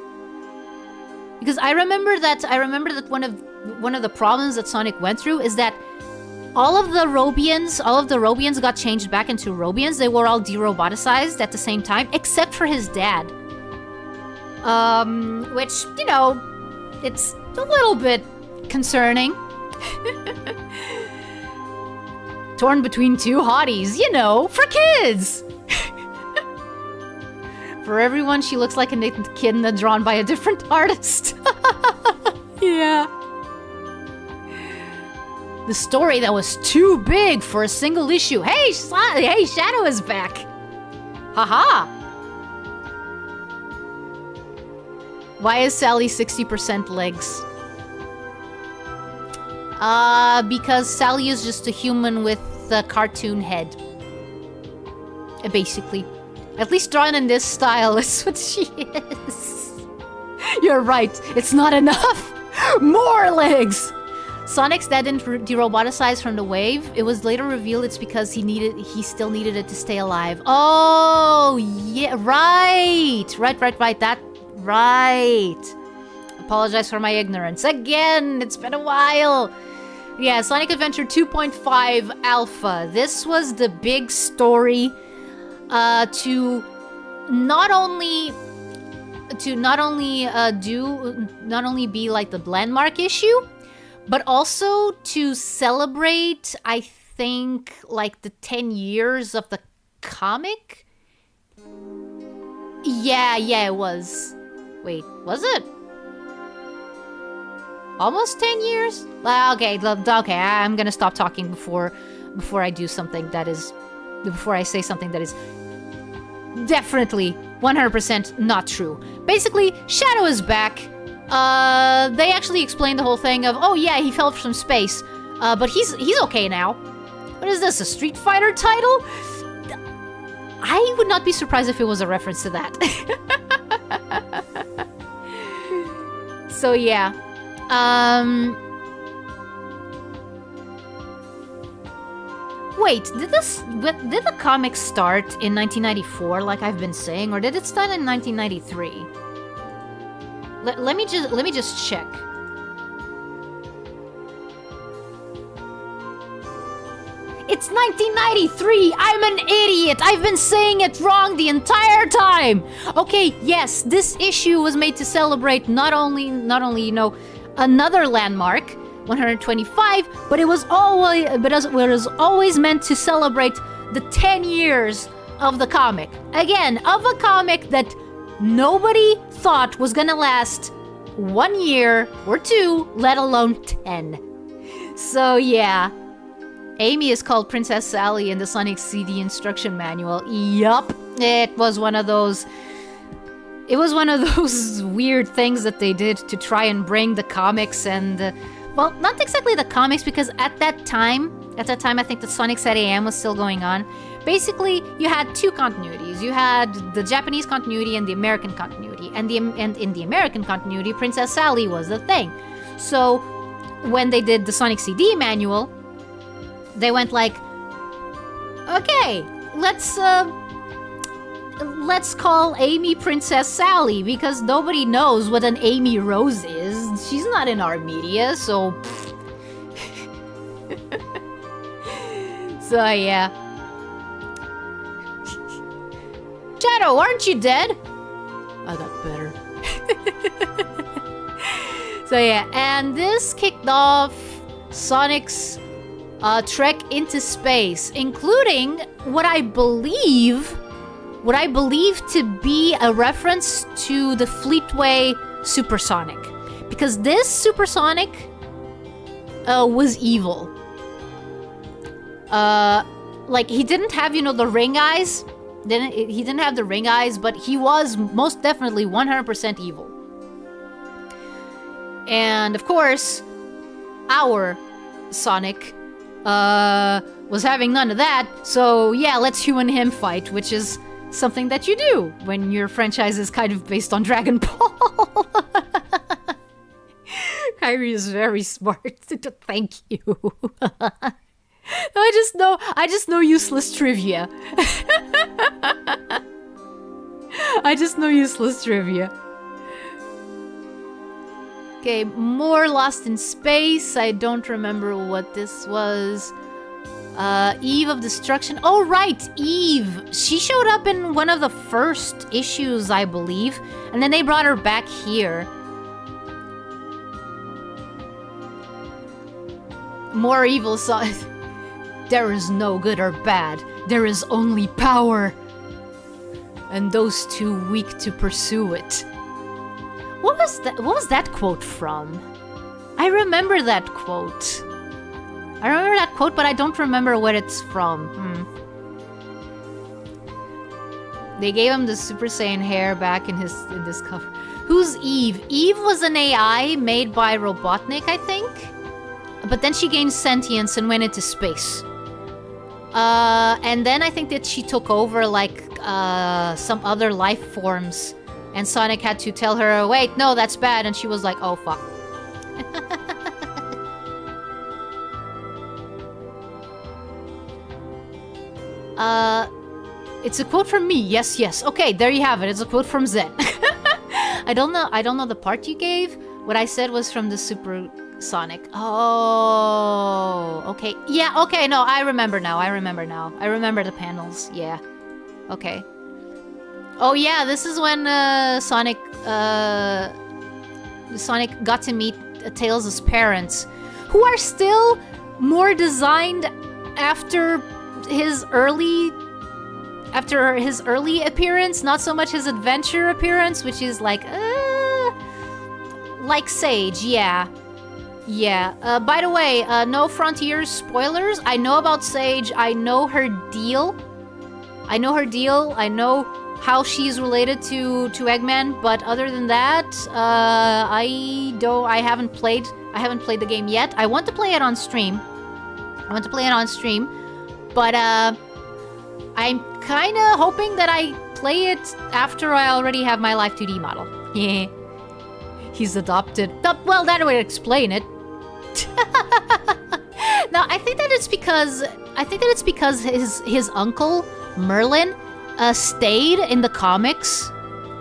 Because I remember that one of the problems that Sonic went through is that all of the Robians got changed back into Robians. They were all de-roboticized at the same time, except for his dad. Which, you know, it's a little bit concerning. Torn between two hotties, you know, for kids! For everyone, she looks like an echidna drawn by a different artist. Yeah. The story that was too big for a single issue. Hey, Shadow is back. Haha. Why is Sally 60% legs? Because Sally is just a human with a cartoon head. Basically. At least drawn in this style is what she is. You're right, it's not enough! More legs! Sonic's dad didn't de-roboticize from the wave. It was later revealed it's because he still needed it to stay alive. Oh, yeah, right! Right. Right. Apologize for my ignorance. Again, it's been a while. Yeah, Sonic Adventure 2.5 Alpha. This was the big story to not only be like the landmark issue, but also to celebrate, I think, like the 10 years of the comic. Yeah, it was. Wait, was it? Almost 10 years? Okay, I'm gonna stop talking before I do something that is... Before I say something that is definitely 100% not true. Basically, Shadow is back. They actually explained the whole thing of, oh yeah, he fell from space. But he's okay now. What is this, a Street Fighter title? I would not be surprised if it was a reference to that. So yeah. Wait, did the comic start in 1994 like I've been saying, or did it start in 1993? Let me just check. It's 1993! I'm an idiot! I've been saying it wrong the entire time! Okay, yes, this issue was made to celebrate not only, you know, another landmark, 125, but it was always meant to celebrate the 10 years of the comic. Again, of a comic that nobody thought was gonna last 1 year or 2, let alone 10. So yeah. Amy is called Princess Sally in the Sonic CD instruction manual. Yup, it was one of those weird things that they did to try and bring the comics and, well, not exactly the comics, because at that time, I think the Sonic Set AM was still going on. Basically, you had two continuities. You had the Japanese continuity and the American continuity. And in the American continuity, Princess Sally was the thing. So, when they did the Sonic CD manual, they went like, okay, let's call Amy Princess Sally, because nobody knows what an Amy Rose is. She's not in our media, so... So, yeah. Shadow, aren't you dead? I got better. So, yeah, and this kicked off Sonic's trek into space, including what I believe to be a reference to the Fleetway Supersonic, because this Supersonic was evil. Like, he didn't have, you know, the ring eyes. He didn't have the ring eyes, but he was most definitely 100% evil. And of course, our Sonic was having none of that, so yeah, let's you and him fight, which is something that you do when your franchise is kind of based on Dragon Ball. Kairi is very smart. Thank you. I just know useless trivia. I just know useless trivia. Okay, more Lost in Space. I don't remember what this was. Eve of Destruction. Oh, right, Eve. She showed up in one of the first issues, I believe. And then they brought her back here. More evil side. There is no good or bad. There is only power. And those too weak to pursue it. What was that quote from? I remember that quote. But I don't remember what it's from. They gave him the Super Saiyan hair back in this cover. Who's Eve? Eve was an AI made by Robotnik, I think. But then she gained sentience and went into space. And then I think that she took over like some other life forms. And Sonic had to tell her, wait, no, that's bad. And she was like, oh, fuck. It's a quote from me. Yes. Okay, there you have it. It's a quote from Zen. I don't know the part you gave. What I said was from the Super Sonic. Oh, okay. Yeah, okay, no, I remember now. I remember the panels. Yeah. Okay. Oh yeah, this is when Sonic got to meet Tails' parents, who are still more designed after his early appearance, not so much his adventure appearance, which is like Sage, yeah. Yeah. By the way, no Frontiers spoilers. I know about Sage. I know her deal. I know how she's related to Eggman, but other than that, I haven't played the game yet. I want to play it on stream. But I'm kind of hoping that I play it after I already have my Live 2D model. Yeah. He's adopted. Well, that would explain it. Now, I think that it's because his uncle Merlin stayed in the comics.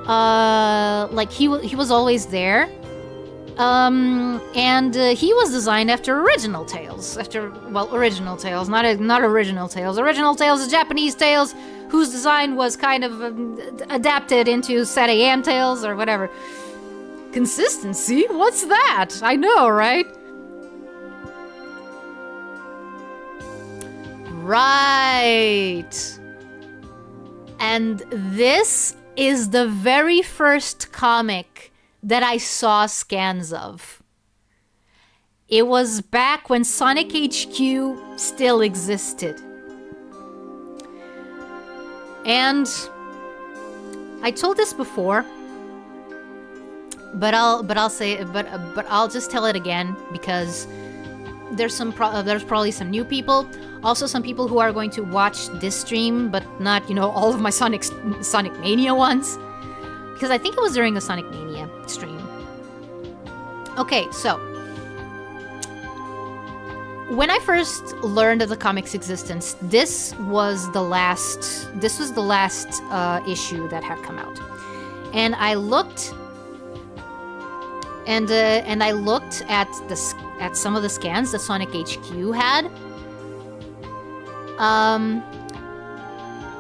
Like he was always there. And he was designed after original Tales. Original Tales, not original Tales. Original Tales is Japanese Tales, whose design was kind of adapted into Set AM Tales or whatever. Consistency? What's that? I know, right? Right. And this is the very first comic that I saw scans of. It was back when Sonic HQ still existed. And I told this before, but I'll just tell it again because there's probably some new people, also some people who are going to watch this stream, but not, all of my Sonic Mania ones, because I think it was during the Sonic Mania stream. Okay, so when I first learned of the comic's existence, this was the last issue that had come out, and I looked. And I looked at some of the scans that Sonic HQ had,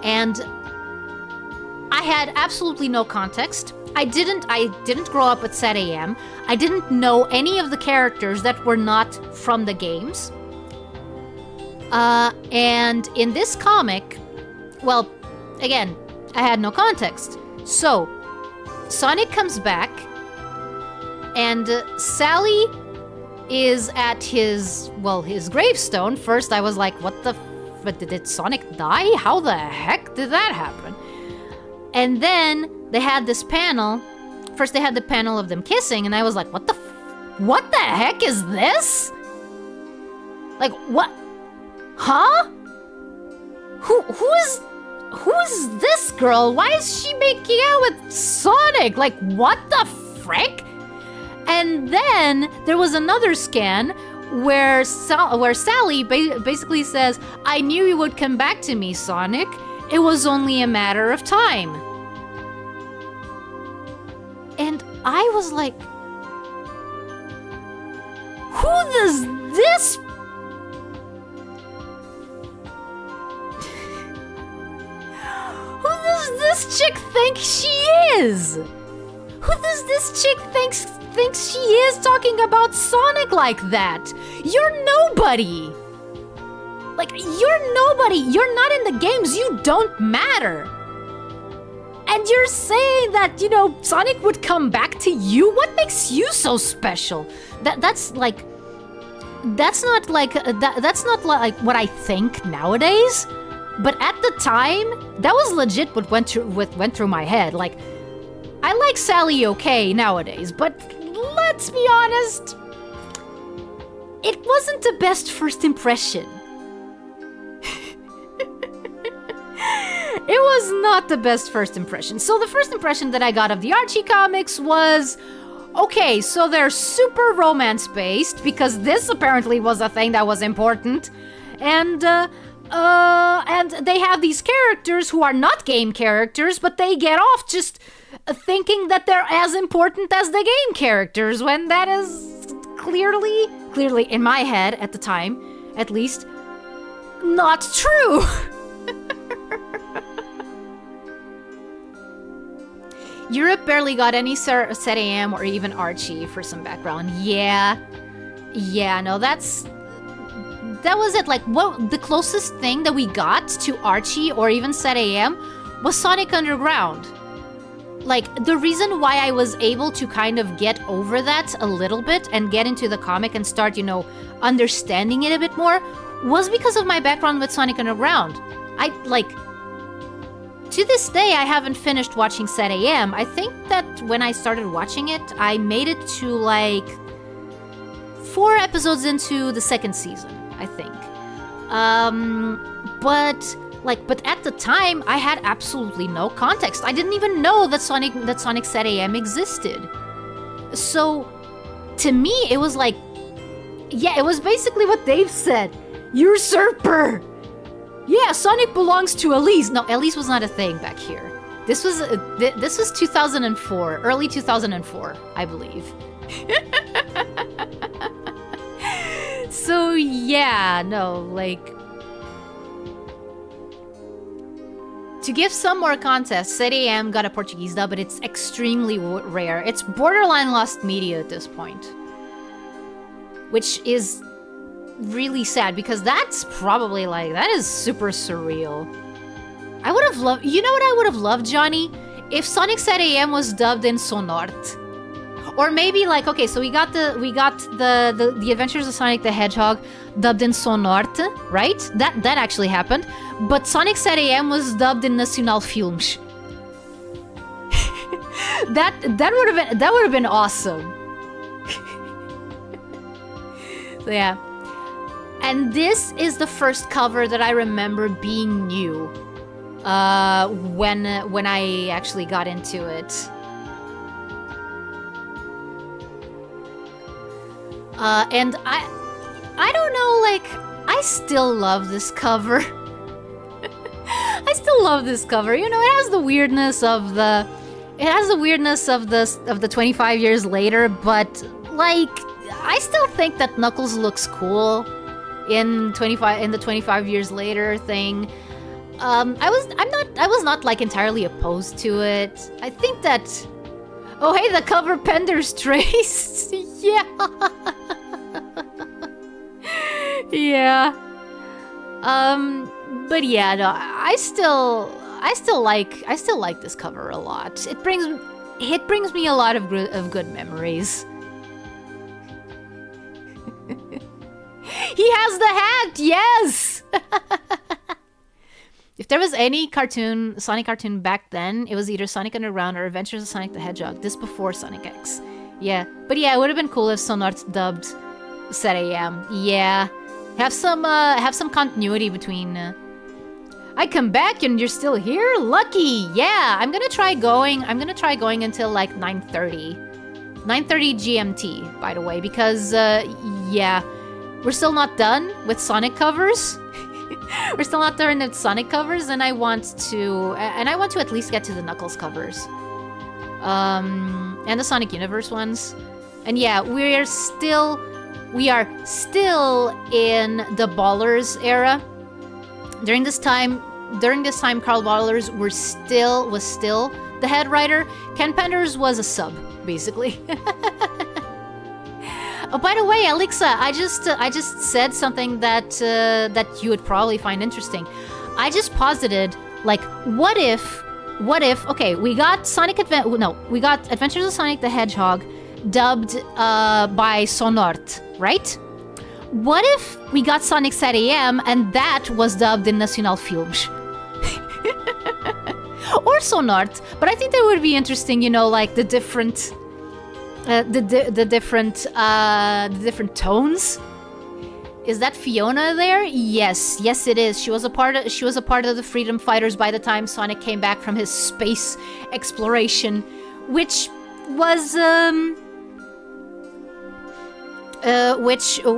and I had absolutely no context. I didn't grow up with Set AM. I didn't know any of the characters that were not from the games. And in this comic, well, again, I had no context. So Sonic comes back. And Sally is at his gravestone. First, I was like, but did Sonic die? How the heck did that happen? And then they had this panel. First, they had the panel of them kissing, and I was like, what the heck is this? Like, what? Huh? Who is this girl? Why is she making out with Sonic? Like, what the frick? And then there was another scan where Sally basically says, "I knew you would come back to me, Sonic. It was only a matter of time." And I was like, who does this? Who does this chick think she is? Who does this chick thinks she is talking about Sonic like that? You're nobody. Like, you're nobody. You're not in the games. You don't matter. And you're saying that, Sonic would come back to you? What makes you so special? That's not like what I think nowadays. But at the time, that was legit what went through my head. Like, I like Sally okay nowadays, but let's be honest, it wasn't the best first impression. It was not the best first impression. So the first impression that I got of the Archie comics was, okay, so they're super romance-based, because this apparently was a thing that was important, and they have these characters who are not game characters, but they get off just thinking that they're as important as the game characters, when that is clearly, in my head at the time, at least, not true. Europe barely got any Set AM or even Archie for some background. Yeah, no, that was it. Like, what the closest thing that we got to Archie or even Set AM was Sonic Underground. Like, the reason why I was able to kind of get over that a little bit and get into the comic and start, you know, understanding it a bit more was because of my background with Sonic Underground. To this day, I haven't finished watching Set AM. I think that when I started watching it, I made it to, like, 4 episodes into the 2nd season, I think. But at the time, I had absolutely no context. I didn't even know that Sonic Set AM existed. So, to me, it was like, yeah, it was basically what Dave said. Usurper! Yeah, Sonic belongs to Elise. No, Elise was not a thing back here. This was 2004, early 2004, I believe. So, yeah, no, like... To give some more context, Set AM got a Portuguese dub, but it's extremely rare. It's borderline lost media at this point. Which is really sad, because that's probably, like, that is super surreal. I would have loved... You know what I would have loved, Johnny? If Sonic Set AM was dubbed in Sonort. Or maybe, like, okay, so we got the Adventures of Sonic the Hedgehog dubbed in Sonort, right? That actually happened. But Sonic Set AM was dubbed in Nacional Films. that would have been awesome. So yeah. And this is the first cover that I remember being new. When I actually got into it. And I don't know, like, I still love this cover. I still love this cover. You know, it has the weirdness of the 25 years later, but, like, I still think that Knuckles looks cool in the 25 years later thing. I was not like entirely opposed to it. I think that... Oh, hey, the cover Pender's traced. Yeah. Yeah. But yeah, no, I still like this cover a lot. It brings me a lot of good memories. He has the hat, yes. If there was any Sonic cartoon back then, it was either Sonic Underground or Adventures of Sonic the Hedgehog. This before Sonic X. Yeah, but yeah, it would have been cool if Sonart dubbed Set AM. Yeah, have some continuity between. I come back and you're still here? Lucky! Yeah, I'm gonna try going until like 9:30. 9:30 GMT, by the way, because yeah, we're still not done with Sonic covers. We're still not done with Sonic covers, and I want to at least get to the Knuckles covers. And the Sonic Universe ones. And yeah, we are still in the Ballers era. During this time, Carl Ballers was still the head writer. Ken Penders was a sub, basically. Oh, by the way, Alexa, I just said something that you would probably find interesting. I just posited, like, what if? Okay, we got Adventures of Sonic the Hedgehog, dubbed by Sonort, right? What if we got Sonic Set AM and that was dubbed in Nacional Films? Or Sonort, but I think that would be interesting. You know, like the different. The different tones. Is that Fiona there? Yes, it is. She was a part of the Freedom Fighters by the time Sonic came back from his space exploration, which was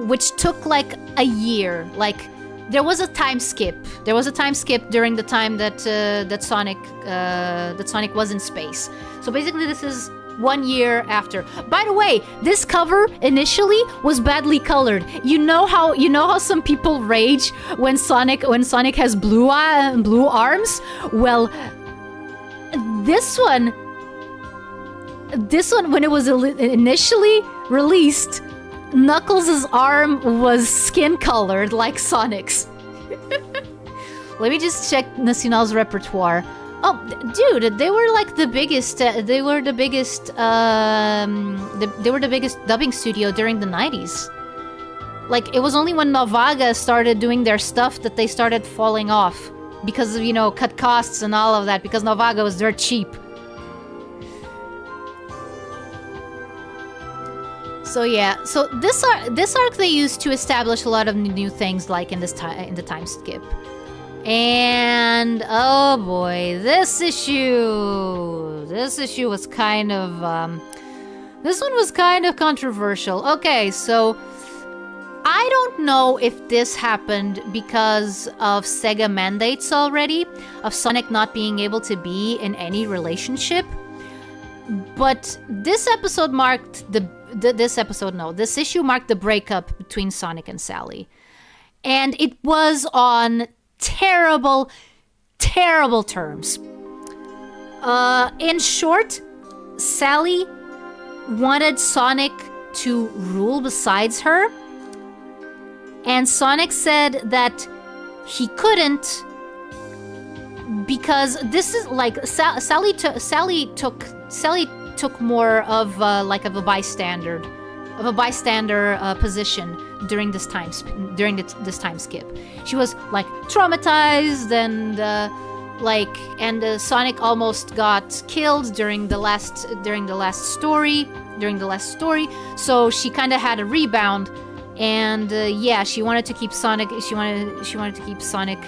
which took like a year. Like there was a time skip. There was a time skip during the time that Sonic was in space. So basically, this is 1 year after. By the way, this cover initially was badly colored. You know how some people rage when Sonic has blue arms? Well, this one when it was initially released, Knuckles' arm was skin colored like Sonic's. Let me just check Nacional's repertoire. Oh, dude, they were like the biggest. They were the biggest dubbing studio during the 90s. Like, it was only when Novaga started doing their stuff that they started falling off because of, cut costs and all of that. Because Novaga was dirt cheap. So yeah, so this arc they used to establish a lot of new things, like in the time skip. And oh boy, this issue was kind of this one was kind of controversial. Okay, so I don't know if this happened because of Sega mandates already of Sonic not being able to be in any relationship, but this issue marked the breakup between Sonic and Sally. And it was on terrible, terrible terms. In short, Sally wanted Sonic to rule besides her. And Sonic said that he couldn't because this is like Sally took more of a bystander position during this time skip. She was like traumatized and Sonic almost got killed during the last story. So she kind of had a rebound, and she wanted to keep Sonic. She wanted to keep Sonic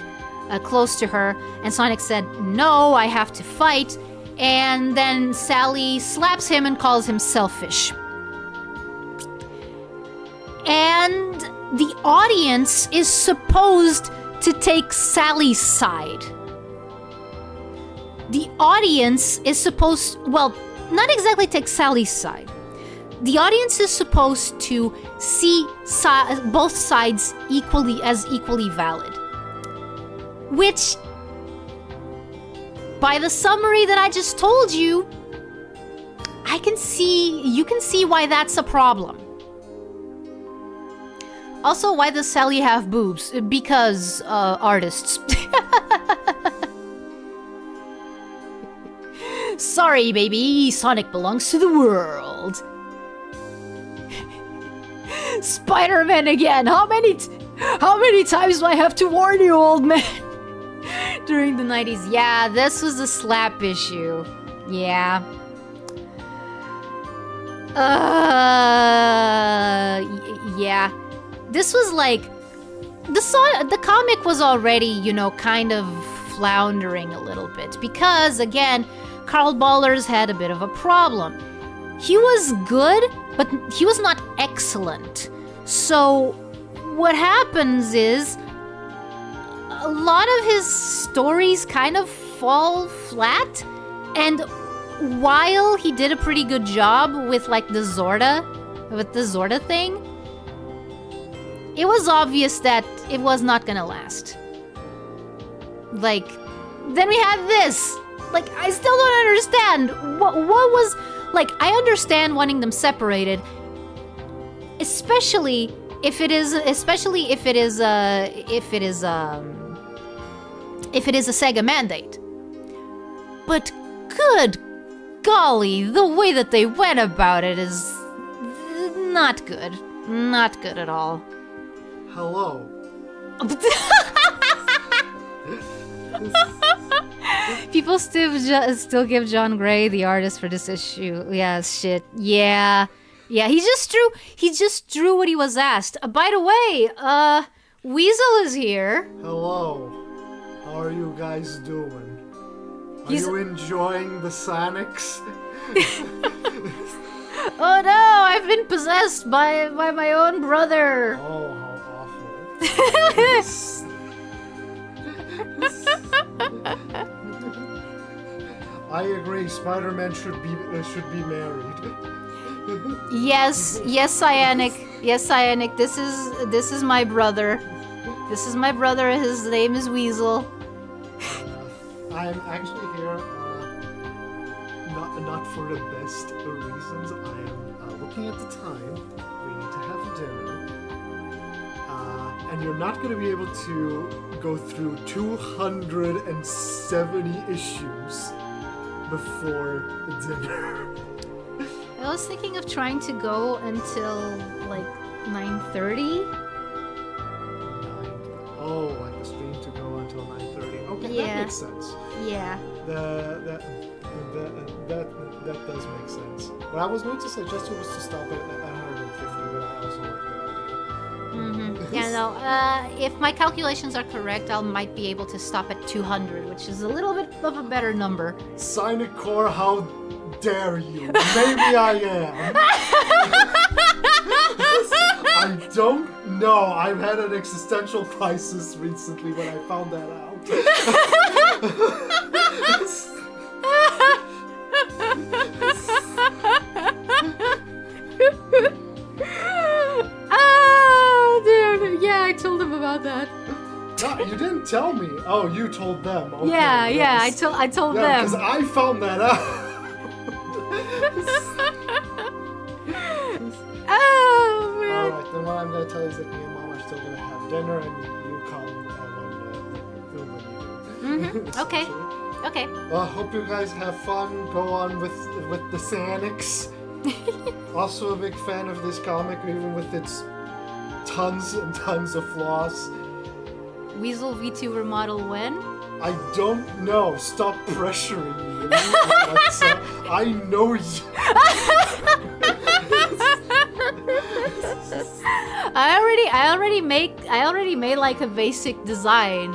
close to her, and Sonic said, "No, I have to fight." And then Sally slaps him and calls him selfish. And the audience is supposed to take Sally's side. The audience is supposed, well, not exactly take Sally's side. The audience is supposed to see both sides equally valid. Which, by the summary that I just told you, you can see why that's a problem. Also, why does Sally have boobs? Because, artists. Sorry, baby, Sonic belongs to the world. Spider-Man again, how many times do I have to warn you, old man? During the 90s. Yeah, this was a slap issue. Yeah. Yeah. This was like... The comic was already, kind of floundering a little bit. Because, again, Carl Ballers had a bit of a problem. He was good, but he was not excellent. So, what happens is... a lot of his stories kind of fall flat, and while he did a pretty good job with the Zorda thing, it was obvious that it was not gonna last. Then we had this. I still don't understand what was I understand wanting them separated, especially if it is a Sega mandate. But good golly, the way that they went about it is not good. Not good at all. Hello. People still give John Gray the artist for this issue. Yeah, shit. Yeah, he just drew what he was asked. By the way, Weasel is here. Hello. How are you guys doing? Are you enjoying the Sonics? Oh no, I've been possessed by my own brother. Oh, how awful. I agree. Spider-Man should be married. Yes, Cyanic. Yes, Cyanic. This is my brother. This is my brother. His name is Weasel. I'm actually here, not for the best reasons. I am looking at the time. We need to have dinner. And you're not going to be able to go through 270 issues before dinner. I was thinking of trying to go until like 9:30. Oh, like the stream to go until 9:30. Okay, Yeah. that makes sense. Yeah. That does make sense. What I was going to suggest was to stop at 150, but I also like that idea. Yeah, no. If my calculations are correct, I might be able to stop at 200, which is a little bit of a better number. Sonic Core, how dare you? Maybe I am. I don't know. I've had an existential crisis recently when I found that out. Oh, dude. Yeah, I told him about that. No, you didn't tell me. Oh, you told them. Okay, Yeah, yes. I told Yeah, them. because I found that out. Oh man. Alright, then what I'm going to tell you is that me and Mom are still going to have dinner and you come when you do. Okay. essentially. Okay. Well, hope you guys have fun. Go on with the Sanics. Also a big fan of this comic, even with its tons and tons of flaws. Weasel VTuber model when? I don't know. Stop pressuring me, Alexa. I know you. I already made like a basic design.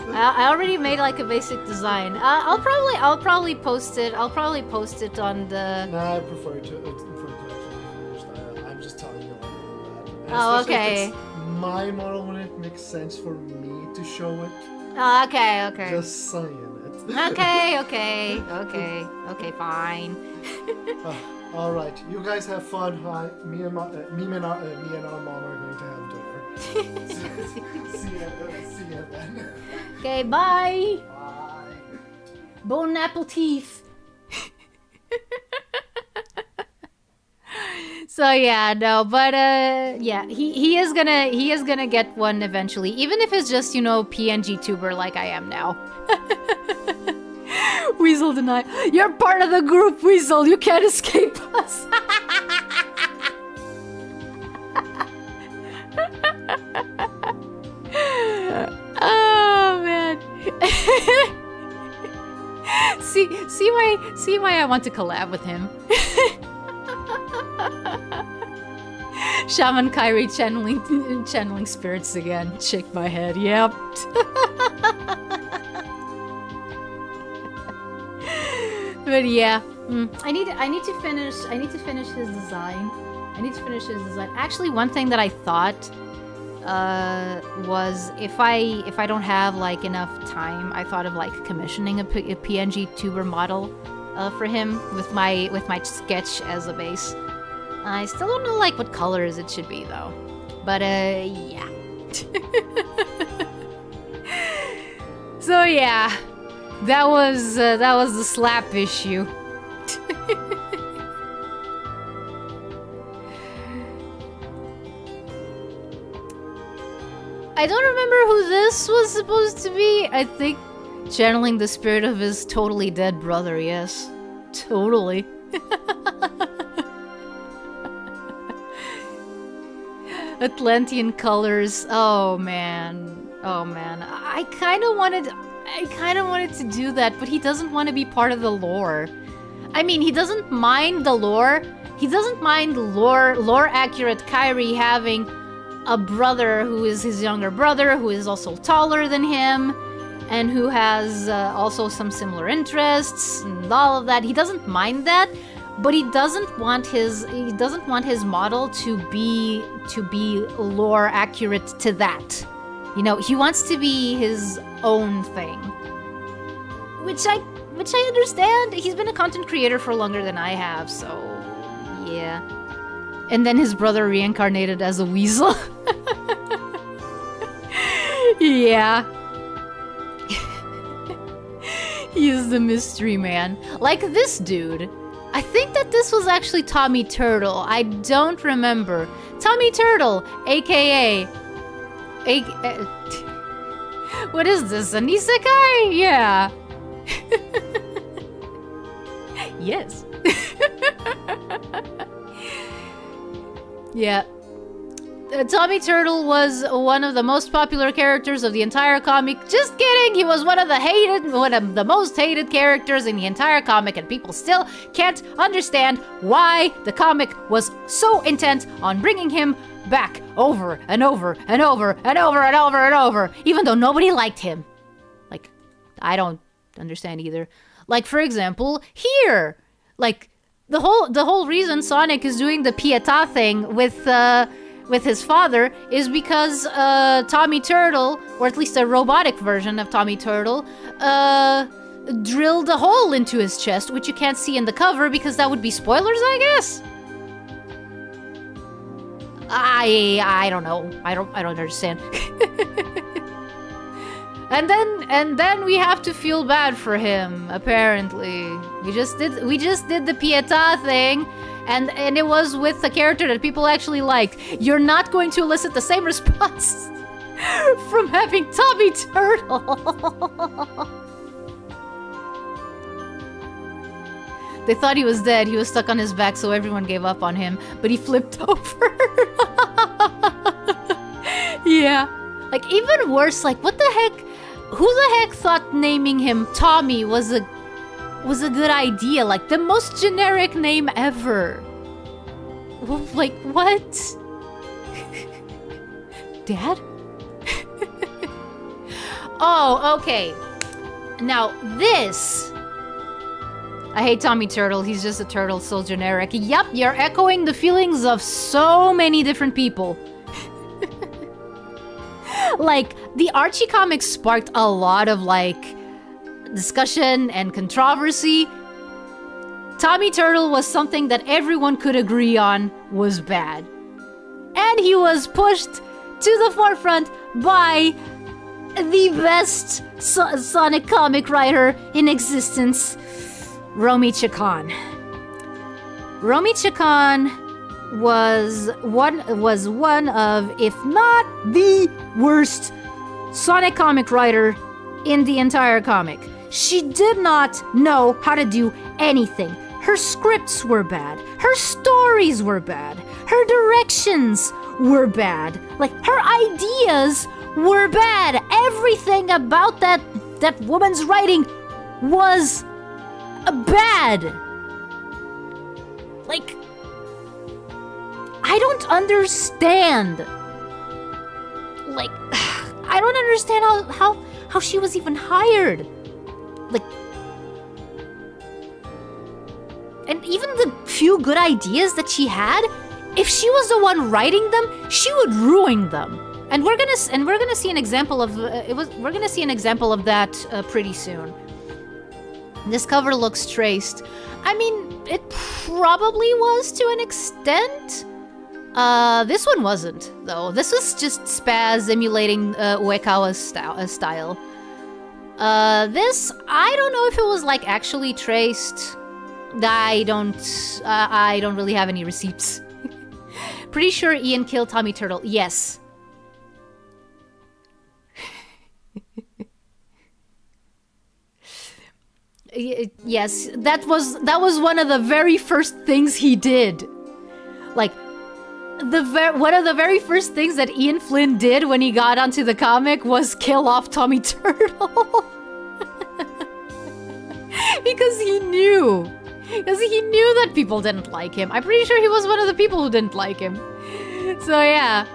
I already made like a basic design. I'll probably post it. I'll probably post it on the. Nah, I prefer to actually finish. I'm just telling you all that. Oh, Especially okay. if it's my model when it makes sense for me to show it. Okay. Just saying it. Okay, fine. All right, you guys have fun. Me and our mom are going to have dinner. See ya then. Okay, bye. Bye. Bone apple teeth. So yeah, no, but yeah, he is gonna get one eventually, even if it's just, PNG tuber like I am now. Weasel deny. You're part of the group, Weasel. You can't escape us. Oh man. see why I want to collab with him. Shaman Kairi channeling spirits again. Shake my head. Yep. But yeah, I need to finish his design. Actually, one thing that I thought was if I don't have like enough time, I thought of like commissioning a PNG tuber model for him with my sketch as a base. I still don't know like what colors it should be though. But yeah. So yeah, that was the slap issue. I don't remember who this was supposed to be. I think channeling the spirit of his totally dead brother, yes. Totally. Atlantean colors. Oh man. I kind of wanted to do that, but he doesn't want to be part of the lore. I mean, he doesn't mind the lore. He doesn't mind lore accurate Kairi having a brother who is his younger brother, who is also taller than him, and who has also some similar interests and all of that. He doesn't mind that, but he doesn't want his model to be lore accurate to that. You know, he wants to be his own thing. Which I understand. He's been a content creator for longer than I have, so yeah. And then his brother reincarnated as a weasel. Yeah. He is the mystery man. Like this dude. I think that this was actually Tommy Turtle. I don't remember. Tommy Turtle, aka... what is this? An isekai? Yeah. Yes. Yeah. Tommy Turtle was one of the most popular characters of the entire comic. Just kidding! He was one of the most hated characters in the entire comic, and people still can't understand why the comic was so intent on bringing him back over and over and over and over and over and over, even though nobody liked him. Like, I don't understand either. Like, for example, here, like the whole reason Sonic is doing the Pietà thing with his father is because Tommy Turtle, or at least a robotic version of Tommy Turtle, drilled a hole into his chest, which you can't see in the cover because that would be spoilers, I guess. I don't know. I don't understand. And then we have to feel bad for him, apparently. We just did the Pietà thing, and it was with a character that people actually liked. You're not going to elicit the same response from having Tommy Turtle. They thought he was dead. He was stuck on his back, so everyone gave up on him, but he flipped over. Yeah. Like, even worse, like, what the heck? Who the heck thought naming him Tommy was a good idea? Like, the most generic name ever. Like, what? Dad? Oh, okay. Now, this... I hate Tommy Turtle. He's just a turtle, so generic. Yup, you're echoing the feelings of so many different people. Like, the Archie comics sparked a lot of, like, discussion and controversy. Tommy Turtle was something that everyone could agree on was bad. And he was pushed to the forefront by the best Sonic comic writer in existence, Romy Chacon. Romy Chacon was one of, if not the worst Sonic comic writer in the entire comic. She did not know how to do anything. Her scripts were bad. Her stories were bad. Her directions were bad. Like, her ideas were bad. Everything about that woman's writing was bad. Like, I don't understand. Like, I don't understand how she was even hired. Like, and even the few good ideas that she had, if she was the one writing them, she would ruin them. And we're gonna see an example of that pretty soon. This cover looks traced. I mean, it probably was to an extent. This one wasn't, though. This was just Spaz emulating Uekawa's style. This, I don't know if it was, like, actually traced. I don't really have any receipts. Pretty sure Ian killed Tommy Turtle. Yes. Yes, that was one of the very first things he did. Like, one of the very first things that Ian Flynn did when he got onto the comic was kill off Tommy Turtle. Because he knew that people didn't like him. I'm pretty sure he was one of the people who didn't like him. So yeah.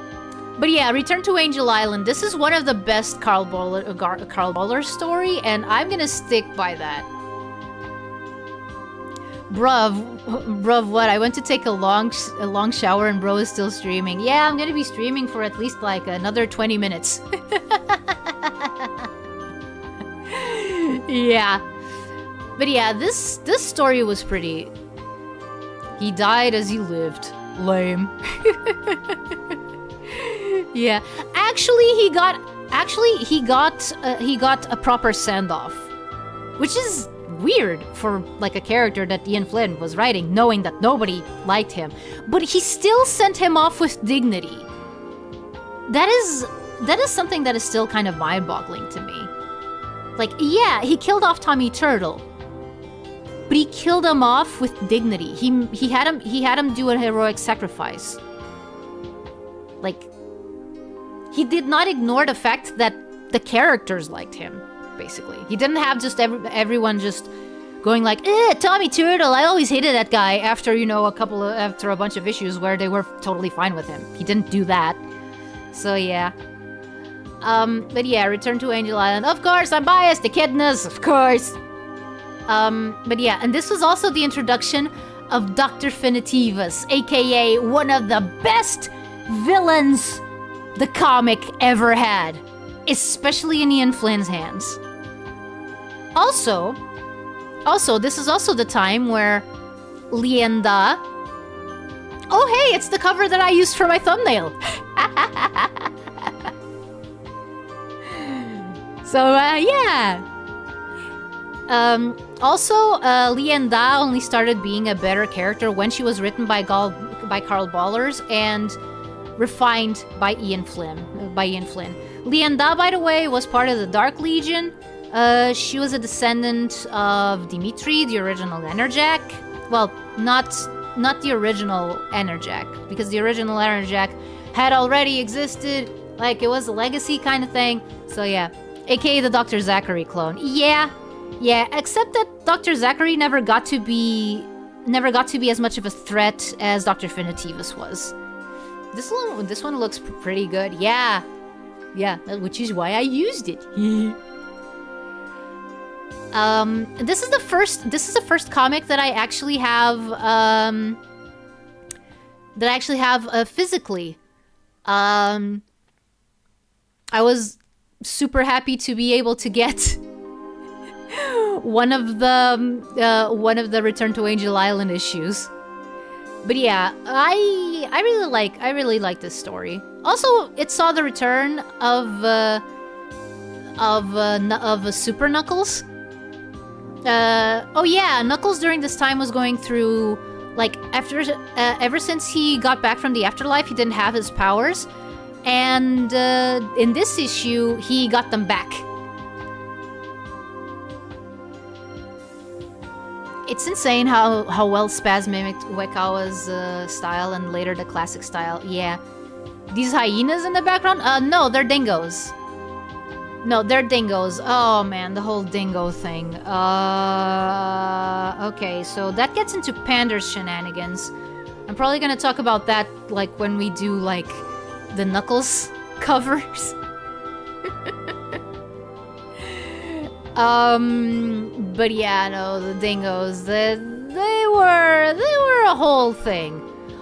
But yeah, Return to Angel Island. This is one of the best Carl Bowler story, and I'm gonna stick by that. Bruv, what? I went to take a long shower and bro is still streaming. Yeah, I'm gonna be streaming for at least like another 20 minutes. Yeah. But yeah, this story was pretty... He died as he lived. Lame. Yeah. Actually, he got a proper send-off. Which is weird for like a character that Ian Flynn was writing, knowing that nobody liked him. But he still sent him off with dignity. That is something that is still kind of mind-boggling to me. Like, yeah, he killed off Tommy Turtle, but he killed him off with dignity. He had him do a heroic sacrifice. Like, he did not ignore the fact that the characters liked him. Basically, he didn't have just everyone just going like, Tommy Turtle, I always hated that guy, after, you know, after a bunch of issues where they were totally fine with him. He didn't do that. So yeah. But yeah, Return to Angel Island. Of course, I'm biased, echidnas, of course. But yeah, and this was also the introduction of Dr. Finitivus, aka one of the best villains the comic ever had. Especially in Ian Flynn's hands. Also, this is also the time where Lienda... Oh hey, it's the cover that I used for my thumbnail! So, yeah. Also, Lienda only started being a better character when she was written by Carl Ballers and refined by Ian Flynn. Lienda, by the way, was part of the Dark Legion. She was a descendant of Dimitri, the original Enerjack. Well, not the original Enerjack, because the original Enerjack had already existed. Like, it was a legacy kind of thing. So yeah, aka the Dr. Zachary clone. Yeah, except that Dr. Zachary never got to be as much of a threat as Dr. Finitivus was. This one looks pretty good. Yeah, which is why I used it. This is the first comic that I actually have physically. I was super happy to be able to get one of the Return to Angel Island issues. But yeah, I really like this story. Also, it saw the return of Super Knuckles. Oh yeah, Knuckles during this time was going through, like, ever since he got back from the afterlife, he didn't have his powers, and in this issue, he got them back. It's insane how well Spaz mimicked Uekawa's style and later the classic style. Yeah. These hyenas in the background? No, they're dingoes. No, they're dingoes. Oh man, the whole dingo thing. Okay, so that gets into Pander's shenanigans. I'm probably gonna talk about that, like, when we do, like, the Knuckles covers. But yeah, no, the dingoes, they were a whole thing.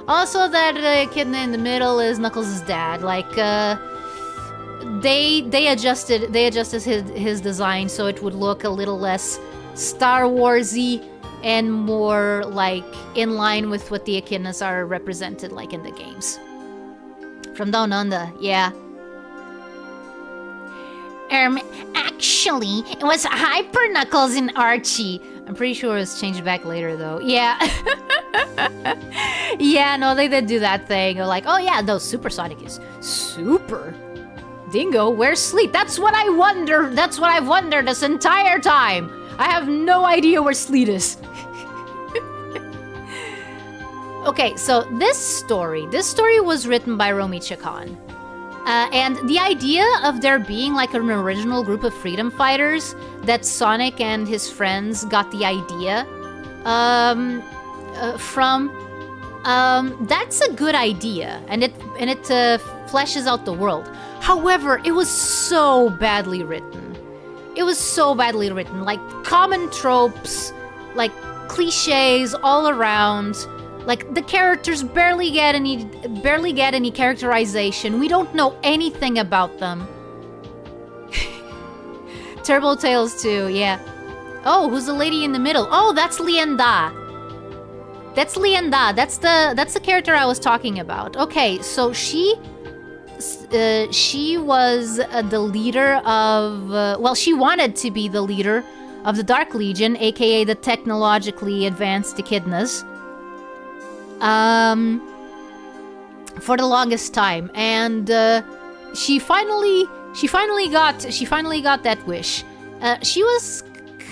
Also, that echidna in the middle is Knuckles' dad. Like, they adjusted his design so it would look a little less Star Wars-y and more like in line with what the echidnas are represented like in the games. From Down Under, yeah. Actually, it was Hyper Knuckles in Archie. I'm pretty sure it was changed back later, though. Yeah. Yeah, no, they did do that thing. They're like, oh yeah, no, Super Sonic is super. Dingo, where's Sleet? That's what I wonder. That's what I've wondered this entire time. I have no idea where Sleet is. Okay, so this story was written by Romicha Khan. And the idea of there being like an original group of freedom fighters that Sonic and his friends got the idea from, that's a good idea, and it fleshes out the world. However, it was so badly written. Like common tropes, like cliches all around. Like, the characters barely get any characterization. We don't know anything about them. Turbo Tails too, yeah. Oh, who's the lady in the middle? Oh, that's Lienda. That's Lienda. That's the character I was talking about. Okay, so she was the leader of... well, she wanted to be the leader of the Dark Legion, aka the technologically advanced echidnas. For the longest time, and she finally got that wish. She was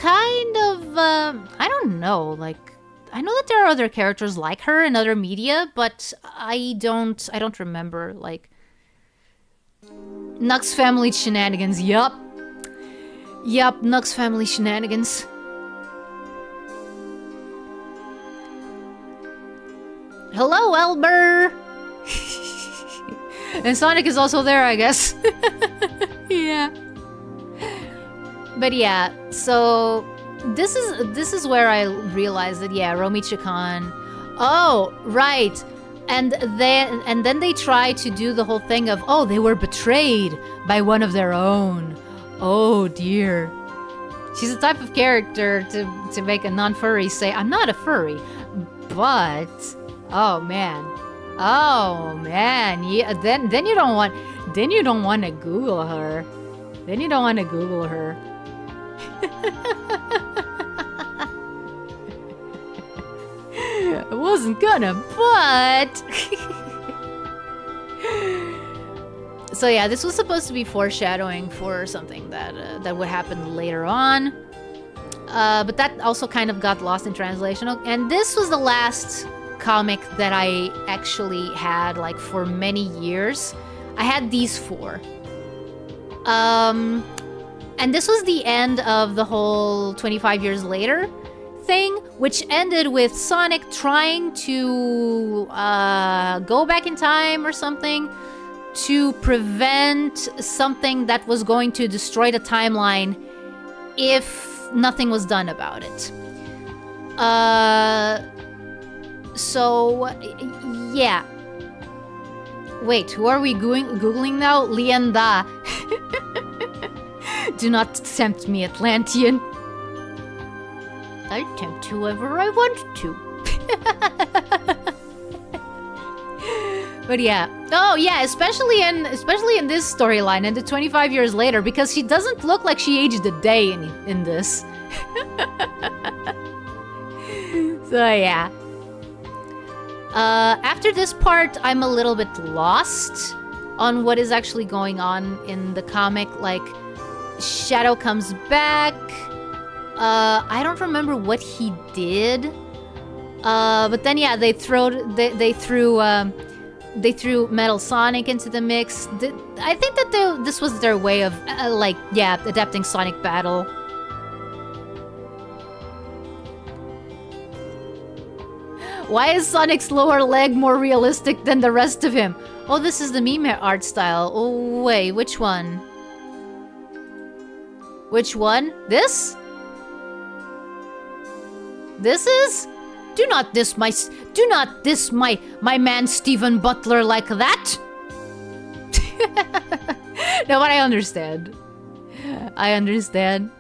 kind of I don't know, like, I know that there are other characters like her in other media, but I don't remember. Like, Nux family shenanigans. Yup, Nux family shenanigans. Hello, Elber! And Sonic is also there, I guess. Yeah. But yeah, so this is where I realized that, yeah, Romichi-kan. Oh, right. And then they try to do the whole thing of, oh, they were betrayed by one of their own. Oh dear. She's the type of character to make a non-furry say, I'm not a furry, but... Oh man. Yeah, then you don't want to Google her. Then you don't want to Google her. I wasn't gonna, but so yeah, this was supposed to be foreshadowing for something that would happen later on. But that also kind of got lost in translation. And this was the last comic that I actually had, like, for many years. I had these 4. And this was the end of the whole 25 years later thing, which ended with Sonic trying to go back in time or something to prevent something that was going to destroy the timeline if nothing was done about it. So, yeah. Wait, who are we googling now? Lienda. Do not tempt me, Atlantean. I'll tempt whoever I want to. But yeah. Oh yeah, especially in this storyline, and the 25 years later, because she doesn't look like she aged a day in this. So yeah. After this part, I'm a little bit lost on what is actually going on in the comic. Like, Shadow comes back. I don't remember what he did. But then yeah, they threw Metal Sonic into the mix. I think that this was their way of adapting Sonic Battle. Why is Sonic's lower leg more realistic than the rest of him? Oh, this is the meme art style. Oh, wait, which one? Which one? This? This is? Do not diss my man Stephen Butler like that. No, but I understand. I understand.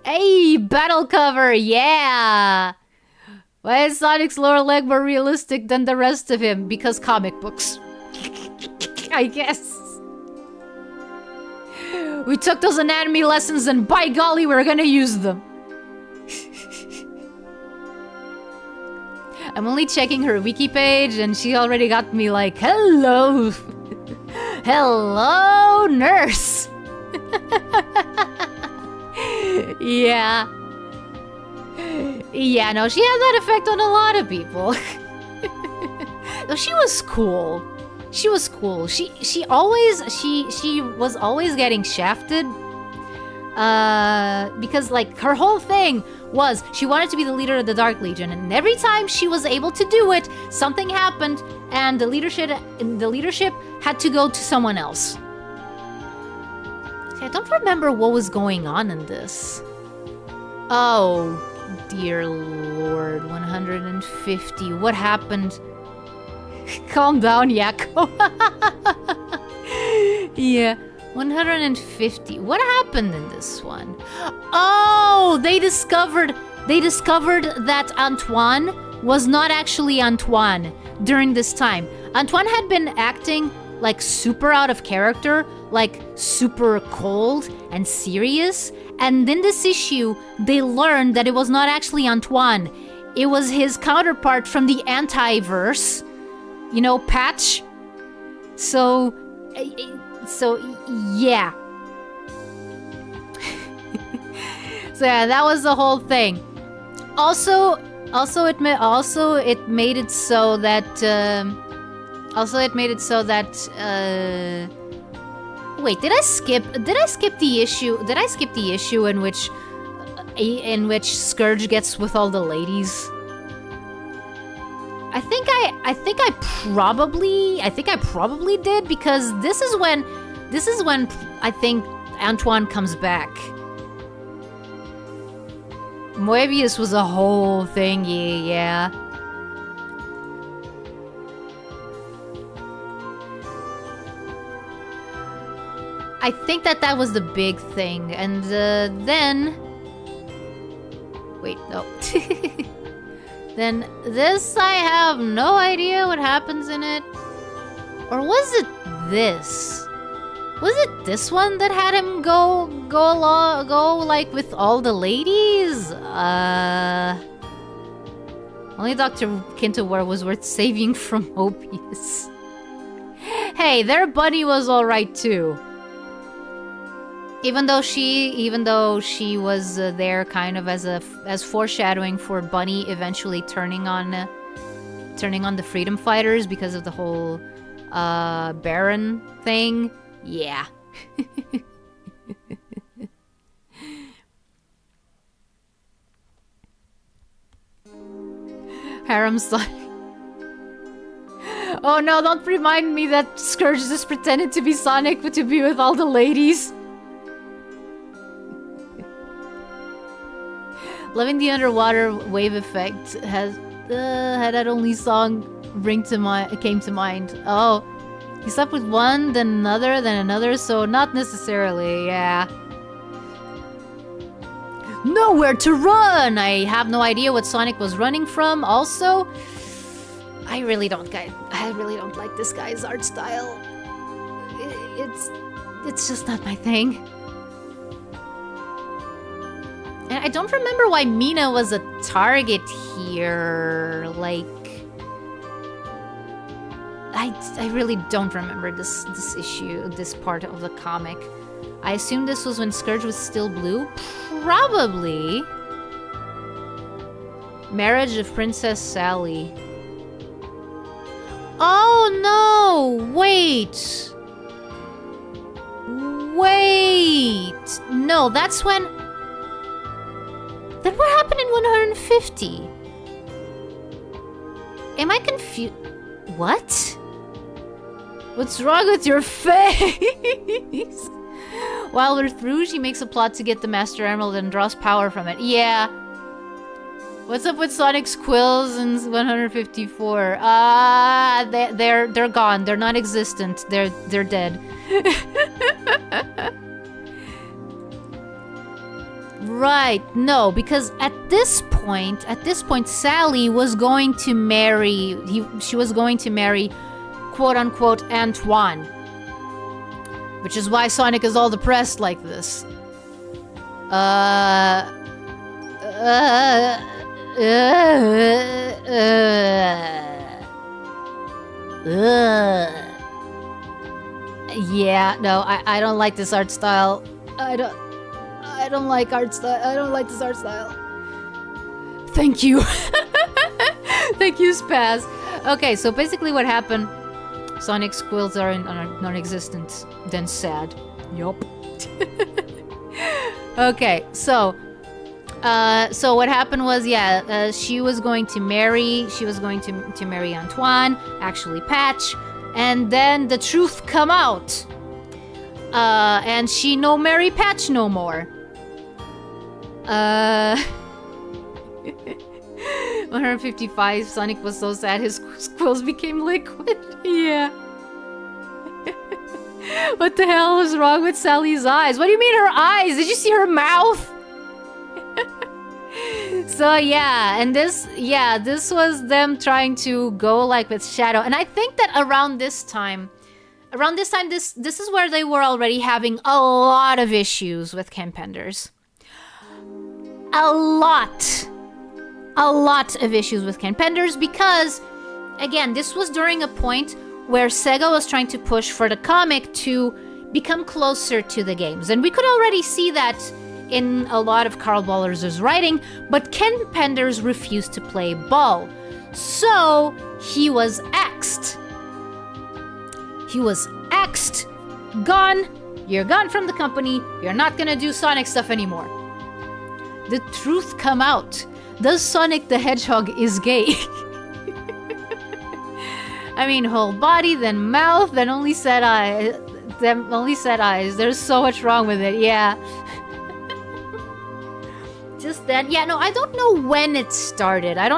Hey, battle cover, yeah! Why is Sonic's lower leg more realistic than the rest of him? Because comic books. I guess. We took those anatomy lessons and by golly, we're gonna use them. I'm only checking her wiki page and she already got me like, hello. Hello, nurse. Yeah. Yeah, no, she had that effect on a lot of people. No, she was cool. She was cool. She was always getting shafted. Because like her whole thing was she wanted to be the leader of the Dark Legion, and every time she was able to do it, something happened, and the leadership had to go to someone else. See, I don't remember what was going on in this. Oh, Dear Lord, 150. What happened? Calm down, Yakko. Yeah, 150. What happened in this one? Oh, they discovered that Antoine was not actually Antoine during this time. Antoine had been acting like super out of character, like super cold and serious. And in this issue, they learned that it was not actually Antoine. It was his counterpart from the anti-verse, you know, Patch. So yeah. So yeah, that was the whole thing. Also it made it so that wait, did I skip the issue? Did I skip the issue in which Scourge gets with all the ladies? I think I probably did, because this is when I think Antoine comes back. Moebius was a whole thing, yeah. I think that was the big thing, and then... Wait, no. Then this, I have no idea what happens in it. Or was it this? Was it this one that had him go like with all the ladies? Only Dr. Kintowar was worth saving from Mobius. Hey, their bunny was alright too. Even though she was there kind of as foreshadowing for Bunny eventually turning on the Freedom Fighters because of the whole Baron thing. Yeah. Harem Sonic. Oh no, don't remind me that Scourge just pretended to be Sonic but to be with all the ladies. Loving the underwater wave effect had that only song came to mind. Oh, he slept with one, then another, so not necessarily, yeah. Nowhere to run! I have no idea what Sonic was running from. Also, I really don't like this guy's art style. It's just not my thing. And I don't remember why Mina was a target here. Like, I really don't remember this issue, this part of the comic. I assume this was when Scourge was still blue. Probably. Marriage of Princess Sally. Oh no! Wait! No, that's when... Then what happened in 150? Am I confused? What? What's wrong with your face? While we're through, she makes a plot to get the Master Emerald and draws power from it. Yeah. What's up with Sonic's quills in 154? They're gone. They're non-existent. They're dead. Right, no, because at this point, Sally was going to marry, she was going to marry, quote-unquote, Antoine. Which is why Sonic is all depressed like this. Yeah, no, I don't like this art style. I don't like art style. I don't like this art style. Thank you. Thank you, Spaz. Okay, so basically what happened, Sonic's quills are non-existent. Then sad. Yup. Okay, so what happened was, she was going to marry Antoine, actually Patch, and then the truth come out. And she no marry Patch no more. 155, Sonic was so sad his squills became liquid. Yeah. What the hell is wrong with Sally's eyes? What do you mean her eyes? Did you see her mouth? So yeah, and this was them trying to go like with Shadow. And I think that around this time, this is where they were already having a lot of issues with Ken Penders. A lot of issues with Ken Penders because, again, this was during a point where Sega was trying to push for the comic to become closer to the games. And we could already see that in a lot of Carl Ballerz's writing, but Ken Penders refused to play ball. So he was axed. Gone. You're gone from the company. You're not gonna do Sonic stuff anymore. The truth come out. The Sonic the Hedgehog is gay. I mean, whole body, then mouth, then only set eyes. There's so much wrong with it, yeah. Just then, yeah, no, I don't know when it started. I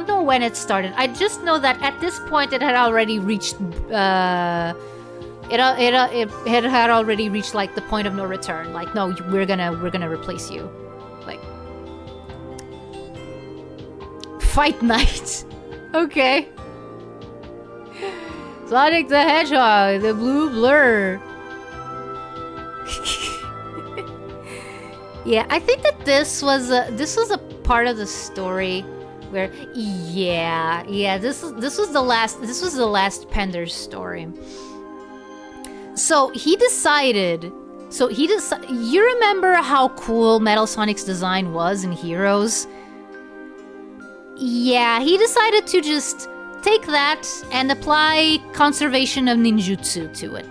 just know that at this point it had already reached, it had already reached like the point of no return. Like, no, we're gonna replace you. Like, Fight Night. Okay. Sonic the Hedgehog, the blue blur. Yeah, I think that this was a part of the story where this was the last Penders story. So he decided you remember how cool Metal Sonic's design was in Heroes? Yeah, he decided to just take that and apply conservation of ninjutsu to it.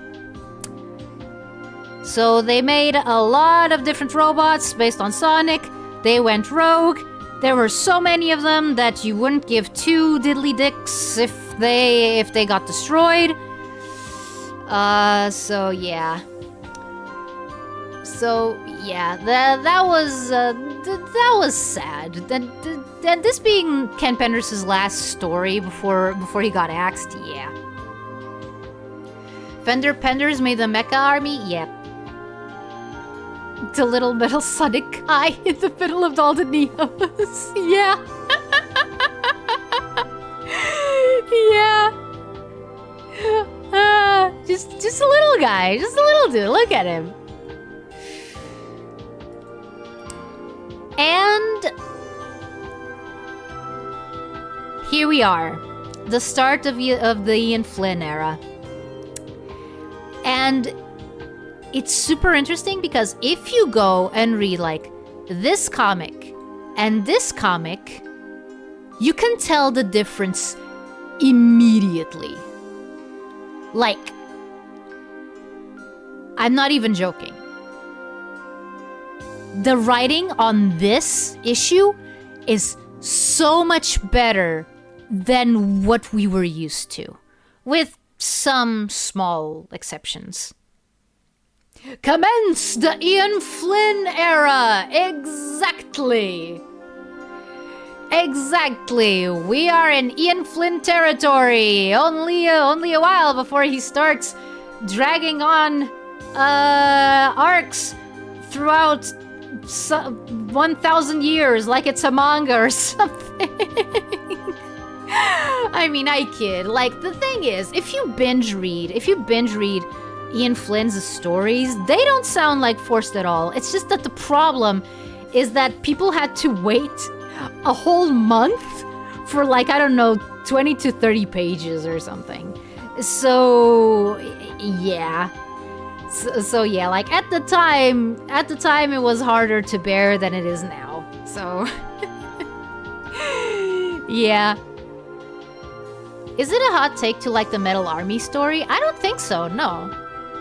So they made a lot of different robots based on Sonic. They went rogue. There were so many of them that you wouldn't give two diddly dicks if they got destroyed. So yeah, that was sad. That this being Ken Penders' last story before he got axed, yeah. Fender Penders made the Mecha Army, yep. The little metal Sonic eye in the middle of all the Neos. Yeah. Yeah. Just a little guy. Just a little dude. Look at him. And here we are. The start of the Ian Flynn era. And it's super interesting because if you go and read like this comic and this comic, you can tell the difference immediately. Like, I'm not even joking. The writing on this issue is so much better than what we were used to, with some small exceptions. Commence the Ian Flynn era! Exactly! We are in Ian Flynn territory. Only a while before he starts dragging on arcs throughout 1,000 years like it's a manga or something. I mean, I kid. Like, the thing is, if you binge read Ian Flynn's stories, they don't sound like forced at all. It's just that the problem is that people had to wait a whole month for, like, I don't know, 20 to 30 pages or something. So, yeah. So yeah, like, at the time it was harder to bear than it is now. So, yeah. Is it a hot take to like the Metal Army story? I don't think so, no.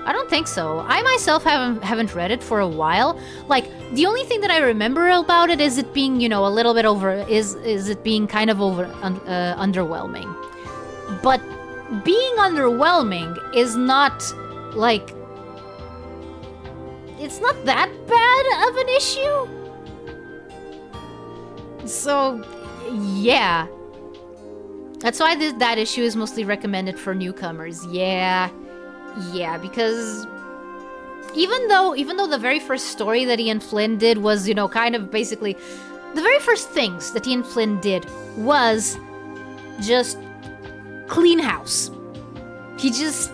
I don't think so. I myself haven't read it for a while. Like, the only thing that I remember about it is it being, you know, a little bit is it being kind of underwhelming. But being underwhelming is not, like, it's not that bad of an issue. So, Yeah. That's why that issue is mostly recommended for newcomers. Yeah. Yeah, because even though the very first story that Ian Flynn did was, kind of basically the very first things that Ian Flynn did was just clean house. He just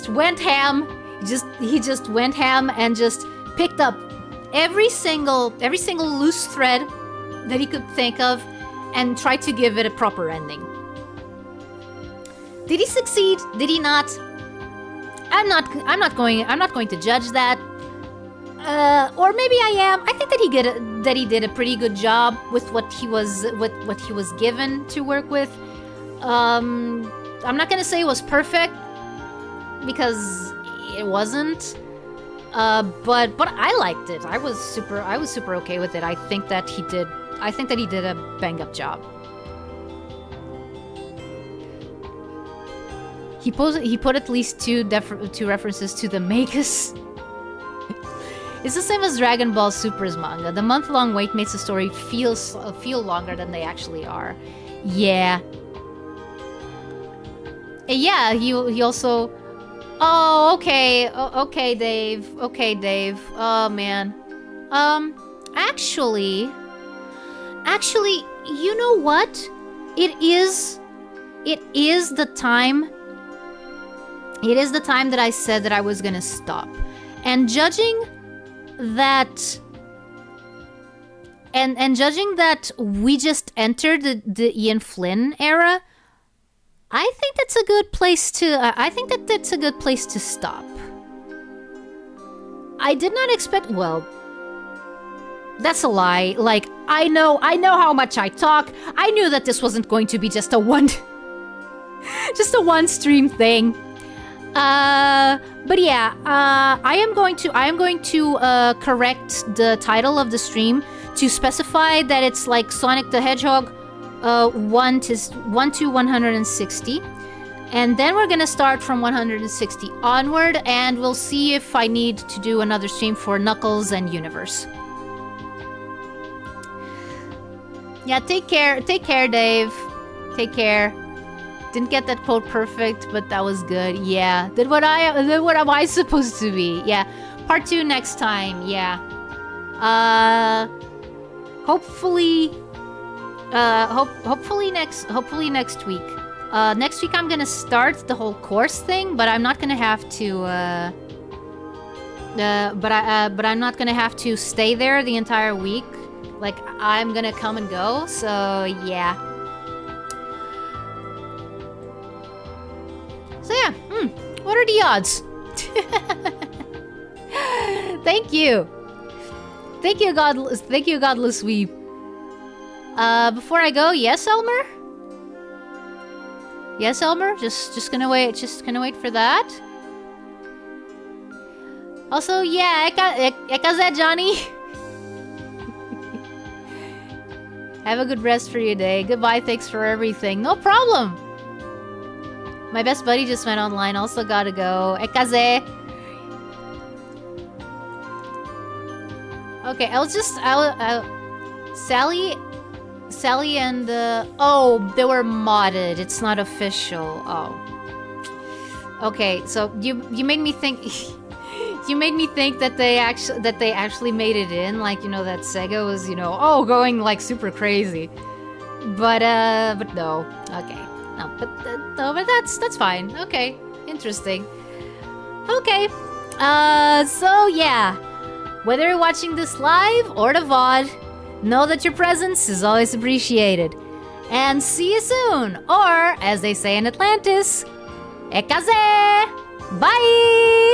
went ham. He just went ham and just picked up every single loose thread that he could think of and tried to give it a proper ending. Did he succeed? Did he not? I'm not going to judge that. Or maybe I am. I think that he did a pretty good job with what he was given to work with. I'm not gonna say it was perfect because it wasn't. But I liked it. I was super okay with it. I think that he did a bang up job. He put at least two references to the Magus. It's the same as Dragon Ball Super's manga. The month-long wait makes the story feel longer than they actually are. Yeah. Yeah, he also... Oh, okay. Okay, Dave. Okay, Dave. Oh, man. Actually, you know what? It is the time that I said that I was gonna stop. And judging that we just entered the Ian Flynn era, I think that's a good place to stop. I did not expect, well, that's a lie. Like, I know how much I talk. I knew that this wasn't going to be just a one stream thing. But yeah, I am going to correct the title of the stream to specify that it's like Sonic the Hedgehog 1 to 160, and then we're gonna start from 160 onward, and we'll see if I need to do another stream for Knuckles and Universe. Yeah, take care, Dave. Take care. Didn't get that quote perfect, but that was good. Yeah, did what am I supposed to be? Yeah, part 2 next time. Yeah. Hopefully next week. Next week I'm gonna start the whole course thing, but I'm not gonna have to. But I'm not gonna have to stay there the entire week. Like, I'm gonna come and go. So yeah. So yeah. What are the odds? Thank you. Thank you, Godless Weep. Before I go, yes, Elmer? Yes, Elmer? Just gonna wait for that. Also, yeah, Ekaze, Johnny. Have a good rest for your day. Goodbye, thanks for everything. No problem. My best buddy just went online, also gotta go. Ekaze. Okay, Sally and oh, they were modded. It's not official. Oh. Okay, so you made me think you made me think that they actually made it in, like, that Sega was, going like super crazy. But no. Okay. No, but that's fine. Okay. Interesting. Okay. So yeah. Whether you're watching this live or the VOD, know that your presence is always appreciated. And see you soon! Or, as they say in Atlantis, Ekaze! Bye!